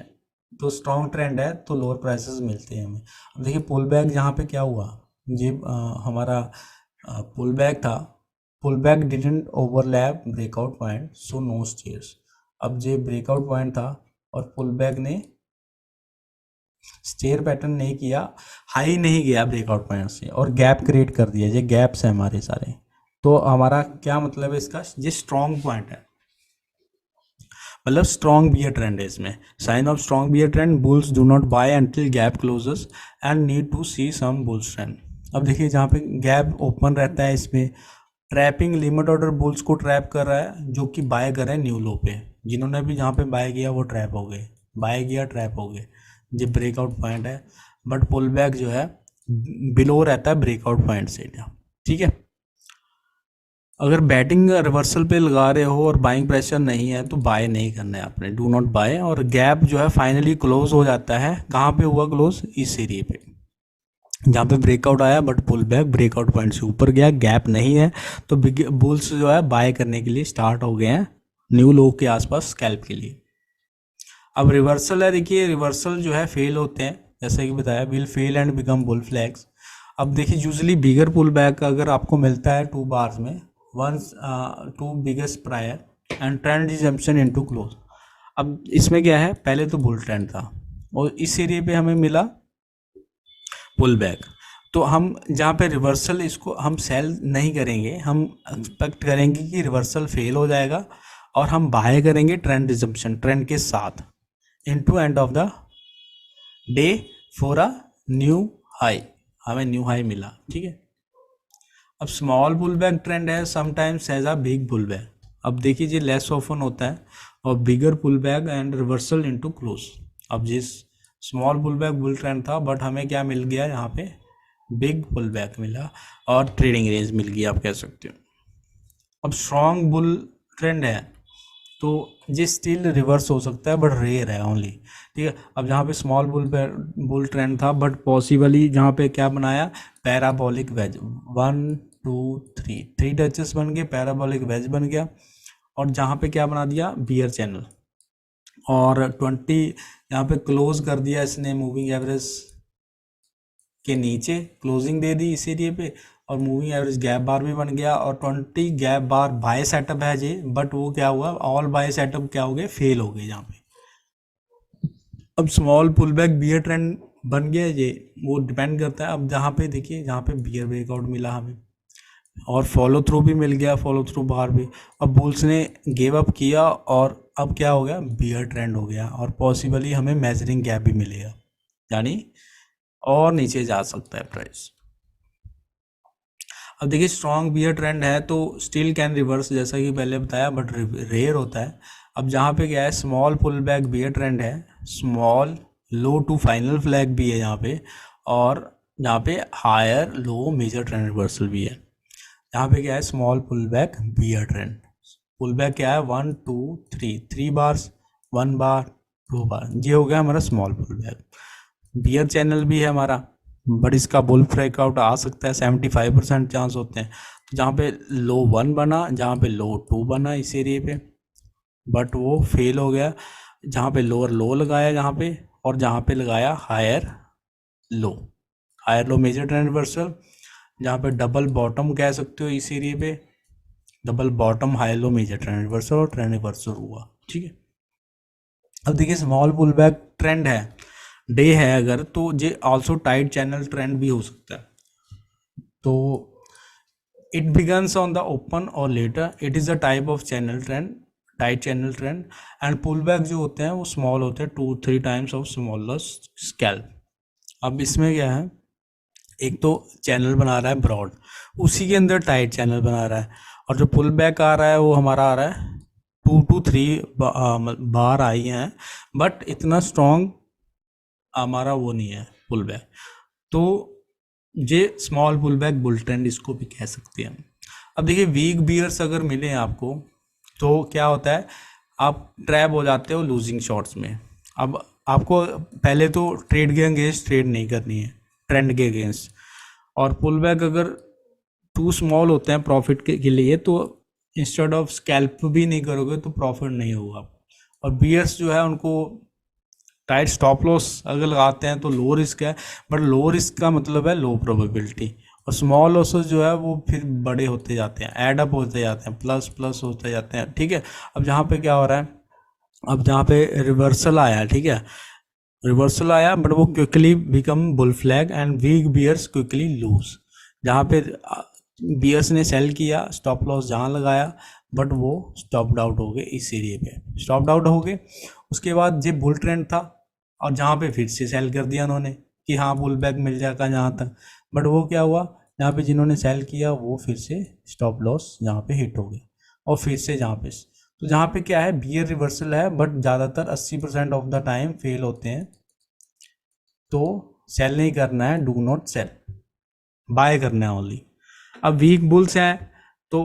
तो स्ट्रॉन्ग ट्रेंड है, तो लोअर प्राइसेस मिलते हैं हमें। अब देखिए पुल बैक जहाँ पे क्या हुआ, ये हमारा पुल बैक था, pull back didn't overlap breakout point, so no stairs. अब ये ब्रेकआउट पॉइंट था और पुल बैक ने स्टेयर पैटर्न नहीं किया, हाई नहीं गया ब्रेकआउट पॉइंट से, और गैप क्रिएट कर दिया। ये गैप्स है हमारे सारे, तो हमारा क्या मतलब है इसका, ये स्ट्रॉन्ग पॉइंट है, मतलब स्ट्रॉन्ग बियर ट्रेंड है इसमें। Sign of strong bear trend, bulls do not buy until gap closes and need to see some bulls trend. अब देखिए जहाँ पे गैप ओपन रहता है, इसमें ट्रैपिंग लिमिट ऑर्डर बुल्स को ट्रैप कर रहा है, जो कि बाय कर रहे हैं न्यू लो पे। जिन्होंने भी जहाँ पे बाय किया वो ट्रैप हो गए, बाय किया ट्रैप हो गए। ये ब्रेकआउट पॉइंट है, बट पुल बैक जो है बिलो रहता है ब्रेकआउट पॉइंट से, ठीक है। अगर बैटिंग रिवर्सल पे लगा रहे हो और बाइंग प्रेशर नहीं है, तो बाय नहीं करना है आपने, डू नॉट बाय। और गैप जो है फाइनली क्लोज हो जाता है, कहाँ पे हुआ क्लोज, इस एरिया पे जहाँ पे ब्रेकआउट आया, but pull back breakout point से ऊपर गया, गैप नहीं है, तो बिग बुल्स जो है बाय करने के लिए स्टार्ट हो गए हैं न्यू लो के आसपास स्कैल्प के लिए। अब रिवर्सल है, देखिए रिवर्सल जो है फेल होते हैं, जैसे कि बताया, will fail and become bull flags. अब देखिए यूजली बिगर पुल बैक अगर आपको मिलता है 2 बार्स में, once 2 biggest prior and trend resumption into close. अब इसमें क्या है, पहले तो बुल ट्रेंड था और इस एरिया पे हमें मिला पुल बैक, तो हम जहाँ पे रिवर्सल, इसको हम सेल नहीं करेंगे, हम एक्सपेक्ट करेंगे कि रिवर्सल फेल हो जाएगा और हम बाय करेंगे ट्रेंड रिजम्पशन, ट्रेंड के साथ, into end of the day for a new high. हमें न्यू हाई मिला, ठीक है। अब स्मॉल पुल बैक ट्रेंड है, sometimes as a big pull back. अब देखिए ये लेस ऑफन होता है, और bigger pull back and reversal into close. अब जिस small pull back bull trend था, बट हमें क्या मिल गया यहाँ पे, बिग पुल बैक मिला और ट्रेडिंग रेंज मिल गई, आप कह सकते हो। अब स्ट्रॉन्ग बुल ट्रेंड है, तो ये स्टिल रिवर्स हो सकता है, बट रेयर है ओनली, ठीक है। अब जहाँ पे स्मॉल बुल ट्रेंड था, बट पॉसिबली जहाँ पे क्या बनाया, पैराबोलिक वेज, 1 2 3 3 टचेस बन गए, पैराबोलिक वेज बन गया, और जहाँ पे क्या बना दिया, बियर चैनल, और 20 यहाँ पे क्लोज कर दिया इसने मूविंग एवरेज के नीचे, क्लोजिंग दे दी इस एरिए पे, और मूविंग एवरेज गैप बार भी बन गया, और 20 गैप बार बाय सेटअप है जी, बट वो क्या हुआ, ऑल बाय सेटअप क्या हो गए, फेल हो गए यहाँ पे। अब small pull back bear trend बन गया ये, वो डिपेंड करता है। अब जहाँ पे देखिए, जहाँ पे बियर ब्रेकआउट मिला हमें और फॉलो थ्रू भी मिल गया, फॉलो थ्रू बाहर भी, अब बुल्स ने गिव अप किया और अब क्या हो गया, बियर ट्रेंड हो गया, और पॉसिबली हमें मेजरिंग गैप भी मिलेगा, यानी और नीचे जा सकता है प्राइस। अब देखिए स्ट्रॉन्ग बियर ट्रेंड है तो स्टिल कैन रिवर्स, जैसा कि पहले बताया, बट रेयर होता है। अब जहाँ पे क्या है, small pull back bear trend है, small low to final flag भी है यहाँ पे, और यहाँ पे higher low major trend reversal भी है। यहाँ पे क्या है, small pull back bear trend, pull back क्या है, 1 2 3 3 बार्स, 1 बार 2 बार, ये हो गया हमारा small pull back. Bear channel भी है हमारा, बट इसका बुल ब्रेकआउट आ सकता है, 75% चांस होते हैं। तो जहाँ पे लो 1 बना, जहाँ पे लो 2 बना इस एरिए पे, बट वो फेल हो गया। जहाँ पे लोअर लो लगाया जहाँ पे, और जहाँ पे लगाया higher low, higher low major trend reversal, जहाँ पे डबल बॉटम कह सकते हो इस एरिए पे, double bottom high low major trend reversal, और ट्रेंड रिवर्सल हुआ, ठीक है। अब देखिए स्मॉल पुल बैक ट्रेंड है, डे है अगर, तो ये ऑल्सो टाइट चैनल ट्रेंड भी हो सकता है। तो it begins on the open और later, it is a type of channel trend, tight channel trend, and pull back जो होते हैं वो स्मॉल होते हैं, 2-3 टाइम्स ऑफ स्मॉलेस्ट स्कैल्प। अब इसमें क्या है, एक तो चैनल बना रहा है ब्रॉड, उसी के अंदर टाइट चैनल बना रहा है, और जो पुल बैक आ रहा है वो हमारा आ रहा है 2 to 3 बार आई हैं, बट इतना स्ट्रॉन्ग हमारा वो नहीं है पुल बैक। तो ये small pull back bull trend इसको भी कह सकते हैं। अब देखिए वीक बियर्स अगर मिले आपको तो क्या होता है, आप ट्रैप हो जाते हो लूजिंग शॉट्स में। अब आपको पहले तो ट्रेड के अगेंस्ट ट्रेड नहीं करनी है, ट्रेंड के अगेंस्ट, और पुल बैक अगर टू स्मॉल होते हैं प्रॉफिट के लिए, तो इंस्टेड ऑफ स्कैल्प भी नहीं करोगे तो प्रॉफिट नहीं होगा। और बियर्स जो है उनको टाइट स्टॉप लॉस अगर लगाते हैं तो लो रिस्क है, बट लो रिस्क का मतलब है लो प्रोबेबिलिटी, और स्मॉल लॉसेस जो है वो फिर बड़े होते जाते हैं, एड अप होते जाते हैं, प्लस प्लस होते जाते हैं, ठीक है। अब जहाँ पे क्या हो रहा है, अब जहाँ पे रिवर्सल आया, ठीक है, रिवर्सल आया, बट वो quickly become bull flag and weak bears quickly lose. जहाँ पे बियर्स ने सेल किया, स्टॉप लॉस जहाँ लगाया, बट वो स्टॉप आउट हो गए इस एरिए पे, स्टॉप आउट हो गए। उसके बाद ये बुल ट्रेंड था, और जहाँ पे फिर से सेल कर दिया उन्होंने कि हाँ पुल बैक मिल जाएगा जहाँ तक, बट वो क्या हुआ, जहाँ पे जिन्होंने सेल किया वो फिर से स्टॉप लॉस यहाँ पे हिट हो गए, और फिर से जहाँ पे, तो जहाँ पे क्या है, बियर रिवर्सल है, बट ज़्यादातर 80% ऑफ द टाइम फेल होते हैं। तो सेल नहीं करना है, डू नॉट सेल, बाय करना है ओनली। अब वीक बुल्स हैं, तो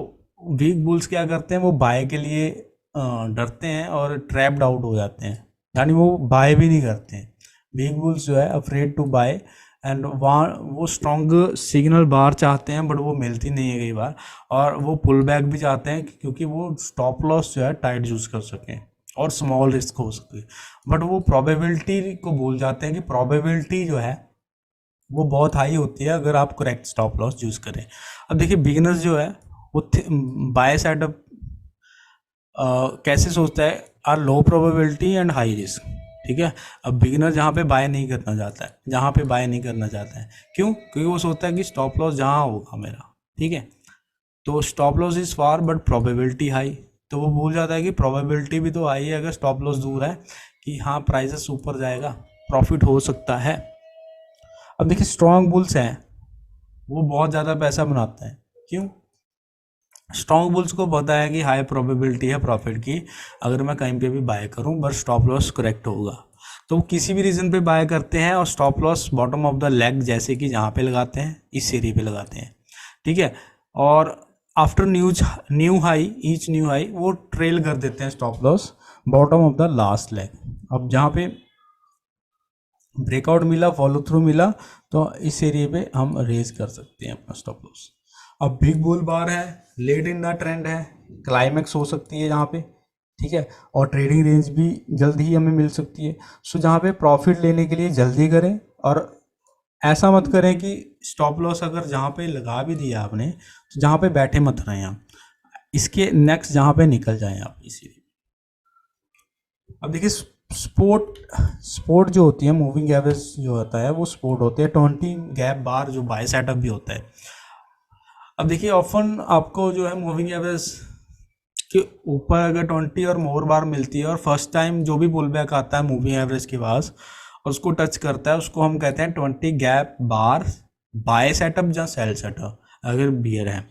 वीक बुल्स क्या करते हैं, वो बाय के लिए डरते हैं और ट्रैप्ड आउट हो जाते हैं, यानी वो बाय भी नहीं करते हैं। वीक बुल्स जो है अफ्रेड टू बाय, एंड वहाँ वो स्ट्रॉन्ग सिग्नल बार चाहते हैं, बट वो मिलती नहीं है कई बार, और वो पुल बैक भी चाहते हैं क्योंकि वो स्टॉप लॉस जो है टाइट यूज़ कर सकें और स्मॉल रिस्क हो सके, बट वो प्रोबेबिलिटी को भूल जाते हैं कि प्रोबेबिलिटी जो है वो बहुत हाई होती है अगर आप करेक्ट स्टॉप लॉस यूज़ करें। अब देखिए बिगिनर्स जो है वो बाय सेटअप कैसे सोचता है, are low probability and high risk, ठीक है। अब बिगिनर जहाँ पे बाय नहीं करना चाहता है, जहाँ पे बाय नहीं करना चाहता है, क्यों, क्योंकि वो सोचता है कि स्टॉप लॉस जहाँ होगा मेरा, ठीक है, तो stop loss is far but probability high, तो वो भूल जाता है कि प्रोबेबिलिटी भी तो हाई है अगर स्टॉप लॉस दूर है, कि हाँ प्राइसेस ऊपर जाएगा, प्रॉफिट हो सकता है। अब देखिए स्ट्रॉन्ग बुल्स हैं वो बहुत ज़्यादा पैसा बनाते हैं, क्यों, स्ट्रॉन्ग बुल्स को पता है कि हाई प्रोबेबिलिटी है प्रॉफिट की, अगर मैं कहीं पे भी बाय करूं बट स्टॉप लॉस करेक्ट होगा, तो वो किसी भी रीज़न पे बाय करते हैं, और stop loss bottom of the leg जैसे कि जहाँ पे लगाते हैं इस एरिया पे लगाते हैं, ठीक है। और after new high, each new high वो ट्रेल कर देते हैं stop loss bottom of the last leg. अब जहाँ पे ब्रेकआउट मिला, फॉलो थ्रू मिला, तो इस एरिया पे हम रेज कर सकते हैं अपना स्टॉप लॉस। अब बिग बुल बार है, लेट इन द ट्रेंड है, क्लाइमेक्स हो सकती है जहाँ पे, ठीक है, और ट्रेडिंग रेंज भी जल्द ही हमें मिल सकती है। सो जहाँ पे प्रॉफिट लेने के लिए जल्दी करें, और ऐसा मत करें कि स्टॉप लॉस अगर जहाँ पे लगा भी दिया आपने तो जहाँ पे बैठे मत रहें आप, इसके नेक्स्ट जहाँ पे निकल जाएं आप इसीलिए। अब देखिए स्पोर्ट स्पोर्ट जो होती है, मूविंग एवरेज जो होता है वो स्पोर्ट होते हैं 20 गैप बार जो बाय सेटअप भी होता है। अब देखिए ऑफन आपको जो है मूविंग एवरेज के ऊपर अगर 20 और मोर बार मिलती है और फर्स्ट टाइम जो भी पुल बैक आता है मूविंग एवरेज के पास और उसको टच करता है, उसको हम कहते हैं 20 गैप बार बाय सेटअप या सेल सेटअप अगर बियर है।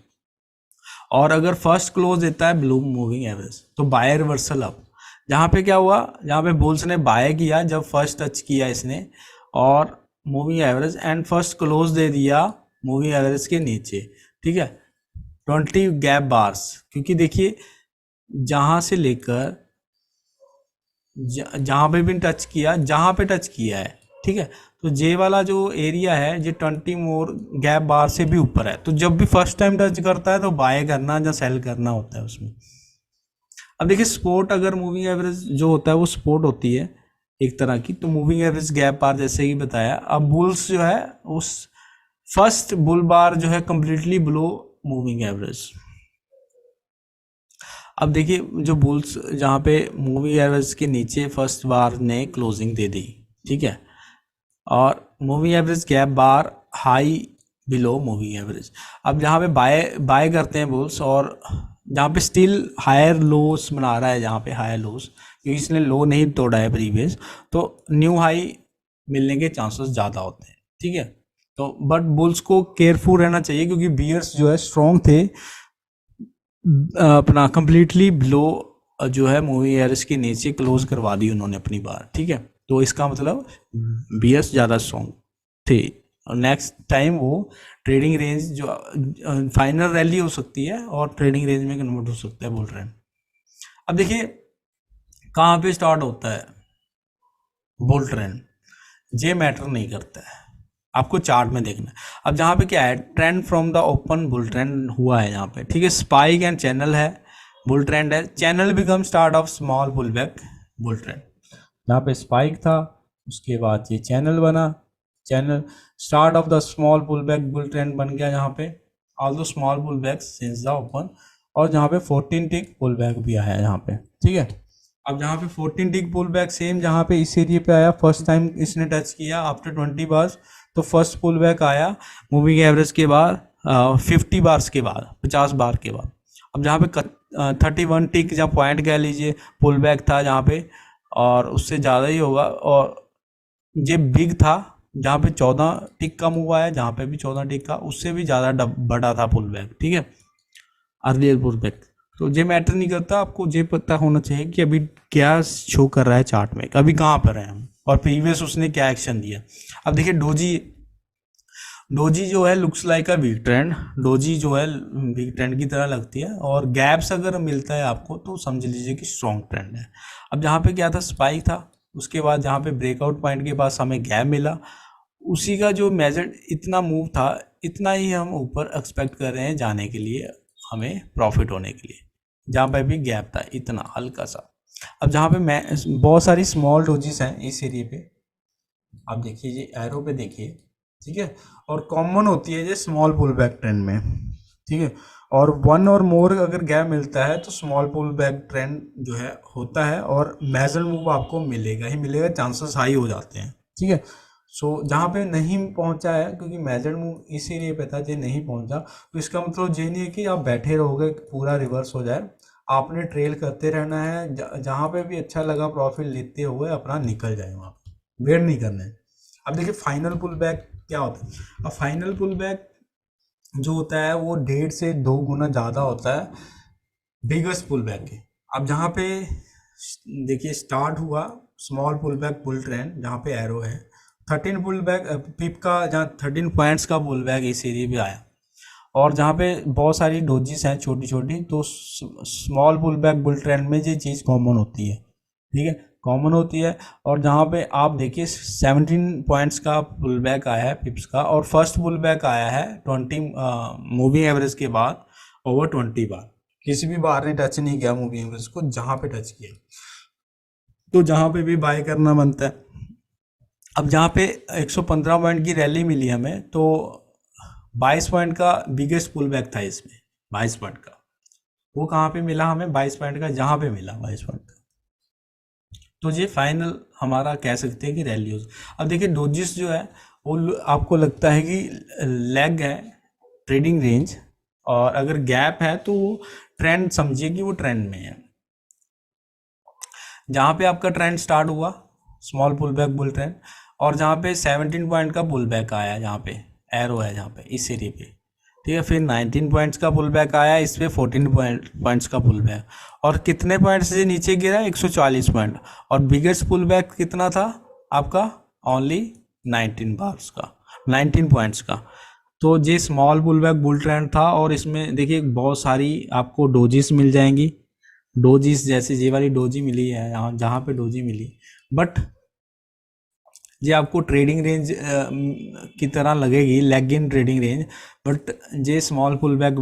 और अगर फर्स्ट क्लोज देता है ब्लू मूविंग एवरेज तो बाय रिवर्सल अप। जहाँ पे क्या हुआ, जहाँ पे बुल्स ने बाय किया जब फर्स्ट टच किया इसने और moving average, and first close दे दिया मूविंग एवरेज के नीचे, ठीक है, 20 गैप बार्स। क्योंकि देखिए जहाँ से लेकर जहाँ पे भी टच किया, जहाँ पे टच किया है, ठीक है, तो जे वाला जो एरिया है ये 20 मोर गैप बार से भी ऊपर है, तो जब भी फर्स्ट टाइम टच करता है तो बाय करना या सेल करना होता है उसमें। अब देखिए स्पोर्ट अगर मूविंग एवरेज जो होता है वो स्पोर्ट होती है एक तरह की, तो मूविंग एवरेज गैप बार जैसे ही बताया। अब बुल्स जो है उस फर्स्ट बुल बार जो है कंप्लीटली बिलो मूविंग एवरेज। अब देखिए जो बुल्स जहाँ पे मूविंग एवरेज के नीचे फर्स्ट बार ने क्लोजिंग दे दी, ठीक है, और मूविंग एवरेज गैप बार हाई बिलो मूविंग एवरेज। अब जहाँ पे बाय बाय करते हैं बुल्स और जहाँ पे स्टिल हायर लोस बना रहा है, जहाँ पे हायर लोस क्योंकि इसने लो नहीं तोड़ा है प्रीवियस, तो न्यू हाई मिलने के चांसेस ज़्यादा होते हैं, ठीक है। तो बट बुल्स को केयरफुल रहना चाहिए क्योंकि बियर्स जो है स्ट्रॉन्ग थे, अपना कंप्लीटली बिलो जो है मूवी एवरेज के नीचे क्लोज करवा दी उन्होंने अपनी बार, ठीक है। तो इसका मतलब बीएस ज़्यादा स्ट्रॉन्ग थे और नेक्स्ट टाइम वो ट्रेडिंग रेंज जो फाइनल रैली हो सकती है और ट्रेडिंग रेंज में कन्वर्ट हो सकता है बुल रन। अब देखिए कहाँ पे स्टार्ट होता है बुल ट्रेंड, ये मैटर नहीं करता है, आपको चार्ट में देखना है। अब जहाँ पे क्या है, trend from the open bull trend हुआ है यहाँ पे, ठीक है, स्पाइक एंड चैनल है, बुल ट्रेंड है, channel become start of small bull back bull trend. यहाँ पे स्पाइक था, उसके बाद ये चैनल बना, channel start of the small pull back bull trend बन गया यहाँ पे, although small pull back since the open, और जहाँ पे 14 टिक पुल बैक भी आया है यहाँ पे, ठीक है। अब जहाँ पे 14 टिक पुल बैक सेम जहाँ पे इस एरिया पे आया, फर्स्ट टाइम इसने टच किया आफ्टर 20 बार्स, तो फर्स्ट पुल बैक आया मूविंग एवरेज के बाद 50 बार्स के बाद, 50 बार के बाद। अब जहाँ पे 31 टिक जहाँ पॉइंट कह लीजिए पुल बैक था जहाँ पे, और उससे ज़्यादा ही होगा, और ये बिग था जहाँ पे 14 टिक का मूव आया, जहाँ पे भी 14 टिक का, उससे भी ज़्यादा बड़ा था पुल बैक, ठीक है, अर्लियर पुल बैक। तो ये मैटर नहीं करता, आपको ये पता होना चाहिए कि अभी क्या शो कर रहा है चार्ट में, अभी कहाँ पर है हम, और प्रीवियस उसने क्या एक्शन दिया। अब देखिए डोजी, डोजी जो है looks like a weak trend, doji जो है वीक ट्रेंड की तरह लगती है, और गैप्स अगर मिलता है आपको तो समझ लीजिए कि स्ट्रॉन्ग ट्रेंड है। अब जहाँ पे क्या था, स्पाइक था, उसके बाद जहाँ पे ब्रेकआउट पॉइंट के पास हमें गैप मिला, उसी का जो मेजर इतना मूव था, इतना ही हम ऊपर एक्सपेक्ट कर रहे हैं जाने के लिए, हमें प्रॉफिट होने के लिए, जहाँ पे भी गैप था इतना हल्का सा। अब जहाँ पे मैं बहुत सारी स्मॉल डोजीज हैं इस एरिया पे, आप देखिए ये एरो पे देखिए, ठीक है, और कॉमन होती है ये स्मॉल पुल बैक ट्रेंड में, ठीक है, और वन और मोर अगर गैप मिलता है तो स्मॉल पुल बैक ट्रेंड जो है होता है, और मेजर मूव आपको मिलेगा ही मिलेगा, चांसेस हाई हो जाते हैं, ठीक है। सो जहाँ पे नहीं पहुँचा है, क्योंकि मेजर मूव इस एरिया पे था, ये नहीं पहुँचा, तो इसका मतलब ये नहीं है कि आप बैठे रहोगे पूरा रिवर्स हो जाए, आपने ट्रेल करते रहना है, जहाँ पे भी अच्छा लगा प्रॉफिट लेते हुए अपना निकल जाए, वहाँ वेट नहीं करना है। अब देखिए फाइनल पुल बैक क्या होता है, अब फाइनल पुल बैक जो होता है वो 1.5 से 2 गुना ज़्यादा होता है बिगेस्ट पुल बैक के। अब जहाँ पे देखिए स्टार्ट हुआ small pull back bull trend, जहाँ पे एरो है 13 पुल बैक पिप का, जहाँ 13 पॉइंट्स का पुल बैक इस एरिया पे आया, और जहाँ पे बहुत सारी डोजीज हैं छोटी छोटी, तो small pull back bull trend में ये चीज़ कॉमन होती है, ठीक है। कॉमन होती है। और जहाँ पे आप देखिए 17 पॉइंट्स का पुल बैक आया है पिप्स का, और फर्स्ट पुल बैक आया है 20 मूविंग एवरेज के बाद ओवर 20 बार। किसी भी बार ने टच नहीं किया मूविंग एवरेज को, जहाँ पे टच किया तो जहाँ पे भी बाय करना बनता है। अब जहाँ पे 115 पॉइंट की रैली मिली हमें, तो 22 पॉइंट का बिगेस्ट पुल बैक था इसमें, 22 पॉइंट का। वो कहाँ पे मिला हमें? 22 पॉइंट का, जहाँ पे मिला 22 पॉइंट का। तो ये फाइनल हमारा कह सकते हैं कि रैली हो। अब देखिए डोजिस जो है वो आपको लगता है कि लेग है, ट्रेडिंग रेंज, और अगर गैप है तो वो ट्रेंड समझिए कि वो ट्रेंड में है। जहाँ पे आपका ट्रेंड स्टार्ट हुआ small pull back bull trend, और जहाँ पे 17 पॉइंट का पुल बैक आया, जहाँ पे एरो है, जहाँ पे इस एरिया पे, ठीक है। फिर 19 पॉइंट्स का पुल बैक आया, इस पे 14 पॉइंट्स का पुल बैक, और कितने पॉइंट्स से नीचे गिरा? 140 पॉइंट। और बिगेस्ट पुल बैक कितना था आपका? ओनली 19 बार्स का, 19 पॉइंट्स का। तो ये small pull back bull trend था, और इसमें देखिए बहुत सारी आपको डोजिस मिल जाएंगी। डोजीज जैसे ये वाली डोजी मिली है यहाँ, जहाँ पे डोजी मिली, बट ये आपको ट्रेडिंग रेंज की तरह लगेगी, leg in trading range, but ये small pull back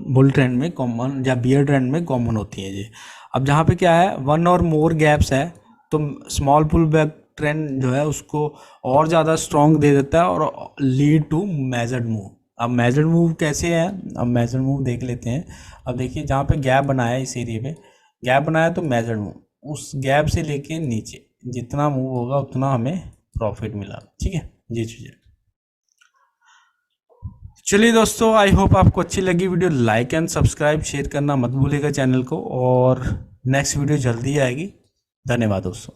bull trend में कॉमन या बियर ट्रेंड में कॉमन होती है ये। अब जहाँ पे क्या है, वन और मोर गैप्स है, तो स्मॉल पुल बैक ट्रेंड जो है उसको और ज़्यादा स्ट्रॉन्ग दे देता है और लीड टू मेजर्ड मूव। अब मेजर्ड मूव कैसे है? अब मेजर्ड मूव देख लेते हैं। अब देखिए जहाँ पे गैप बनाया है, इस एरिया पे गैप बनाया, तो मेजर्ड मूव, उस गैप से लेके नीचे जितना मूव होगा उतना हमें प्रॉफिट मिला, ठीक है। ये चीज़ें। चलिए दोस्तों, आई होप आपको अच्छी लगी video. Like and subscribe share करना मत भूलिएगा चैनल को, और नेक्स्ट वीडियो जल्दी आएगी। धन्यवाद दोस्तों।